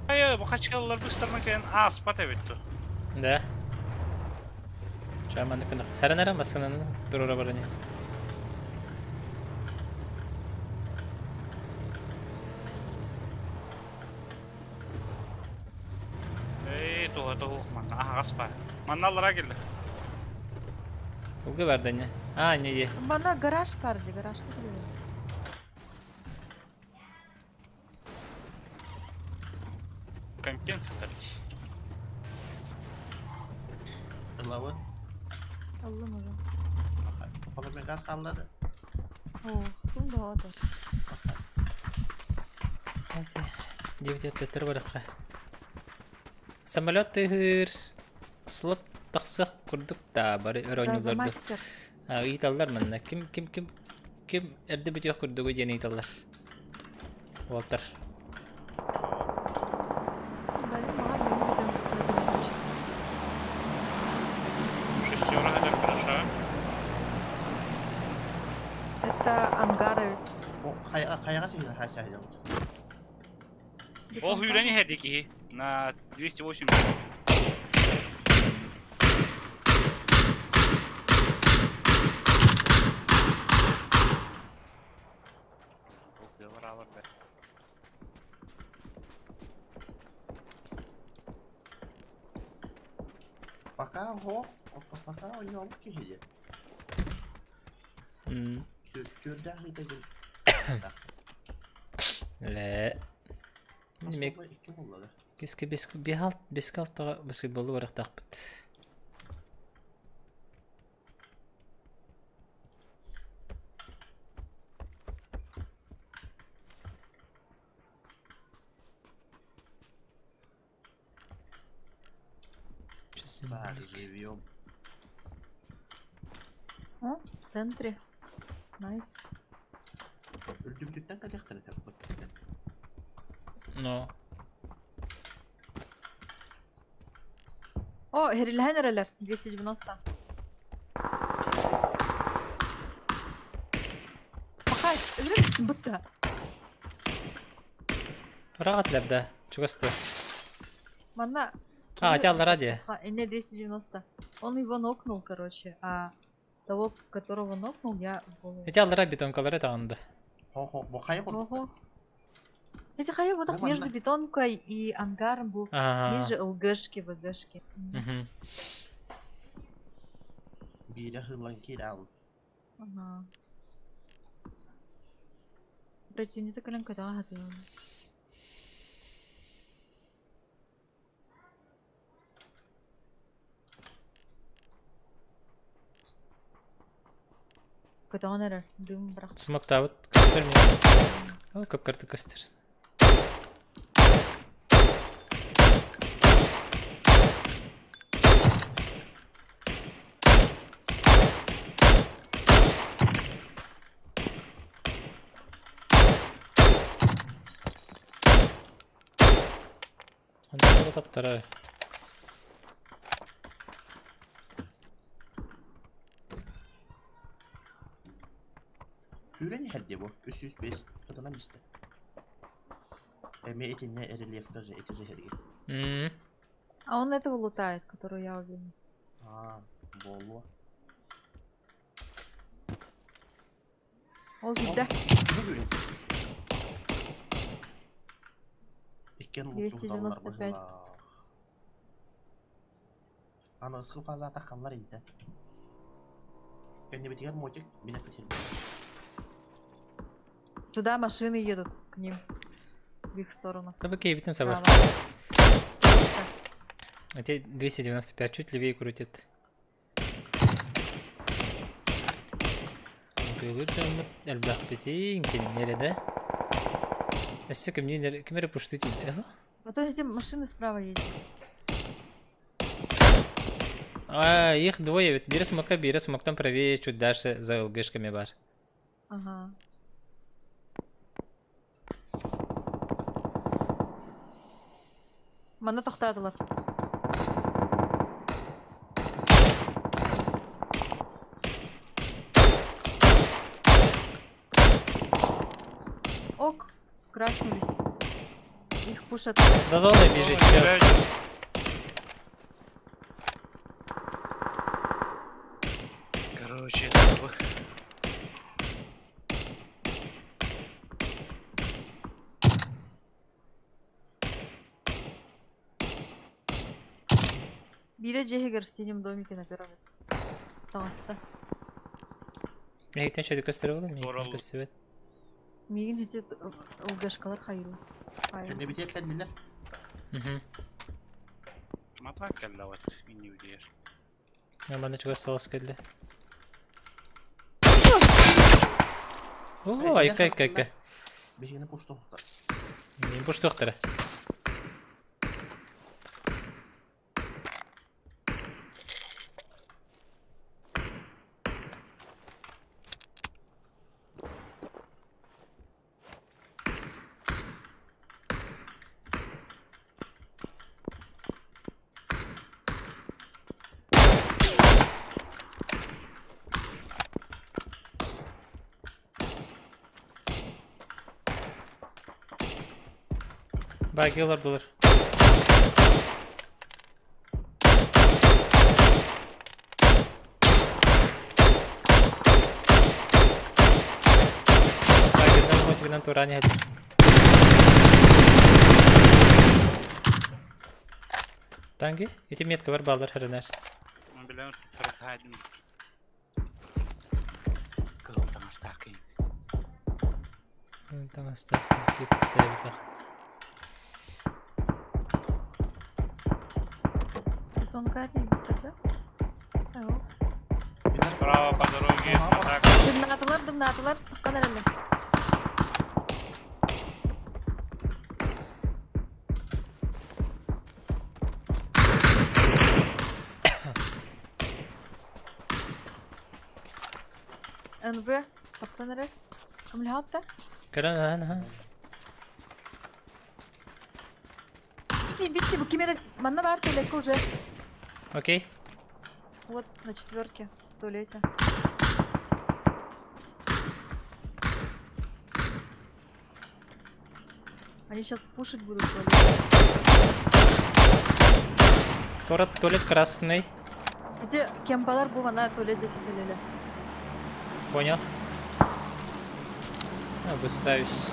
Ай, bu kaçkalılar bыстырмакен аспат әбетті. Да. Чаманды күні. Харан масынын тұрура барыне. Ей, туға манна. Аха, аспа. Манналара келді. Улгы барды не? Не е. Bana garaj vardı, garajda duruyor. Компен сытырды. Lavı. Aldım hocam. Onu ben gaz kalladı. Kim de o da. Хати. Девятый бараха. Самолет тыгыр. Слот тақсық күрдік та бары өронюларды. Мастер. Италлар манна. Ким эрді бітеқ күрдігі дені италлар. Уолтар. Benim abi Шестера хәдер кыраша. Это ангары. O kayağa seyir her sahilde oldu. Ол хүйрәне хәдеки. На 280. Baka o yoluk ki hediye. Kürde hediye gel. لا. Nasıl oldu? İki kolladı. Киске бескалтага баскетболду барак такпыт. Bari живем. О, в центре. Найс. Öldürdükten kadar yapmak. Но. О, heriller nereler? 290. Bakay, ölür müsün butta? Рагатларда. Чугасты. Бана. Атялар ради. Не 290. Он его нокнул, короче, а того, которого нокнул, я в голову. Атялар бетонкалары тагында. Bu kayık oldu. Ого. Эти хая вот так Ну, между ладно. бетонкой и ангаром был. Ниже ЛГшки, ВГшки. Biri hırlan ki al. Ага. Противник так рынка да хаты. Көтөгөнөр дым бирок. Смоктабыт. Көптөр мен. О, көп карты көстөр. bu taptara. Hüreni herdi bu. 305 kadına işte. Эми эти не рельеф даже эти же hergi. А он этого лутает, которую я убил. Болу. Ол bizde. Ne göreyim? İkken 295. Ana ıskı fazla atakanlar iyiydi. Kendi bitiyor мотик, меня тащили. Туда машины едут к ним. В их сторону. Та окей, битен сабар. Право. А те 295 чуть левее крутит. Duyulur canım elbah beti imkanı nerede? Esse кемере пуштить. Вот эти машины справа ездят. Их двое, ведь бери смока, правее, чуть дальше за ЛГшками бар. Ага. Мана тоқтадылар. Ок, краснулись. Их пушат. За зоной бежит. Блядь. Короче, это было. Бiri Cehegер в синем домике набирает. Таста. Я их что-то костеровал, мне Здорово. их костеровал. Мигин жете УГшкалар хайры. Kendi bitiyor kendiler. Мата келла вот, не удешь. Я банда чего соус келди. О, айка. Бегini puştu. Bu что доктора? Багилар долар. Багилар мотигнан турани хadi. Танги, эти метка бар балдар хәренәр. Мы билем фрахадин. Кылтан стакин. Там ставки кипте битах. Тонкая битер, да? Ау. Справа по дороге атак. Дымнатылар. Тыққан әрелі. НВ, тақсан әрел. Кім лихатта? Каран. Бити, букимера, манна бар туалетка уже. Окей. Вот, на 4 в туалете. Они сейчас пушить будут в туалете. Город туалет красный. Эти кемпалар бұл ана туалет закипелели. Понял. Обустаюсь.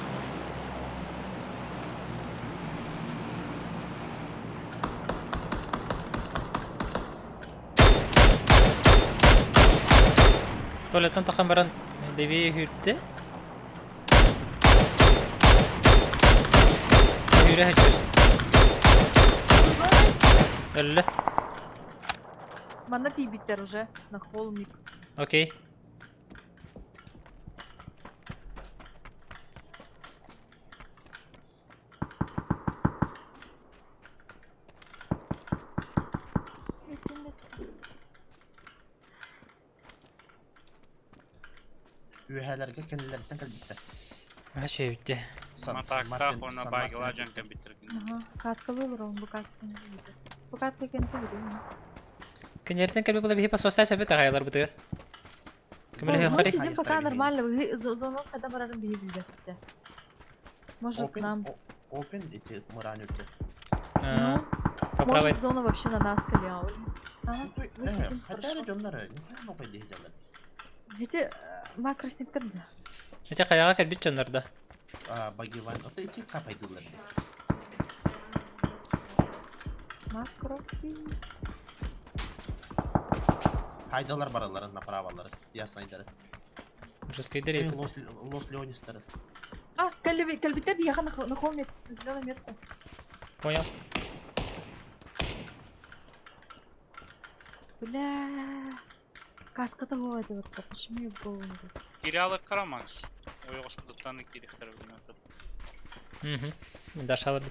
Tualetten takan baran deviye hürtte. Yürü hacer. Öyle. Манна ти биттер уже на холмик. Окей. Üyelerge kendilerden kalbitte. Her şey bitti. Матакта хона байгыла жанка битирген. Ага, каткалы olur oğlum bu katkını. Bu katkı kendisi biliyor. Кенерден кәлбе була бихи пасоста чәбе тағайлар бұтығыр. Кімілі Мы хақари? сидим пока нормально, вы зону когда барарым бейі білдетті. Может нам... Open эти мураны өтті. Ну, Поправай. может зона вообще на нас калияла. Ага, мы сидим Хатары хорошо. жонлары, нихуя нокой дейділер. Эти макросниктерді. Әте қаяға кәлбет жонларда. Багиван, ота эти капайдылар. Макроси... Хайдалар баралары, направалары, яснайдары. Жескайдер епі. Лос Леонистары. А, кальбитер бияха на холме, на зеленой метке. Понял. Бля... Каска-то это вот, почему я в голову не говорю? Кирялы карамакс. Ой, господытаны кирихтер білмеді. Мхм. Мен даш алырды.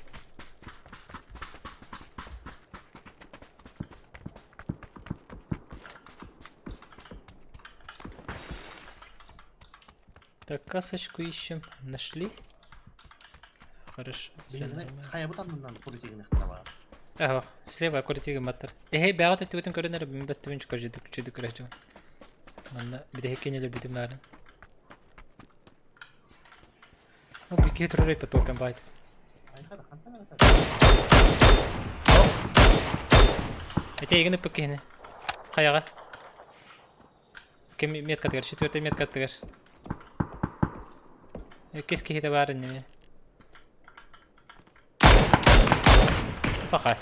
Так, касочку ищем. Нашли? Хорошо. Всё нормально. Хаябутаннан политигин ихтирабаа. Ага, слева аккуратиги маттар. Бягат өтүгөтүн көрөнөр бим баттыбын чукажыдык чыдык көрөчү. Манна биде хекенелер бидим нарын. О, бике турурай потокан байт. Айхада хантана. Эти егіні пөккені. Қаяға. Кем метка тігір, четвертый метка тігір. Кес кейді барын неме. Пахай.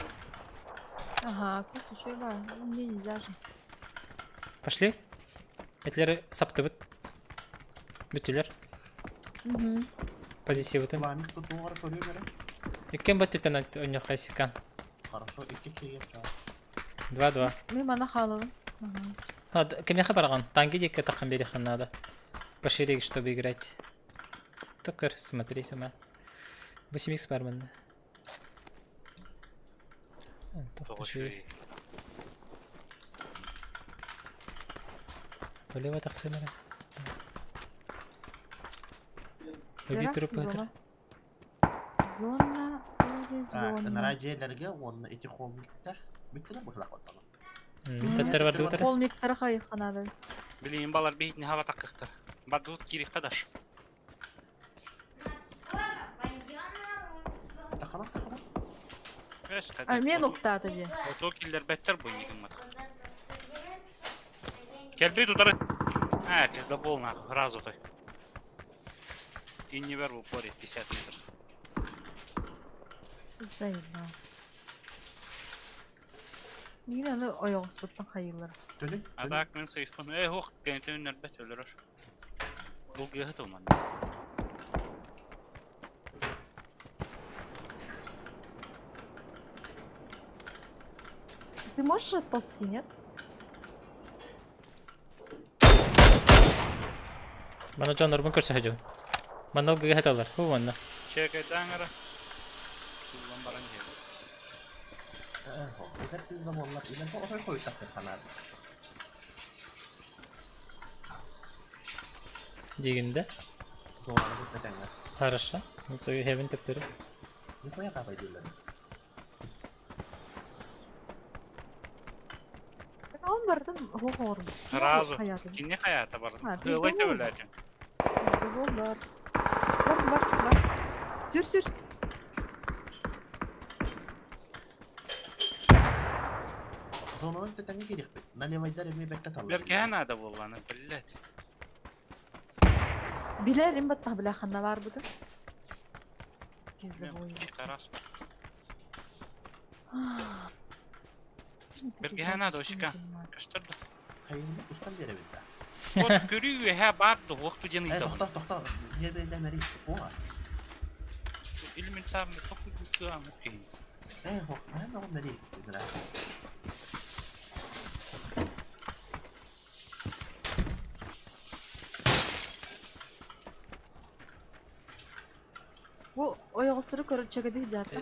Ага, кус еще и бар. Мне нельзя же. Пошли. Этлері сапты бұт. Бүттілер. Угу. Позиция бұтын. Ламик тут оңғары көрі көрі. Еккен бұттытын өне қайсикан. Хорошо, икки кейіп жау. 2-2. Мы мана халовы. Ага. Кемеха барған. Танги декке таққан берехан надо. Пошире, чтобы играть. Токар, смотри сама. 8х бар мында. Тоғыши. Полева тақсынары. Өбей тұрып өтір. Зона или зона? Сынара жерлерге оны эти холмиктер бүттілер бұқылақ оталы. Тәттер барды өтірі. Холмиктер қайық қанады. Білейін балар бейтіне хава таққықтыр. Бардуыт кирих қадаш. Тақамақ. А мен оқтады де. Ото киллер бәттер бұл егін мата. Келбей тұтары. Пизда бол нахуй, раз отой. И не вер в упоре 50 метров. Заебал. Yine de ayağı sıvıttan hayırlar. Dönün. Adak men sayfın. Hoq, kente ünler bət ölür. Bu gıhıt olmadı. Ты можешь отползти, нет? Bana canlarımı көрсәтеді. Манал гыгат алар. Ху манна. Чекай даңара. Kullan baran gel. Güzel bir zamanlar ileride oraya koysak da kanar. Дегенде. Zorlanı gitmedenler. Хорошо. Вот свою хевен тептере. Ne koya kapaydılar. Ben onlardan hoğorum. Razı. Hayatım. Kinne hayata barın. Ha, Hılayta doğru. ölerken. Bizde var. Var. Sür. Zonanın teteni gerek be. Nalevaylar emeği beklet alır. Belki hana da bollanı billet. Bilerim battah bilahanda var bu da. Gizli Bilmem, boyu. Taras var. Belki hana da o şikan. Kaçtırdı. Kayınlı ustan verebildi. Ot görüyor ha bardı. Vaktu canıydı. Doktor. Yer belirlen meri. O var. İlmin tamir çok büyük kıyamet değil. Hok. Ben de o meri. Güzel. Bu o yağısırı çekedi zaten.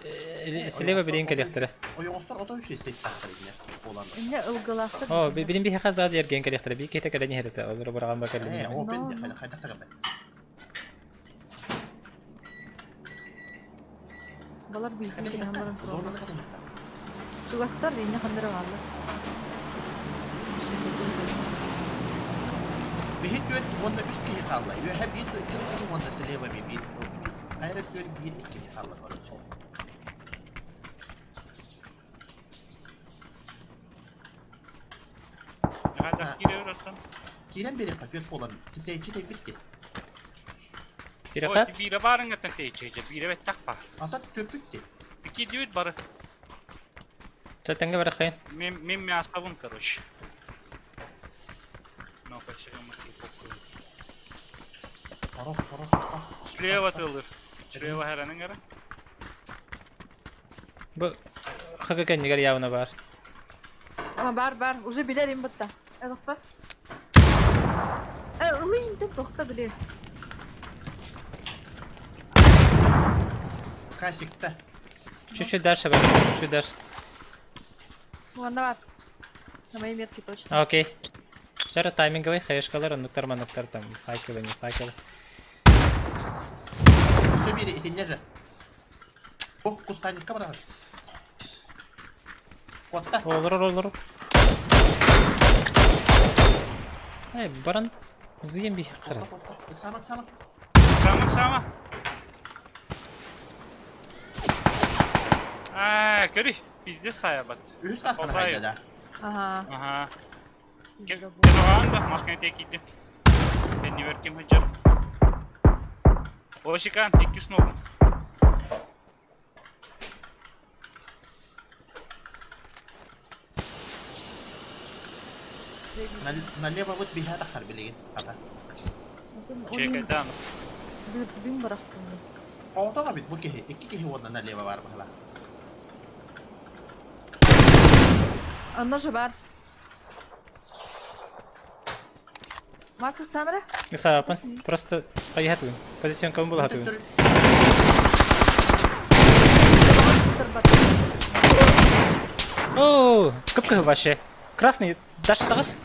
Слева bilin kelektere. O yoğuslar o da 3 istek sahtır yine. Olanlar. Ne ılgılaktır. О, bilin bir haka zat yergen kelektere. Bir kete kadar nihirete. Olur bırakan bakalım. O ben de hayda takım ben. Балар бийдин кенен баран туралар. Zorla kadar. Чугастар дейне кандырып алды. Bir hit onda üst kişi kaldı. Ve hep bir kişi onda sileva bir. Hayır bir iki kaldı falan. Hadi giriyor ortam. Kiren biri kapıyor falan. Kiteyci bitti. Bir Ой, kat. ты бира барың атын тейчеже, бира бет так бар. Asat köpüktü. Пики дюйт бары. Çatanga bırakayım. Мен me оставун, короче. Ну-ка, чего Horoz. Слева тылыр. Слева хараның ара. Bu hakikaten nigar yavuna var. Ama бар, уже билерим бытта. Эдох бар. Ылый интен тохта билер. Kaşıkta. Чуть-чуть дальше, бak, чуть-чуть дальше. Вон бар. На моей метке точно. Окей. Жара тайминговый хэшкалар, нуктар там, факелы, не факелы. Şu biri itince же. Oh kustanlıkta bırak. Kotta. Olur. Ай, баран зыйын bir kırın. Sama. Сама. Көрі, бізде саябат. Üst kaskana Olay. hayda da. Ага. Ага. Bizde bu. Кен оған да, масканы тек ейді. Мен не өркем хүджіп. Ошикан, тек үсін олым. Налево вот бегает ахар билеген. Ата. Чек айдан. Дым бырактым. Ortaga bit bu kehi. İki kehi ondan налево var bu hala. Onlar же бар. Макс Самара? Сапан, просто поехать. Позицион кому был готов. О, кыпкы вообще. Красный, дашь тагыз?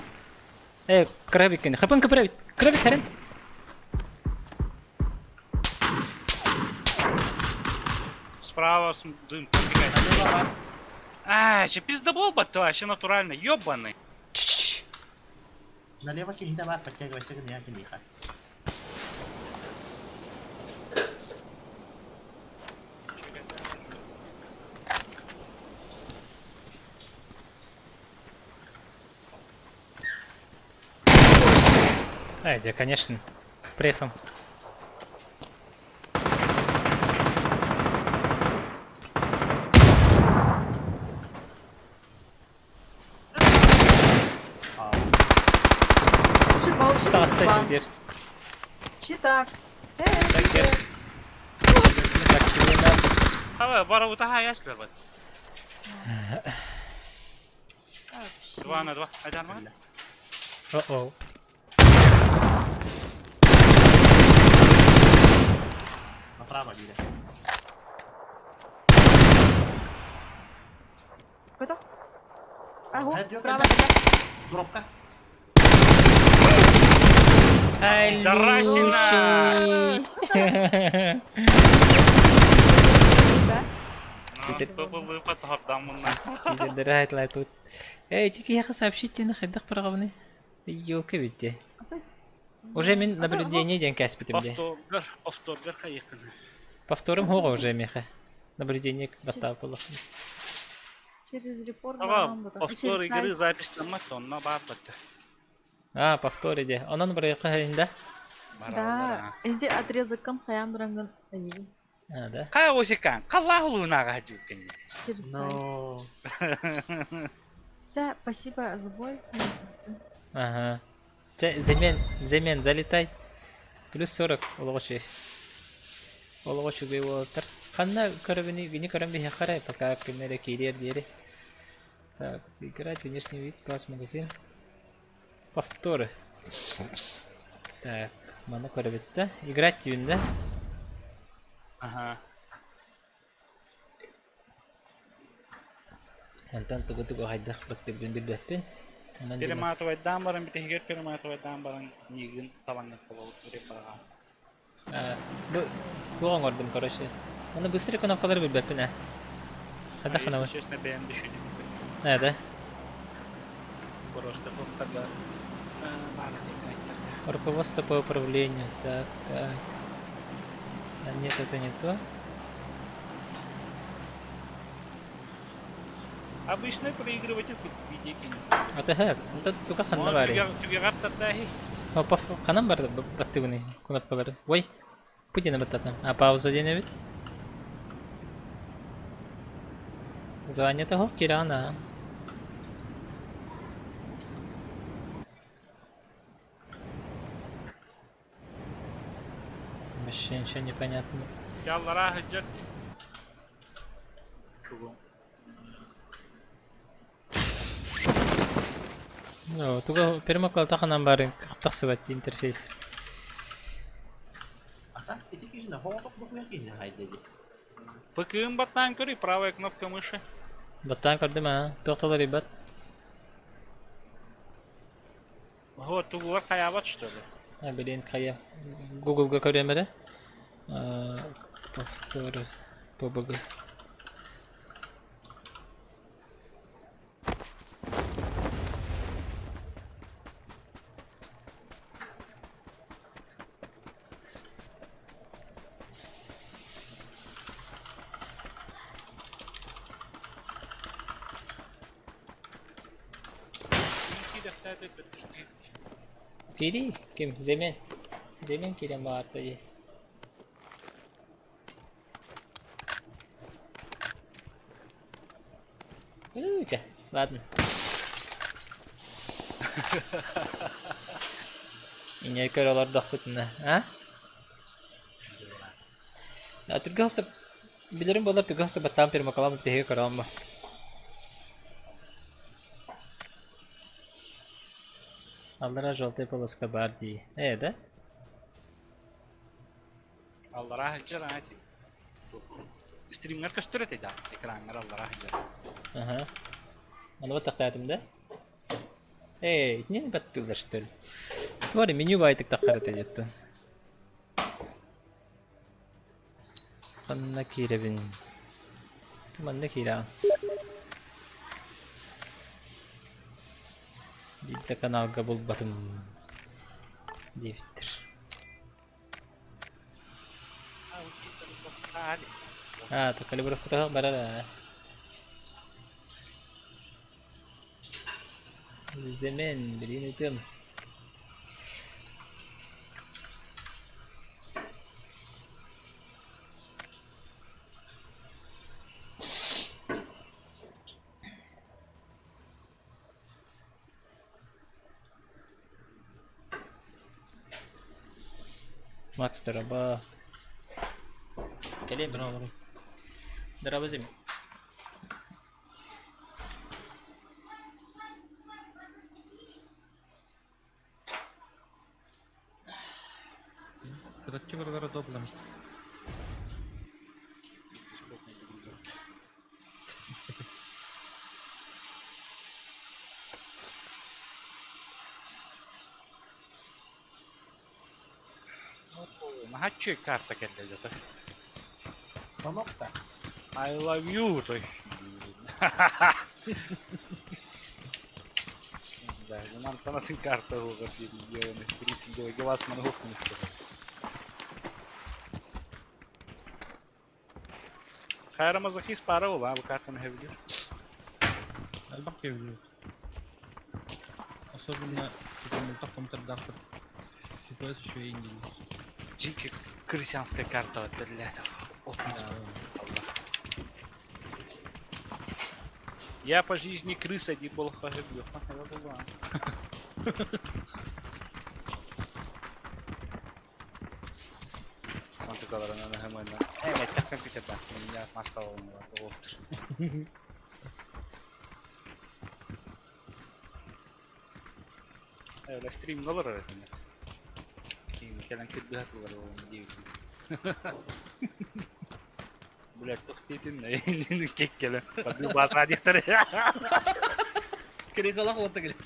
Крабик кene. Хапан крабик харин. Справа дым. Налево var. Ще пизда бол бат, вообще натурально, ёбаный. Налево kehi de var. Paçaya göstereyim ya kehi. Да, конечно. Префом. Та оставим дверь. Читак. Так, тебе надо. Хава, бара утаха ясли бат. 2 на 2. Айдан ма? О-о. Направо biri. Кто? Ага, Hayır, yok, справа. yok. Dropka. Ай, Тарасина! Да? Кто был выпад гордам мунна. Читердер хайтлай тут. Тики яха сообщите на хайдах программны. Ёлка битте. Уже мен наблюдение ден каспитимде. Повторгар хайыкын. Повторим хого уже меха. Наблюдение дата было. Через репорт. Ага, повтор игры запиштамат, онна бар бат. Повтор иде. Онан бір хайында. Да, инде отрезоккан хаям буранган айыбын. Да. Кай осикан, калла улунага хажуккен. Через сайт. No. Да, спасибо за бой. Ага. Замен, залетай. Плюс 40 олгочи. Олгочи бей болтар. Ханна көрөбүнү гини көрөм бе харай, пока кемере кирер дири. Так, играть внешний вид, класс магазин. Повторы. Так, мана көрөбүттө. Играть дибинде. Ага. Антан тугу хайдах баттыбын билбеппин. Перематов айдан баран битегер перематов айдан баран нигин талаңга болуп бере бага. Бу туган ордум короче. Onu bыстрый knopkaları bir bepine. Hadi Если hanım. честно, benim düşündüğüm. Nerede? Просто повторlar. Bağlı tekrar. Руководство по управлению. Так, так. А нет, это не то. Обычно проигрыватель видеокин. Это хэп. Это только ханна var ya. Тugağat dahi. Hoppa hanım var da battı bunu knopkaları. Vay. Putin'e battı. А пауза денебит? Звонит его Кирана. Вообще ничего не понятно. Yallara hıccat. Çubuğum. Ну, только перемокал таханан бары тахсывать интерфейс. Ата, эти кижина, холодок буквы кижина хайдеди. Bakın battan körü правая кнопка мыши. Баттан көрдүм а. Токтолор ребят. Вот тугуар хаябат что ли? Блин, кая. Google'га көрөмөрө. Повтор PUBG. İki defterde götür. Kiri kim? Zemin. Zemin Kiri vardı ya. Uca, ладно. İne körələr daxbıtına, hə? Ya Türkiye hasta bilirim bunlar Türkiye hasta battan permakalam tehe karam. Allara жолтая полоска Барди. Да? Allara hıccar hadi. Streamler gösteriyor da ekranlar Allara hıccar. Ага. Аны вот тактатымда. Не баттылар что ли? Твори меню байтык такарат эдеттен. Ханна киребин. Туманда кира. Битте каналга булбатым. Девиттер. Hadi. Такали бұрықта барара. Zemin bir unutum. Max teraba. Gelin beraber. Beraber zemin. Кратки варвара добрым. Mahatçı karta geldi zaten. Кнопка. I love you. Да, нам танатın karta o kadar diyor. Birisi de gavasmanı hukmuş. Hayramazaki para ol ha bu kartını hevedir. Elbette biliyor. Особенно типа мультаком тардахтır. Типа еще и İngiliz. Çünkü Hristiyanska karta ödüller. Allah. Я по жизни крыса не был хагибёв. Quanto kadar önemli hemen. Evet, takım küçükten. Ya maska olmuyor. Oldur. Öyle stream olur öğretmen. Kim gelen kırgıhat var o diyorsun. Блять, тохтетин, не кек gelen. Bak bazı radikleri. Kiri kalak orta gelir.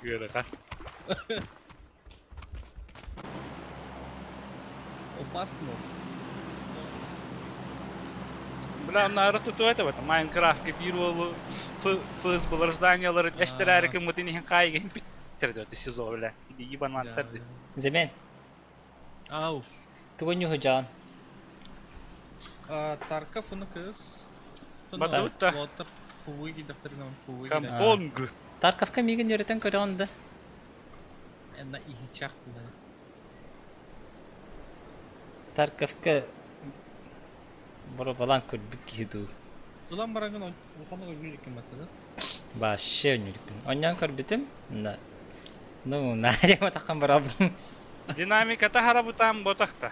Göre kar. Опасно. Бля, нары туту это вот Майнкрафт bir olu fız bulur zdanyaların eşterer ki mutinihin kaygın bittirdi öte siz o bile. Yiban attırdı. Zemen. Ау. Tugunyu hujan. Тарков оны кыз. Батута. Лотыр. Хуй гидіп тұрған хуй. Кампонг. Tarkovka migin yöreten köründü. Әнна игі чақ бұлай. Tarkovka buru balan körbük kihidu. Ulan barangın oğanı ögül eкен батады. Başı önürkün. Onyan körbütüm. Na. Ну, надема такан барабын. Динамиката харабутан ботакта.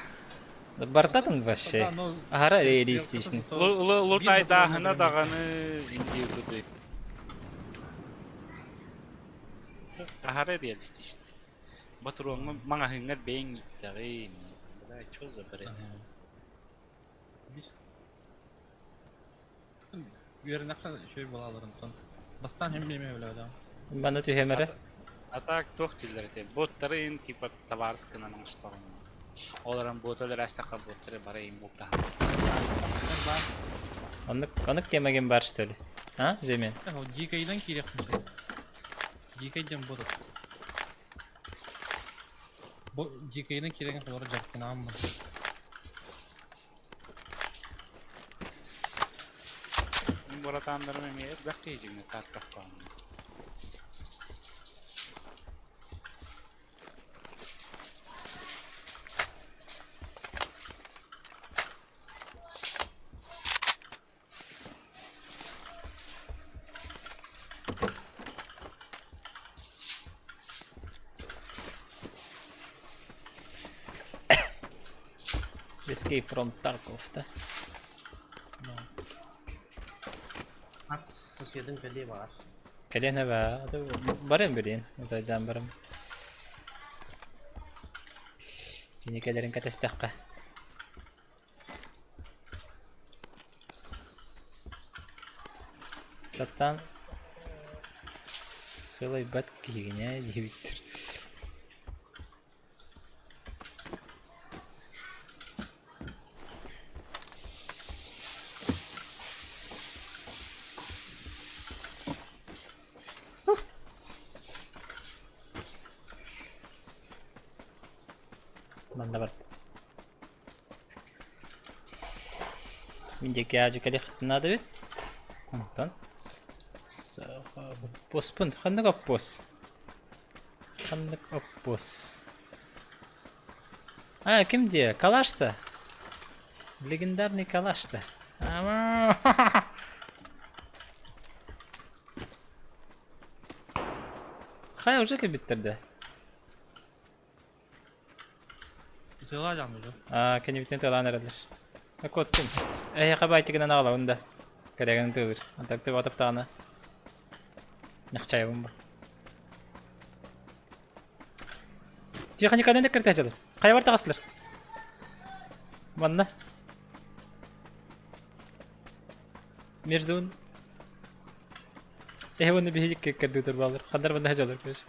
Бартатын вообще. Ара реалистичный. Лутай дағына дағаны инди буды. Ара реалистичный. Батуроңы маңа хыңгар бейін иттіғи. Бля, чё за бред? Үйерін ақша шөй балаларын тон. Бастан hem білеме біле адам. Bana tühemere. Атак тоқ тилдерде. Боттарын типа товарсканың ұстағын. Оларын боталар аштақа боттары барайын болта. Anık yemeğin var işte öyle. Ha Zemin? GK'den керек мындай. GK'ден болады. GK'den кереген солар жаққан амын. Боратандырым емейер бәқті ежіңі тартақ қалын. Escape from Tarkov da. Bak sosyalin kale var. Kalian apa? Atau bareng berdin? Atau dalam bareng? Ini kalian kata stakka. Satan Sılay bat kiyine diyektir. Mantap. Minjek ya juga dia kena ada wit. Nonton. Pos pun, kan nak pos. Kan nak pos. А, kim dia? Kalash-то. Legendarный Kalash-то. Хай уже как bitirdi. Тыла жанды. Кені бітен тылан әрәдір. Көттім. Қабай тегінен ағала онда. Кәрегінің тылыр. Антакты батып тағына. Нақчайбым ба. Техникадан да кірті әжадыр. Қай бар тағасылыр? Банна. Междуын. Оны бейдік кәрді тұр балыр. Қандар банда әжадыр көш.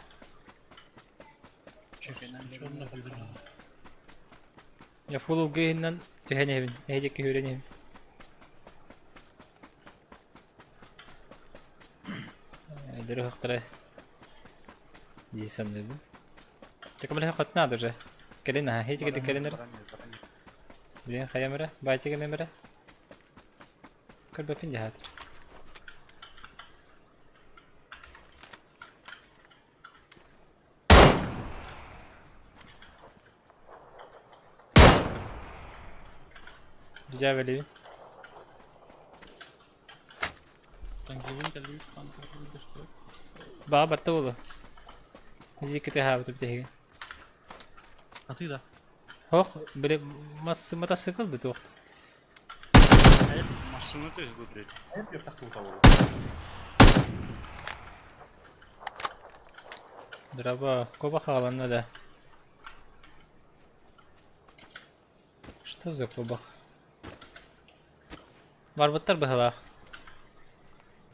Я фулл гейннан төхәнәбин. Әйдәккә хүрәнәбин. Дөрү хактыра. Дисәм дә бу. Тәкәмәлә хатна дәҗә. Кәленә, һәйдәккә кәленә. Билен хаямыра, байтыгы немере. Көлбә пин җәһәтер. Джавели. Ба барта болу. Зикете хабы төптеге. Аты да. Хох, биле мотоцикл да тоқт. Машина ты губрит. Hep yok takım kavulu. Драба, коба халанна да. Что за кобах? Барбаттар бахалах.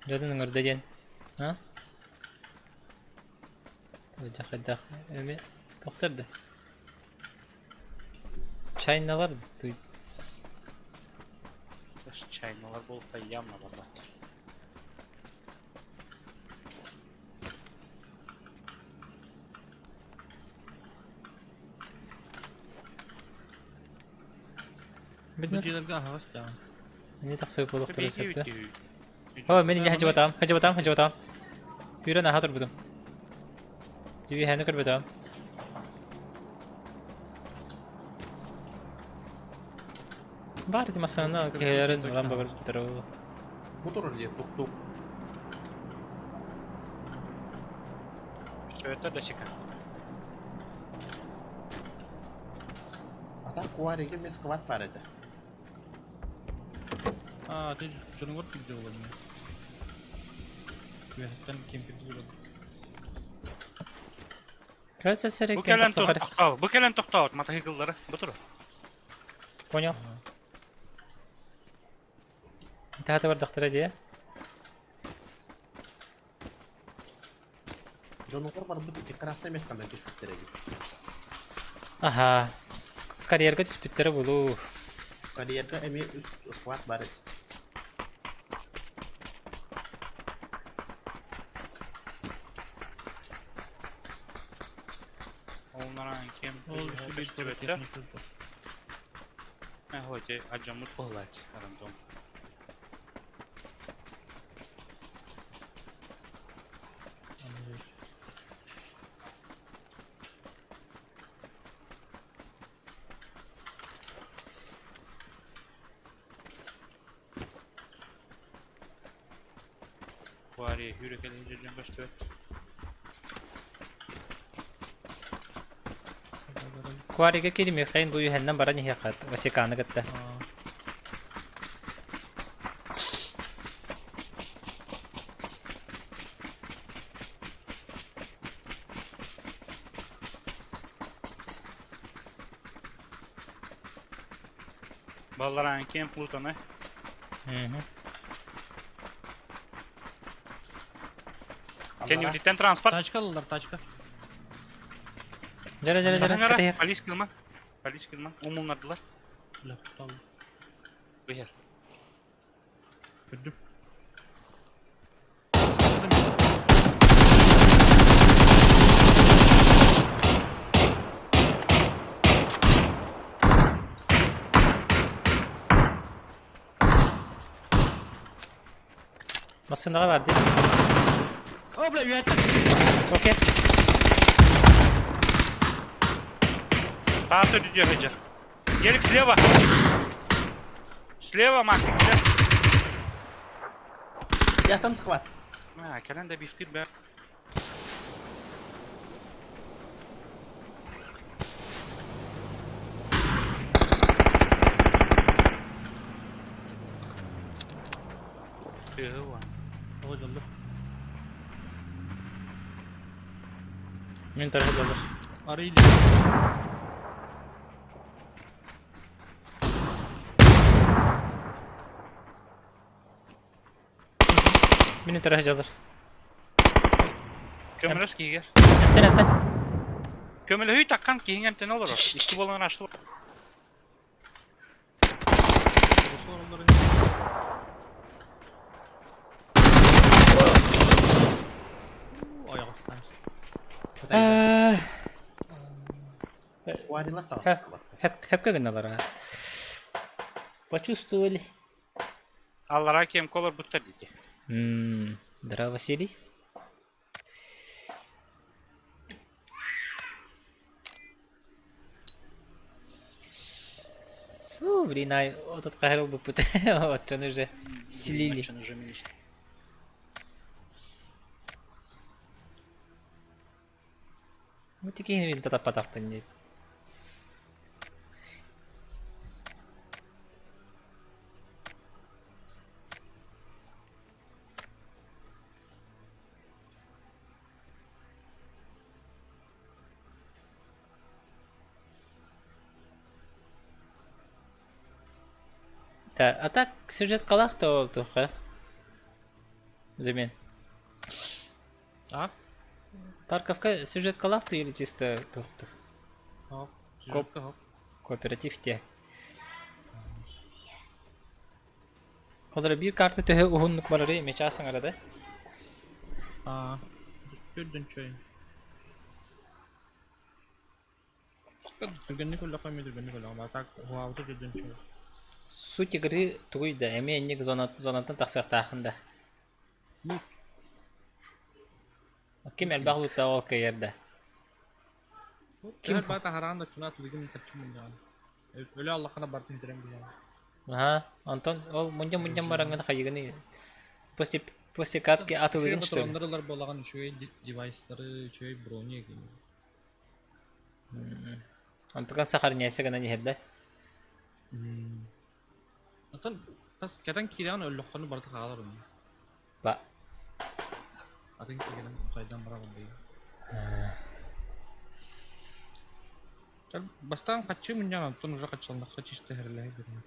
Жадын ыңырдажен. А? Жахадах. Эме тоқтарды. Чайналар. Чайналар болса явно бар. Бидне Бүжелерге ағағас жағын. не так сойып болук Бейги турат. үтті. О, мен инде хажы батам. Үйрен аха турбудум. Жиби ханы көрбөтөм. Бар димасана кеерин улам бар туру. Motor dia tuk-tuk. Что это досика? Ata kuar iki mes kuat parada. Ты что-то вот ты делал мне. Я там кемпер сделал. Кажется, серик Bu кем kelen сахар. toxtav. Bu kelen toxtav. Мотоцикллары. Бутур. Понял. Тахата бар дактыра дия. Jonukor бар бут красный mes кандай түшүп тереги. Аха. Карьерга түспүттөрү болуу. Карьерга эми kuat бар. Onların kim? Ол себе что-то технику. Хоте, аджамут погладь. Рандом. Var ya, yürek elince başlıyor. Куарига кирими хайын буу хэннен баран хиякат. Васиканы гытта. Балларан кем плутона. Кен юдиттен транспорт. Тачкалылар, тачка. Жара. Кытыяк. Полис килма. Полис килма. Умулнардылар. Бля, тукталды. Быйар. Көрдүм. Масынага бар ди. О, бля, уятты. Окей. Тасу дюдёхеджер. Гелик слева. Слева, Максик. Я там схват. Келен де бифтир бе. Ой, жалды. Мен тарха жалдар. Арыйли. Мен тарха жалдар. Kömüröz kiyiger. Әптен. Kömürü hüy takkan kiyin emten olur. İki bolağın açtı. Осы орындарын. Аяқ астаймыз. Kuarилар таа. Хеп кагыналар. Почувствовали. Аллара кем колор буттар dedi. Здорово, Василий. Блин, вот этот Кахарел бы пытался, вот он уже слили. Вот такие вин тогда потапан нет. А так сюжет калахта ол туха. Замен. А? Тарковка сюжет калахта или чисто тухтух? Коп. Кооператив те. Kadar bir kartı töhe uhunluk var araya meçasın arada. Aa. Gördün çöy. Türgenlik ulla koymuyor türgenlik ulla ama tak huavda gördün çöy. Su tigri tuyda emeğinlik zonatın taksaq tağında. Kim elbağlık da o yerde. Kim bata haranda çuna atılgın kaçım yani. Öyle Allah'ına batın direm yani. Aha, Anton, o munjam barangın kayıgını. Posti kat ki atılgın işte. Onlarlar bolağan şöyle device'ları şöyle brownie gibi. Antukan sakar neyse gana nihedler. Zaten tas kadang kiran öllüğünü barda kalır mı? Ba. Atın kiran saydan beraber değil. Bastan kaçı muncan Anton uza kaçalım kaç işte herleye girmek.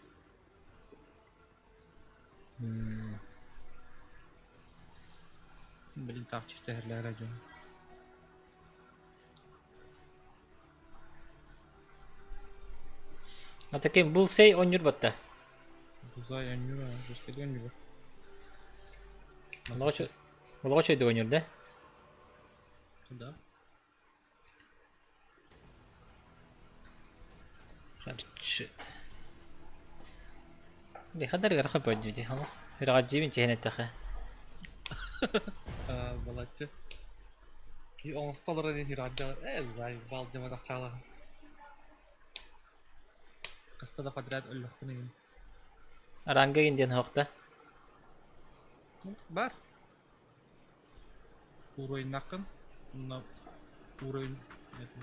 Belin takçı işte herleye racon. Atakin bulsay onur batta. Güzel yanıyor ha. Başka da yanıyor. Молочой догонер, да? Да. Короче. Ли хадар гарха подведи, ха. Раджибин чехне таха. Балачы. Ки он столара не раджа. Зай бал жама тахчала. Каста да подряд өллөхтүн. Аранга инден хокта. Бар. Уровень накын. На уровень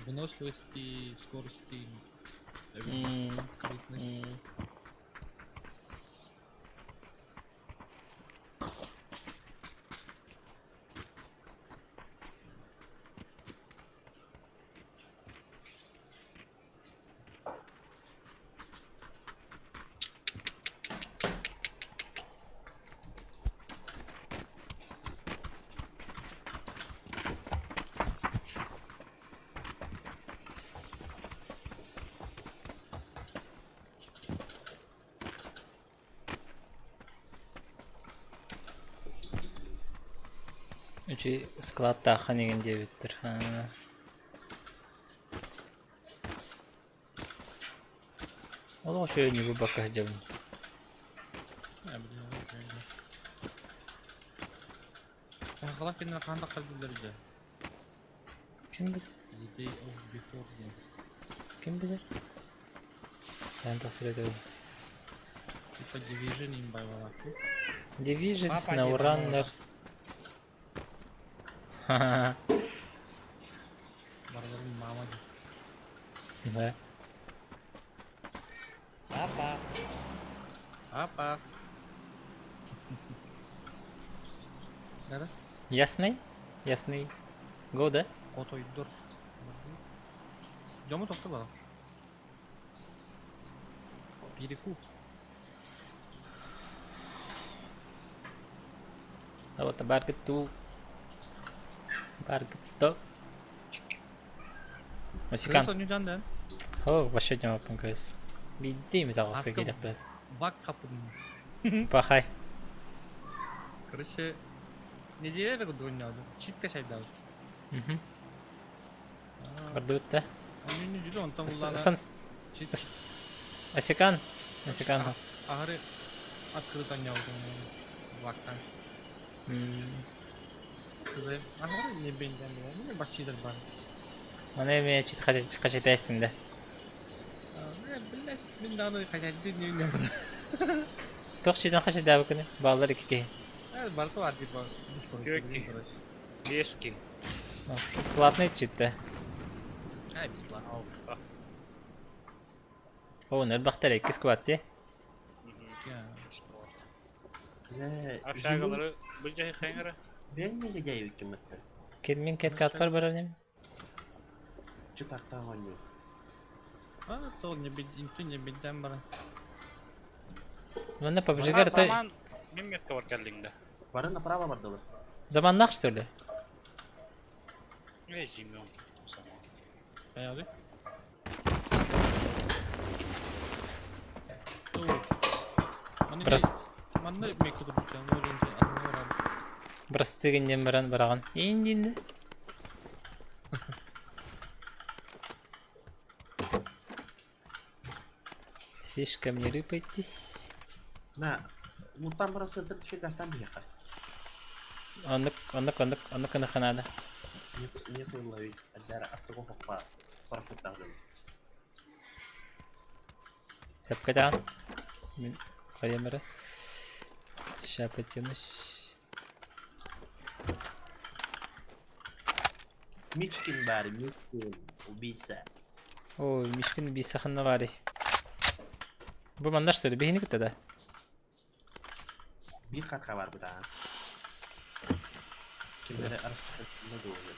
выносливости, скорости. Üçü sklad tahan egen debittir. Ha. Ola şöyle bir bakacağım. Kalak kendine kanda kalbilerce. Kim bilir? The day of before game. Kim bilir? Ben tasvir ediyorum. Типа Division imbai valakı. Division, SnowRunner. Haha. Barların mamacı. Ne? Apa? Apa? Nerede? Ясный? Ясный. Года? Otoydur. Camı topla bana. Biriku. А вот баргет ту. Баргет то. Масикан. Kırsa nüden de. О, вообще не опен кайс. Биди ми тагы Askı келип бе. Vak kapının. Пахай. Короче, не делали бы двойня, читка шайда. Мгм. Бардутта. Они не делали, он там Сан чит. Асикан. Асикан. Ahırı открыто не vaktan. Kızı, ahırı ne benden de, ne bakçıdır bana. Аны эме чит качетайсың да. Bilmez, ben daha da kaçacağım ne var. Тохчидан качетай бакыны. Балдар икиге. Evet, barkı var gibi. Kökki. Лески. Платный читте. Ay biz plan. О, нэр бахтар 2 скватти. Aşağıları bu cahil kayınları. Ben ne gece hükümette? Кедмин кет каткар барар нем. Çıkartta oynuyor. Ha, то не bildim, ne bildim bana. Мына PUBG-гар та Zaman Mehmet var kendinde. Varın da prava vardılar. заманнак что ли? Ne zimyon zaman. Ne abi? Брас. Анда мен кудуп жатам, ойренже аны барам. Бірістігінен бараған. Енді. Слишком не рыпайтесь. На, мутан барасы дыр тиши гастан бияка. Анық қанада. Не кыллай, аджара астыгы хоппа парашют тагдым. Сәп қайтаған. Мен қайымыры. Шап етеміз. Мичкин бari, Мичкин, убийца. Ой, Мишкин bir sakınlı var. Bu bana что ли? Behini gitti de. Bir katka var bu da. Kimlere araştırma doğru.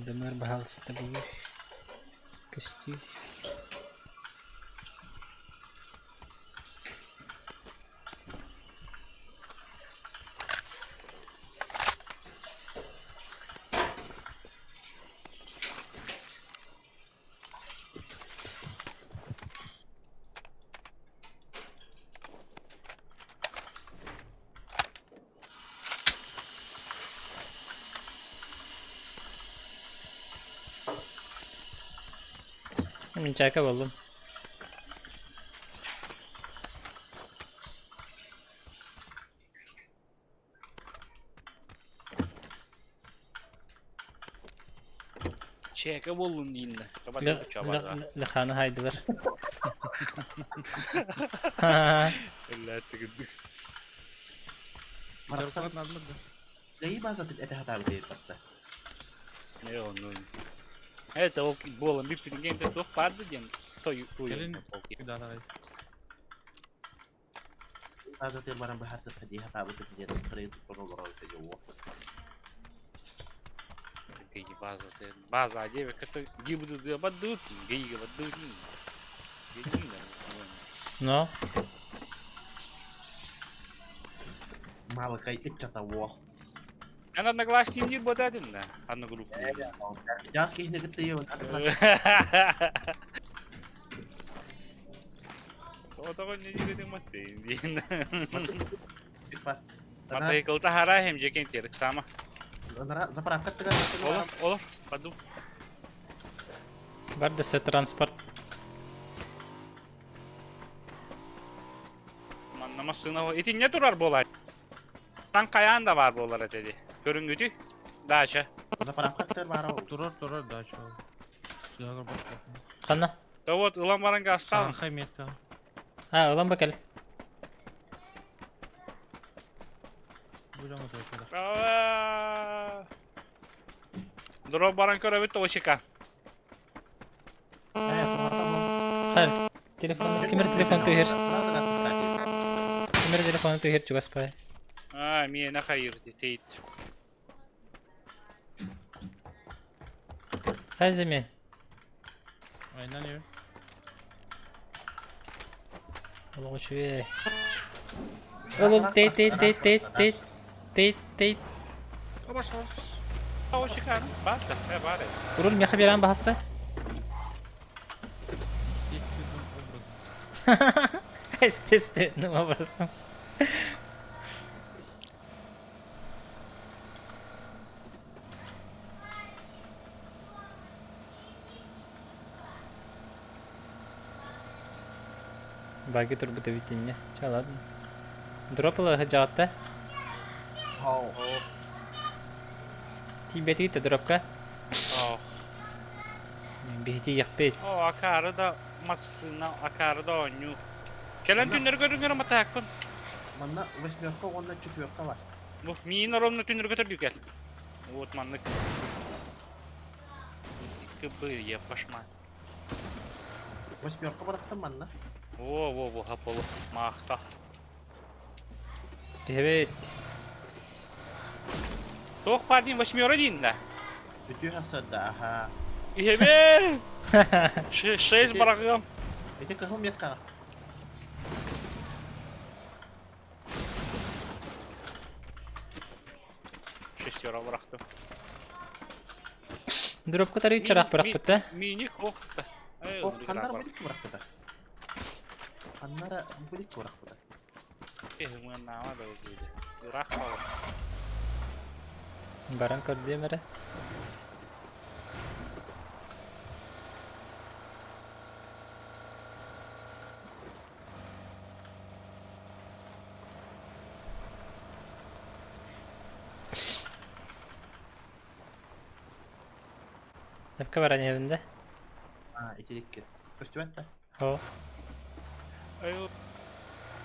Demir bahalısı da bu. Köstü. Çaka buldum. Çeke buldum diyinde. Kapatıp çabarda. Lıkhanı haydılar. Elle ettik. Maraqsan Gayi bazatın ete hatalı değil baktı. Ne onun? Evet o bolan bir pingen de toch vardı diyen. Toy Gelin. toy. Bir daha daha. Bazatın barang bahasa hadi hatalı değil diye kırıyı tutun olur o tege o. Gay bazı acı ve kötü gibi de badut. Gay gibi badut. Gay No. Malakay itchata wo. Ben одноклассник değil bu dedin de. Anne grup. Jas kihne gitti yo. O da ne diyelim matte. Bak. Matte yıkıldı hara hem jeken terik sama. Onlara zapravkat tegan. Olur. Padu. Var da transport. Anlamasına o. Etin ne durar bu olay? Lan kayağın da var bu olay dedi. Görüngücü. Daha aşağı. Zapravkat ter var o. Durur daha şu. Silahlar bak. Kanna. Davut ulan baran gastal. Sağ kaymetka. Ha ulan bakalım. Buyurun o tarafa. Bravo. Drop baran köre bitti o şika. Hayır. Telefonu. Kimir telefonu tuhir. Kimir telefonu tuhir juga spy. Ha miye ne hayırdı teyit. Hay zemin. Aynen öyle. Oğlum şuye. Oğlum teyit. O şika. Basta. Bari. Durul mi haberan bahasta? Testi ne yaparsın? Bagi turbu da bitince. Çalar. Drop'la hacatta. Ho. Tibeti gitti drop'ka. Oh. Bihti yakbet. O akarı da masına akarı da oynuyor. Gelen tünleri görünüyor ama takın. Manna Westbrook'ta onda çıkıyorka var. Bu miyin oranını tünleri götürdük gel. Otmanlık. Kıbır yapışma. Westbrook'a bıraktım manna. Bu hapolu. Mahta. Evet. Soğuk pardin başmıyor değil de. Bütün hasada aha. Evet. Şey bırakıyorum. Ete kızıl metka. Yora bıraktım. Drop kadar hiç çarak bırakıp da. Minik koktu. O kanlara bilik bıraktı da. Kanlara bilik bıraktı da. Ehmin nama da özüydü. Irak mı? Baran kırdı mere. Hep kameranın evinde. Ha, ikilik. Üstüme de. Ho. Ayol.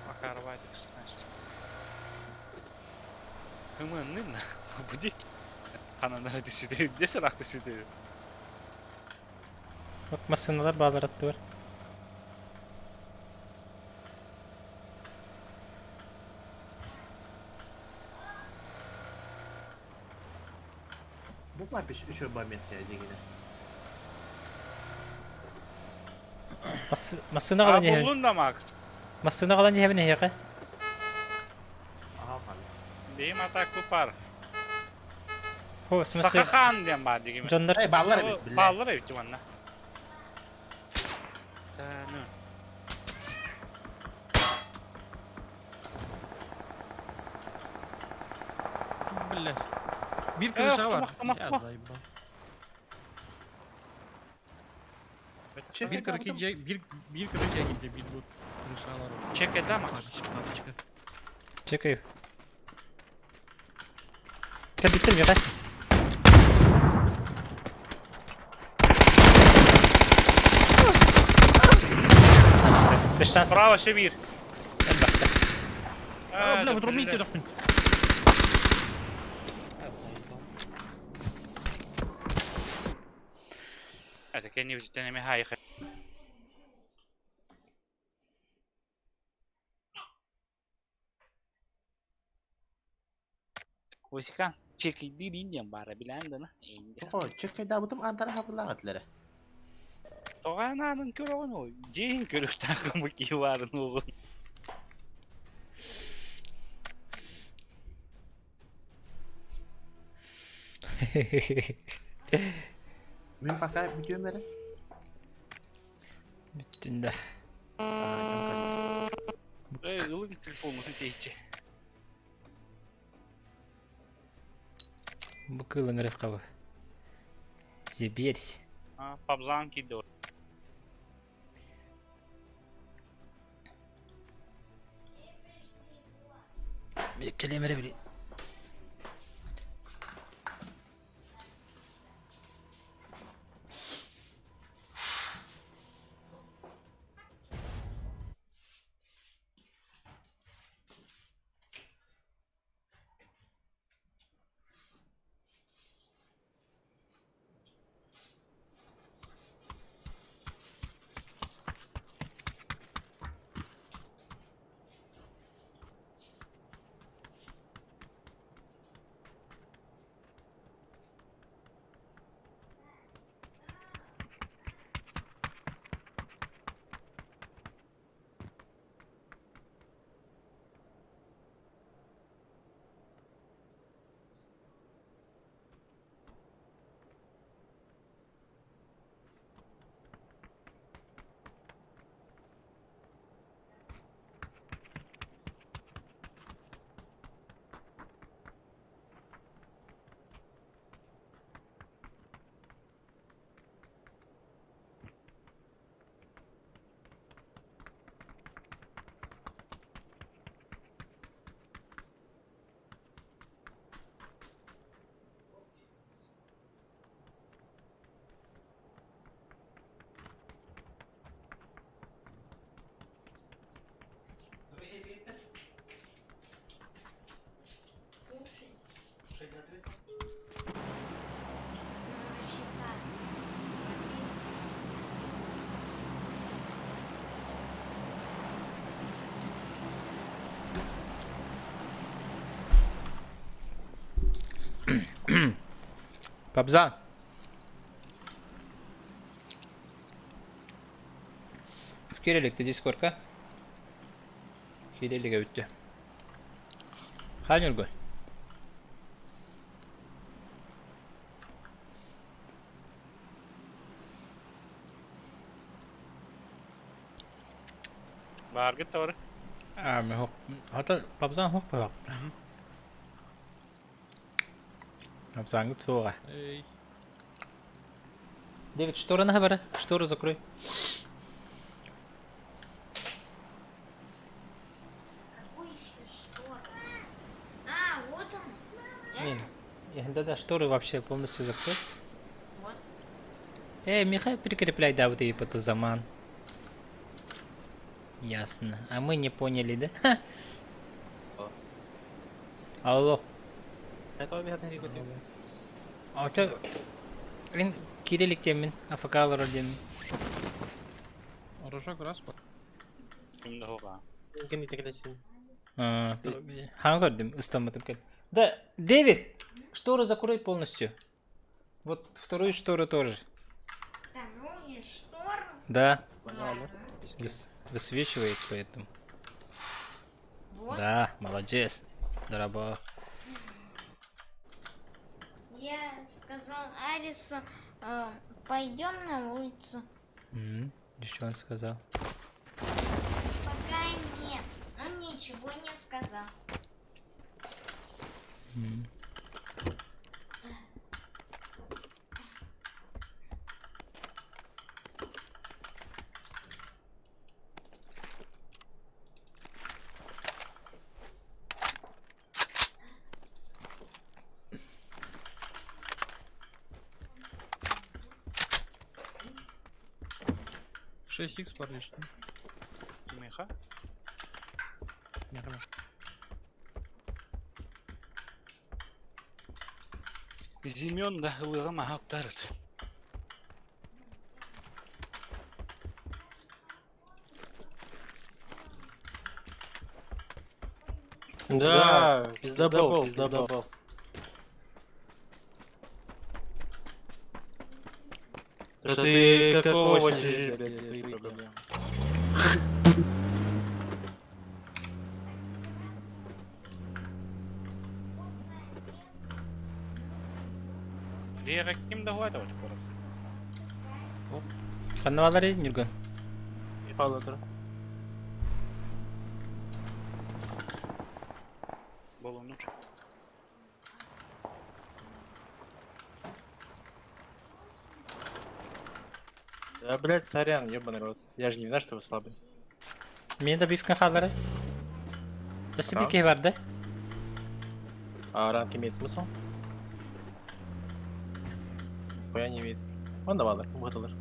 Bak arabaydı kıskançtı. Hımının ne? Bu dik. Kananlara düşürdü. Desin aktı düşürdü. Bak masındalar bağlar attı var. Bu var bir şu bahmet gelecek yine. Masına kalan Abi yeğen. bulun da mı aktı? Masına kalan yeğen ne yağı? Aha falan. Deyim atak kupar. Ho, Saka smasta. kan diyen badi gibi. Canlar. Hey ballar evet bile. Ballar evci bana. Canım. Billah. Bir Yok, kırışa var. tamam. Ya zayıf. Çek Bir kırık ince, bir kırık ince, bir bu kırışalar var. Çek edemez. Tabii çıkar. Çekiyor. Gel bitirmiyor gel. Beş şans. Bravo Şebir. Ben baktım. اه بلا مضروب مين تدخل هذا كان يوجد تنمي هاي خير. Wisikan çekildi diyeceğim bari bilen de ne? O çek Davut'um antara hafırlagatları. Toğananın körü onu. Cehin körü takımı ki varın oğlum. Min bakay bir gömerim. Bütün de. Yılın telefonunu teyce. Bu kılın rıfka bu. Zibir. Ha, Pabzan ki de o. Bir kelime bile. Pabzan. Kirelikti Discord'a. Kirelik öttü. Hangi gol? Var git doğru. Men hopp. Hatta babsan hopp bak. Babsan git soğa. Дэвид, штора на хабара. Штору закрой. Какой еще штор? А, вот он. Мин. Да, шторы вообще полностью закрой. Вот. Михай, прикрепляй, да, вот и под заман. Ясно. А мы не поняли, да? Алло. Ата, мен Кириллик демен, Афакалар демен. Оружок раз бар. Kimde hoğa. Хан көрдім, ыстамадым кәді. Да, Дэвид, штору закрой полностью. Вот вторую штору тоже. Вторую штору? Да. Ладно. Высвечивает поэтому. Вот. Да, молодец. Дорого. Я сказал Арису, пойдем на улицу. И что он сказал? Пока нет. Он ничего не сказал. Х бар лишний. Миха. Не хорошо. Зимен да ылыгым ахаптарыт. Да, пиздобол, пиздобол. Да ты какого себе, блядь, твои проблемы? Вера kimde hoğa da var. Kanavalar edin Yurgun. Павловна. Bolunur. Да, блядь, сорян, ебаный рот. Я же не знаю, что вы слабый. Мен добивка халары. Өсібеке бар да? А ранг имеет смысл? Хуя не имеет. Ладно, ладно, выгодалар.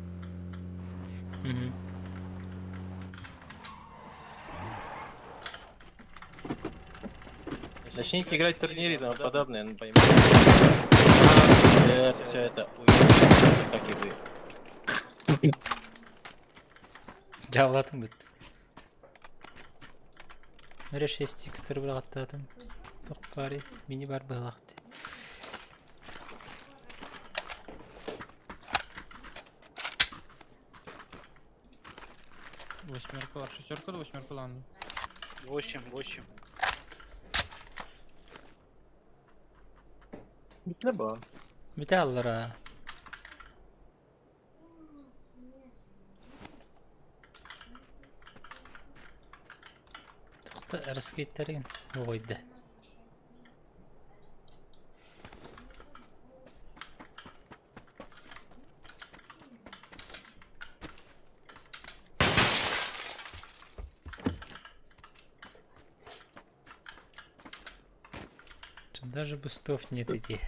Начните играть в турнире и тому подобное, ну поймите. Все это как и вы. Жабылатың бітті. Мөрі 6 икстер бір қаттадым. Тоқ бари, мини бар бағақты. Восьмерка, шестерка да восьмерка, ладно. 8. Бітля ба. Біте аллара. Тоқты әріскеттерін ойды. Даже бустов нет идти.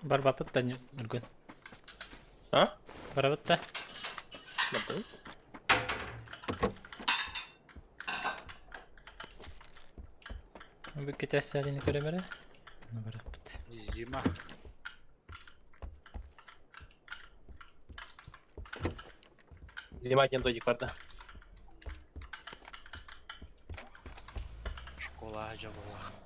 Бар бапыт та Нургун. А? Барабыт та. Bu keteslerini göremere. Barabıt. Zima. Занимать не дойди кварта. Ola acaba ola.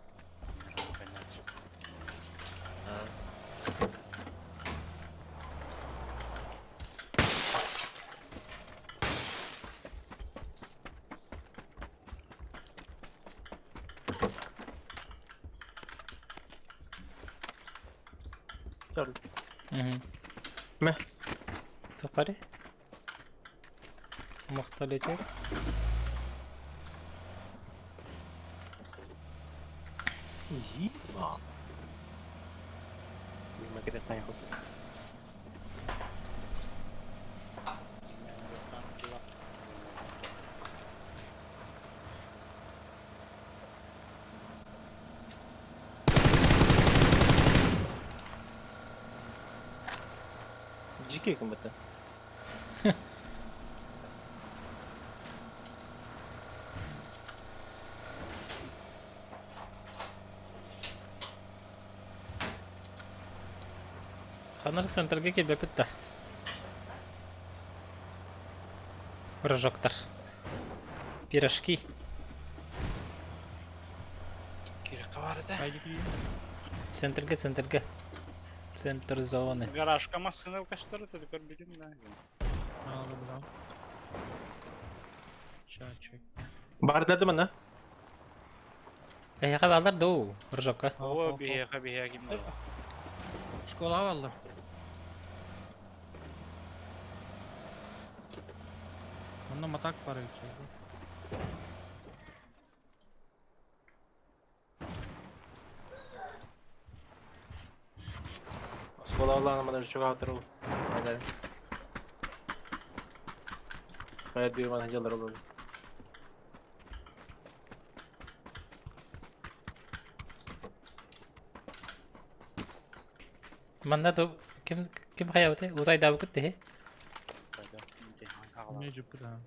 ما تقري مختلطة ما كده تاخد جيكي كم بتا خلنا نرسم تلقيك الباب تحت بروجيكتور بيرشكي Kiri kavardı. центр центр зоны Garajka masını kaçtırdı tepkir bildim ben. بعد ده من هي خبالlar دو رجوكا O bihe kimde? شكولا والله Ondan matak para geçiyor. Школа Allah'ın çok hatırlı. Hadi. Hayat bir manhacalar olur. منا تو كم خياوته وطاي داو كنت هي Ne cüpür ha.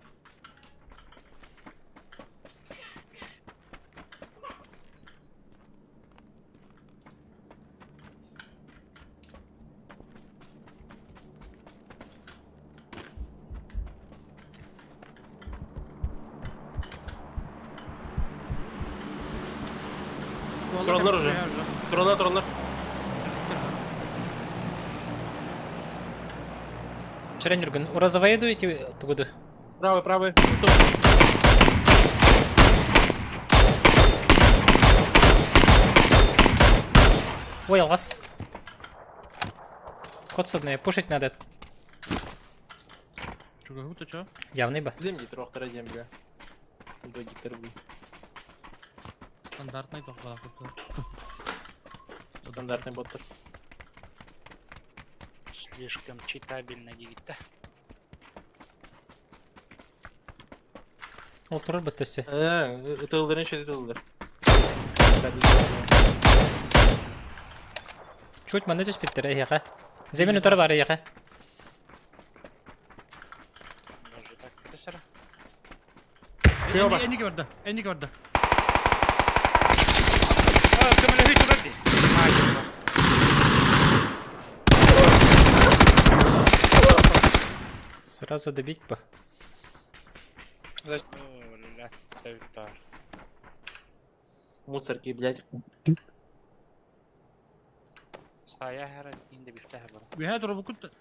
Dronlar hocam. Dronlar. شرين يرجن ورزا يدو يتي تقودو Правый. وي الغص код садный пушить надо Чего, ты чё? явный бы Земли трохтара земля. До гектарбы. Стандартный тохтара куту. Стандартный боттер. Слишком читабельно gitti. Oturur bıttısı Itıldır şey itıldır. Чуть мана жеш биттер яха Земин утар бар яха Даже так kısır. Enni gördü. Kamera hiç verdi. Сразу добить бы Мусорки, блядь. Saya her indi bir tane var. Vi här drar bukut.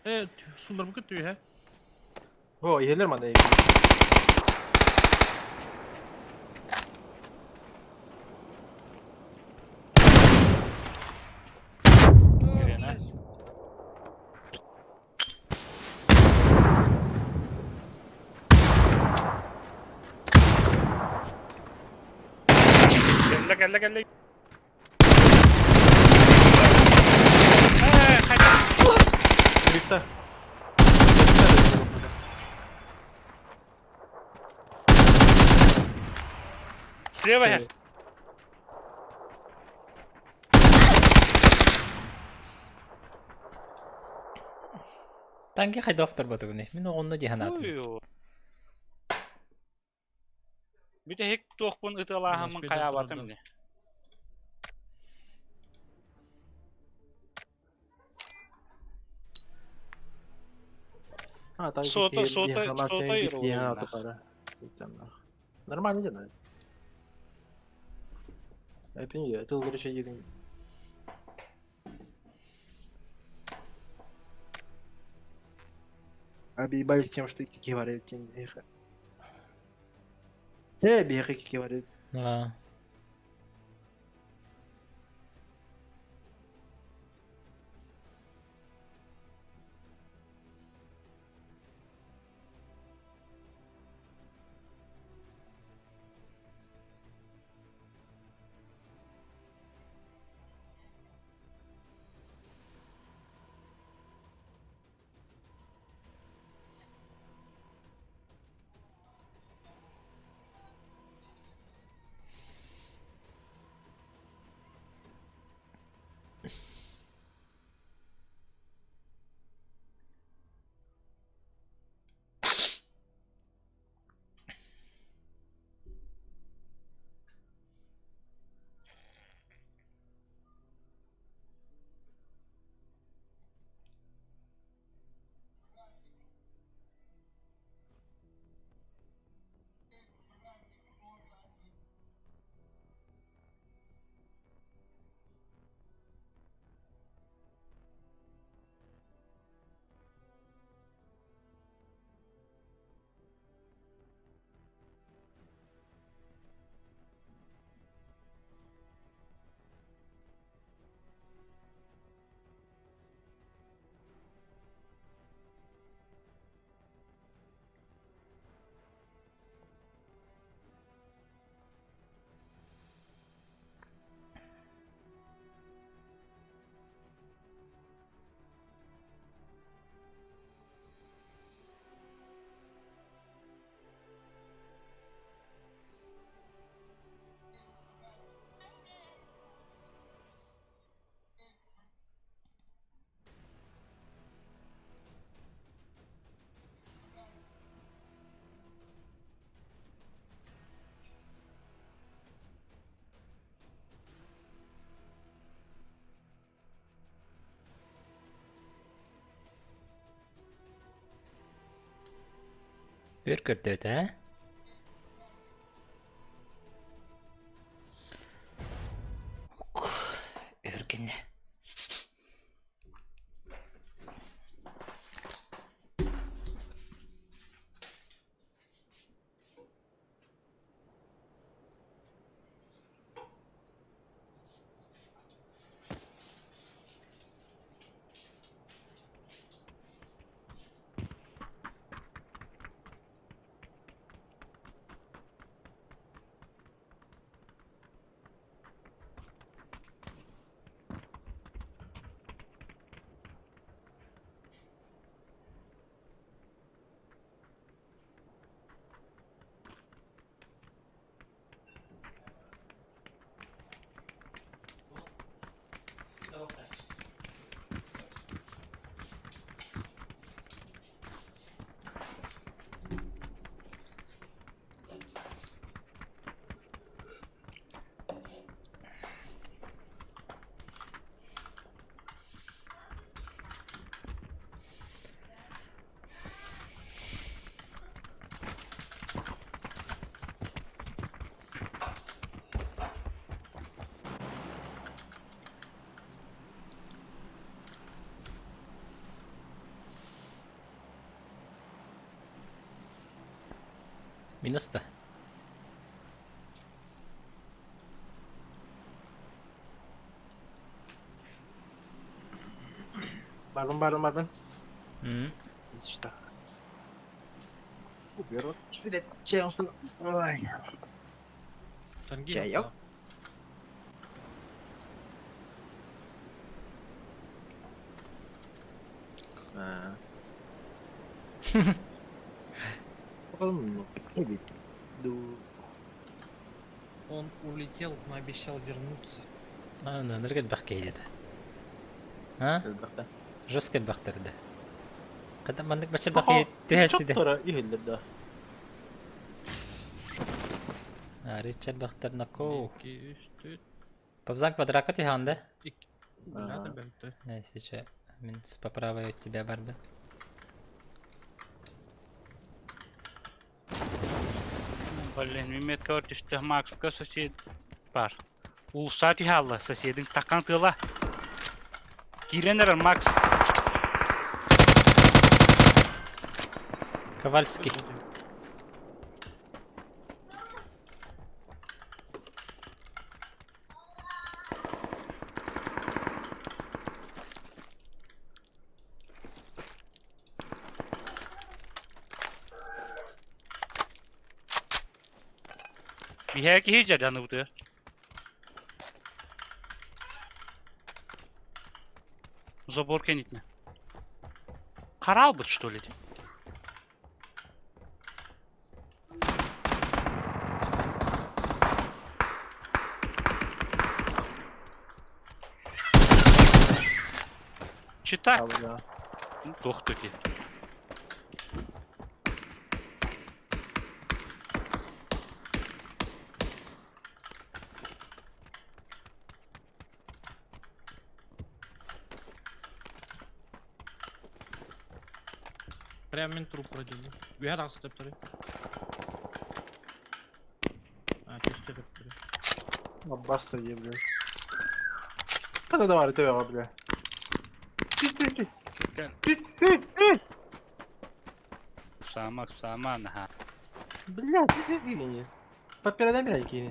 Sular bukut vi här. О, gelir man det. Birine. Gelle. Lifte. Слева her. Танки хайда оқтар батугуни мен оғынна диханатым Bir de hek tohpun ıtılahamın kayabatım ne? Сота Нормально же, наверное. Опять я, это лучше един. Объебались тем, что кики варят тензиха. Те беха кики варят. Aa. Ürküttü ha? Ürkünde. Minus da. Barban. Hı. İşte. Уберу. Блядь, чай он. Ой. Чаек? Он улетел, но обещал вернуться. Ana nereye bakaydı da. Ha? Жестко baktırdı. Kadın bandık başa bakaydı. Tühelsi de. Çaptara ihildir da. Ha, Richard baktır nako. 2, 3, 4. Побзан квадрака тиханда. Надо бэмты. Сейчас Минс поправляю тебя, Барби. Блин, мимет картиште Макс касасид бар. Улсати халла, соседин такан тыла. Киренер Макс. Ковальский. Бихе ки хижа жану буту. Забор кенитне. Карал бут что ли? Читак. Тох тоді. Прям мен труп проделал. Вигар ақ степ тұр. Кеште деп тұр. Баста є, бля. Та давай, тебе, бля. Самак сама наха. Бля, ти забій мені. Подпередай мене, який.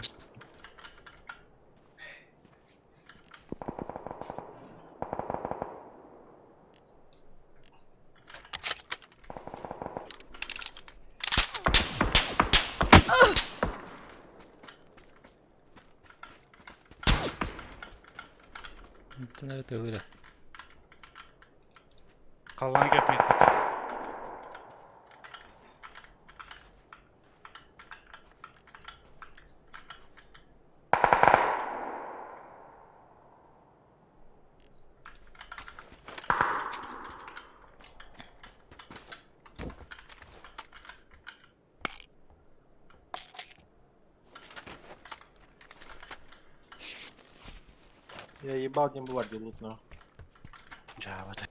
Ты на это говоря. Қалған кетмейді. Я ебал не бывает лутно. Жабаты.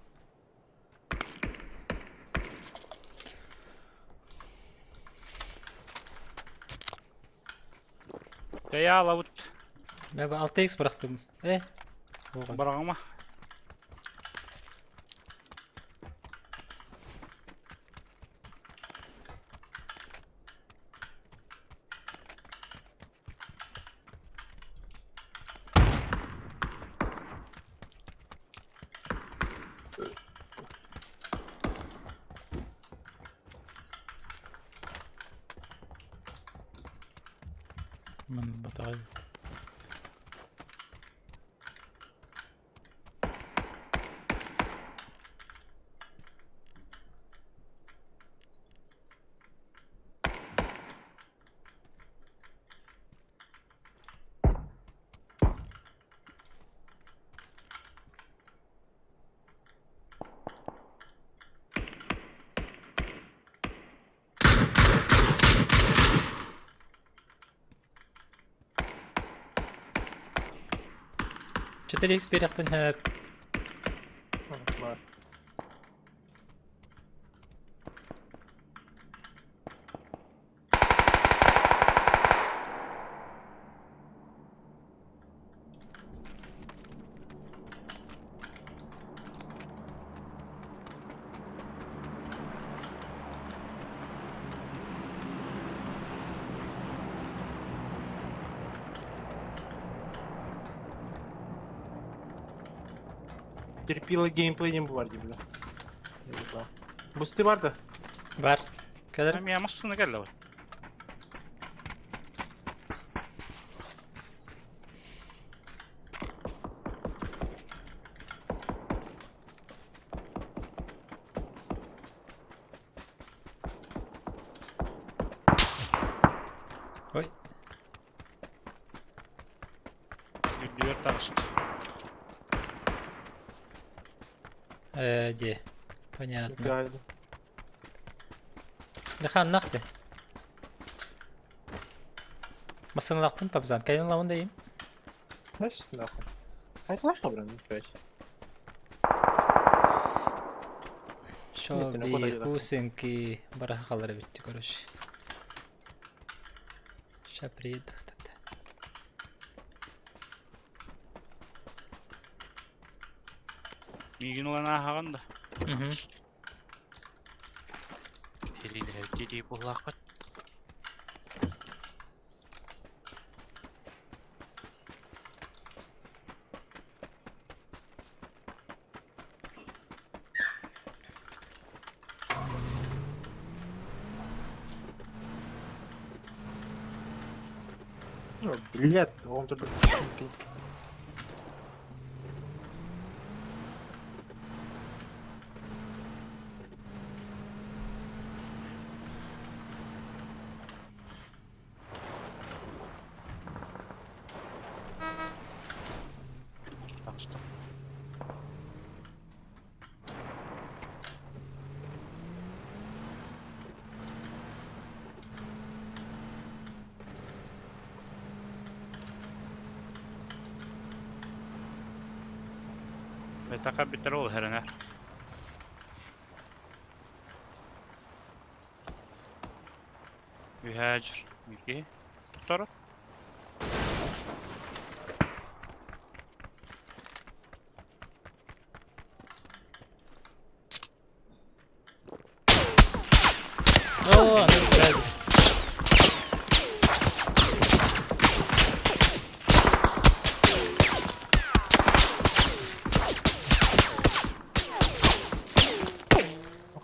Каяла вот. Ben 6x bıraktım. Bırakma. من البطارية. Четыре эксперта пинхэ. Терпила геймплей не бывает, бля. Бусты var da. Var. Kadar. Hem yamazsın gel lan. Ой. Gidiyor taştı. Где? Понятно. Правильно. Лихан нахты. Масынлақтың папзан. Кайын лауындайым. Знаешь, нахуй. Айтылашқа бран, короче. Шо бейхусенки бараха қалары бітті, короче. Ща приеду. Migin olan ahağın da. Mhm. Heliler dedi bu laqat. Блядь, он тут... Так что. Betaka bitir ol herine. Yühacır. Miki. Tutarı. Oo, ana güzel.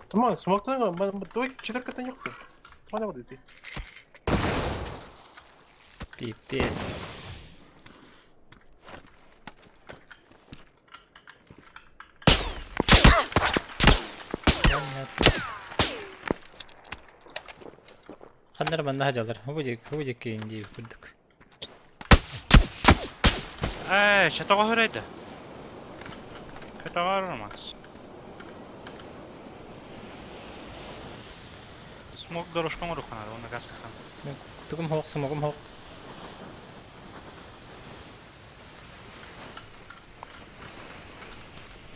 Туман, смоктан, давай 4 танёк-то. Туман воды ты. Пипец. Понятно. Хандар банда хажалар. Хубуҗик кейин дип күрдек. Çatağa höreydi. Kötağa aramaz. Smok doroşkan orukana onu kastıkan. Тугум хок, смогум хок.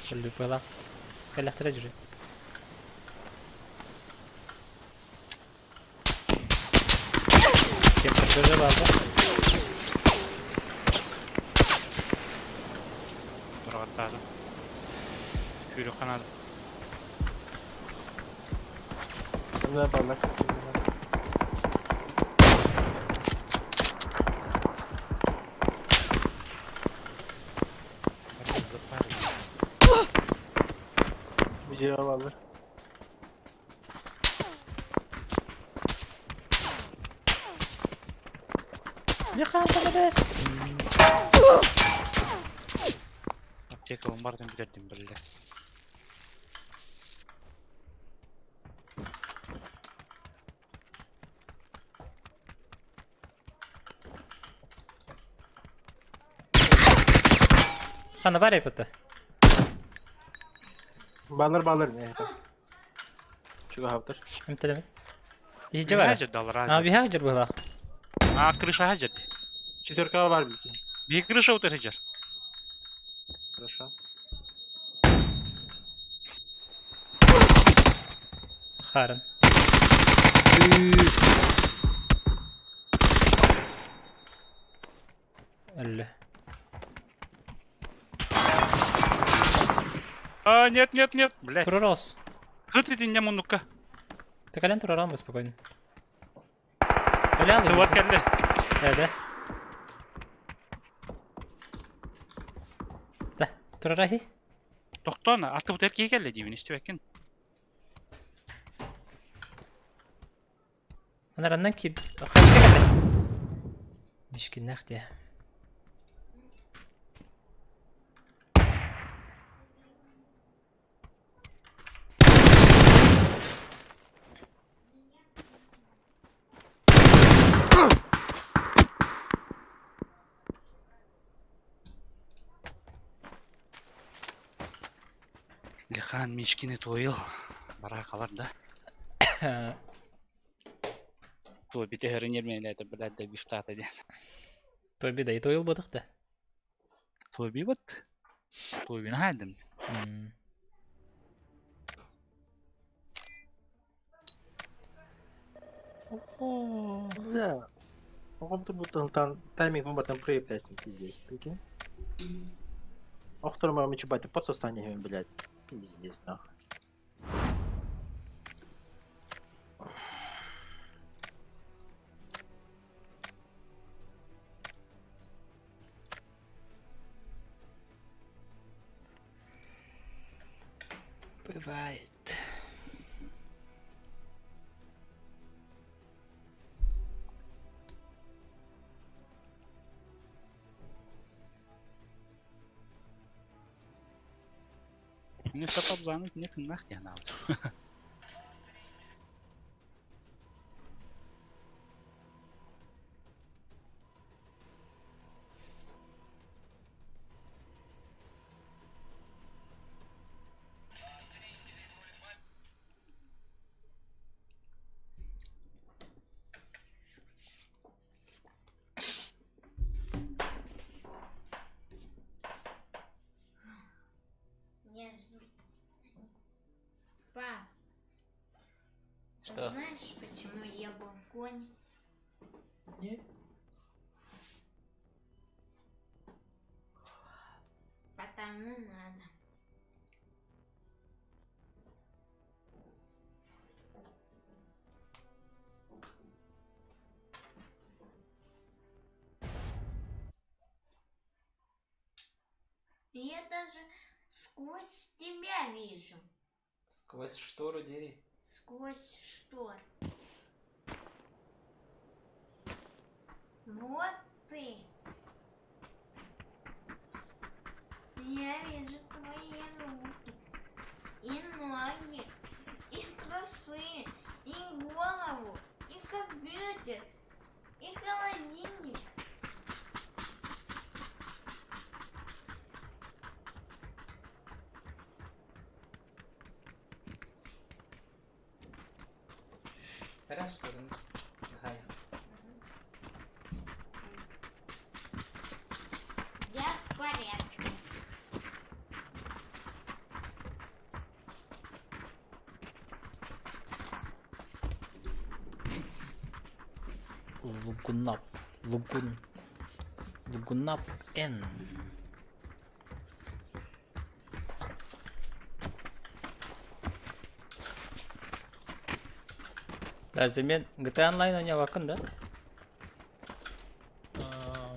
Шулли пала. Калахтара жүрү. Кеп көрө балды. Duragattadi. Kuyruq kanadı. Ne yaparlar? Bir şey yaparlar. Yıkandı bes. Apteka bombardan giderdim böyle. Хана бар yapıtı. Bağlar ne? Şu haftar. Imtele mi? İyice var. Hacı dalar hacı. Abi hacır bu lak. Крыша hacı. 4К var bir ki. Bir крыша utarıcır. Хорошо. Harın. Öyle. Нет, блядь. Туророс. Хыт ведь не мунука. Ты колен турорам вы спокойно. Öyle Ты alayım. вот geldi. Evet. Da, turarahi. Toktana, atı bu terkiye geldi diyeyim işte bakın. Ana randan ki kaçta geldi? Müşkil nakti. Lihan mişkini toyul. Bara kalar da. Toy bir teherin yermeyle de bilad da biftat edin. Toy bir de toyul badık da. Toy bir bat. Toy bir hadim. Да. Он как будто там тайминг выбор там проявляется здесь, прикинь. Охтор моему ебать, ты под состоянием, блядь. Пиздец, нахуй. Бывает. Не сапап зануть, нет, нахуй надо. Я жду. Пап, Что? знаешь, почему я был в коне? Нет. Потому надо. Я даже сквозь тебя вижу. Сквозь штору дери. Сквозь штор. Вот ты. Я вижу твои руки. И ноги. И трусы. И голову. И компьютер. И холодильник. Раз, Я в порядке. Лугунап. Лугунап Н. Lazım ben GTA Online oynaya bakın da.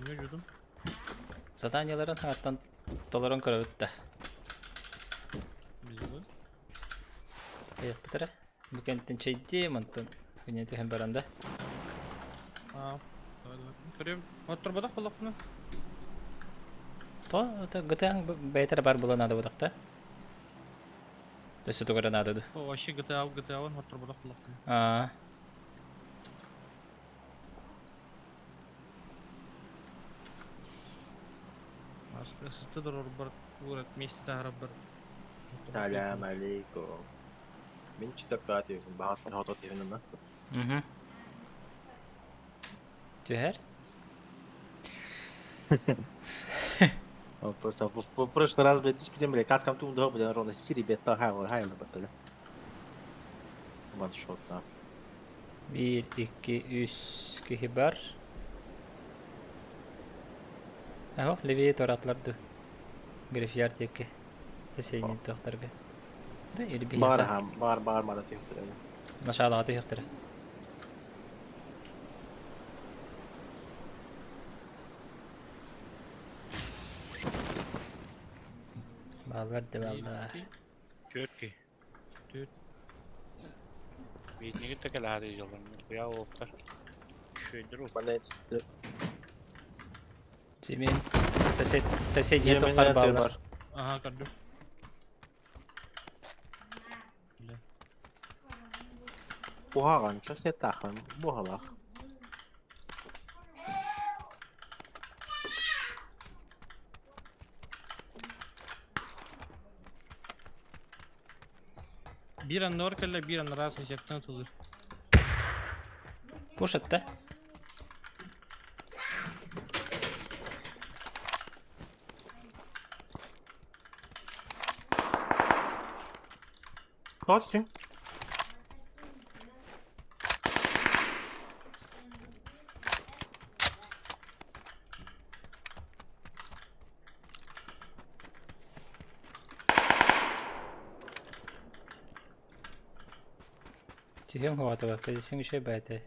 Ne yudum? Zadanyaların hayattan doların kara bitti. Bilmiyorum. Yok bir tane. Bu kentin şeydi mantık. Hünyeti hem baranda. Давай. Көрем. Отыр бодақ болақ бұны. То это GTA бейтер бар было надо вот так-то. То есть это говоря надо. О, вообще GTA 1 отыр бодақ болақ бұны. А. Сіздер бар көрет месте тағырып бір. Салям алейкум. Мен читап катыyorum. Bahasını hot atıyorum lan. Угу. Тюхер? Просто в прошлый раз, блядь, диспутим, блядь, каскам ту удобно, блядь, ровно Сири, блядь, то хайло, блядь. Вот шот, да. 1, 2, 3 kişi var. Aho, Leviator atlardı. Grifyar teki. Sesini doktorga. Da yürü bir Bağır yere. ham, bağırma da tüyüktür öyle. Maşallah atı yoktur. Bağlar devamlar. Kötü. Беднее так ладно делаем. Я оптер. Şöyle o. Bana yetişti. Zemin соседние Yemin toplar ederim bağlar. var. Aha gördüm. Buhagan, ses tahan, buhalak. Bir an var kelle bir an rahatsız edecekten tutulur. Push etti. Kaçsın? Тихим хватало, позиция еще бэтэй.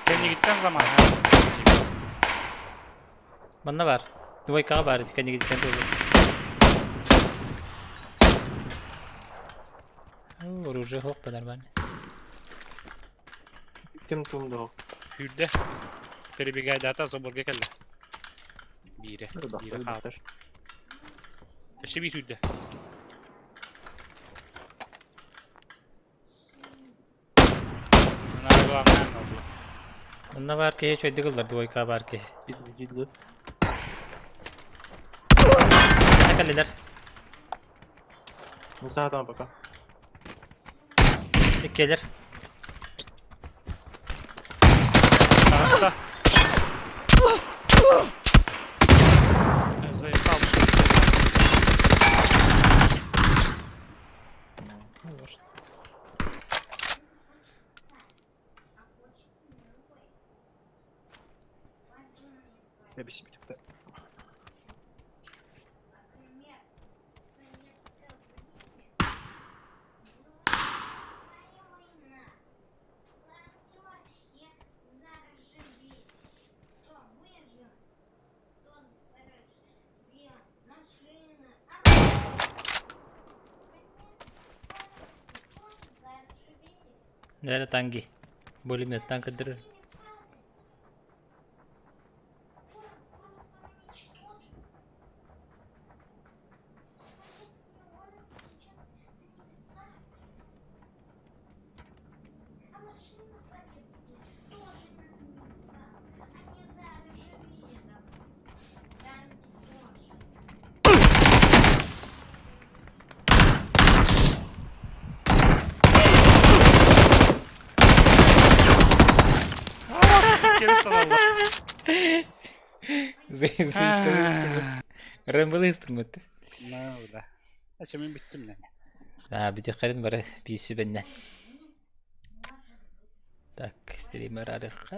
Kendi gitten zaman ha. Bana var. Двойка var, kendi gitten olur. Оружие yok bu нормально. Gittim tumdu. Hürde. Перебегай дата, заборга келді. Бире қалып. Еще bir hürde. Bunlar kulağımdan oldu. Bana var ki hiç ödü kıllar, двойка var ki. Gildi. Ne kalırlar? Sağdan bakalım. İlk gelir. Karşıda. Zayıf kalmış. Hepsi bir tık da. Nerede tanki? Bölüm tank öldürür. Gerisi Allah. Zeytin instrument. Ramble instrument. Ne öyle. Açımın bittim ne? Ha bir dikkatin var büyüsü benden. Tak streamer arıkka.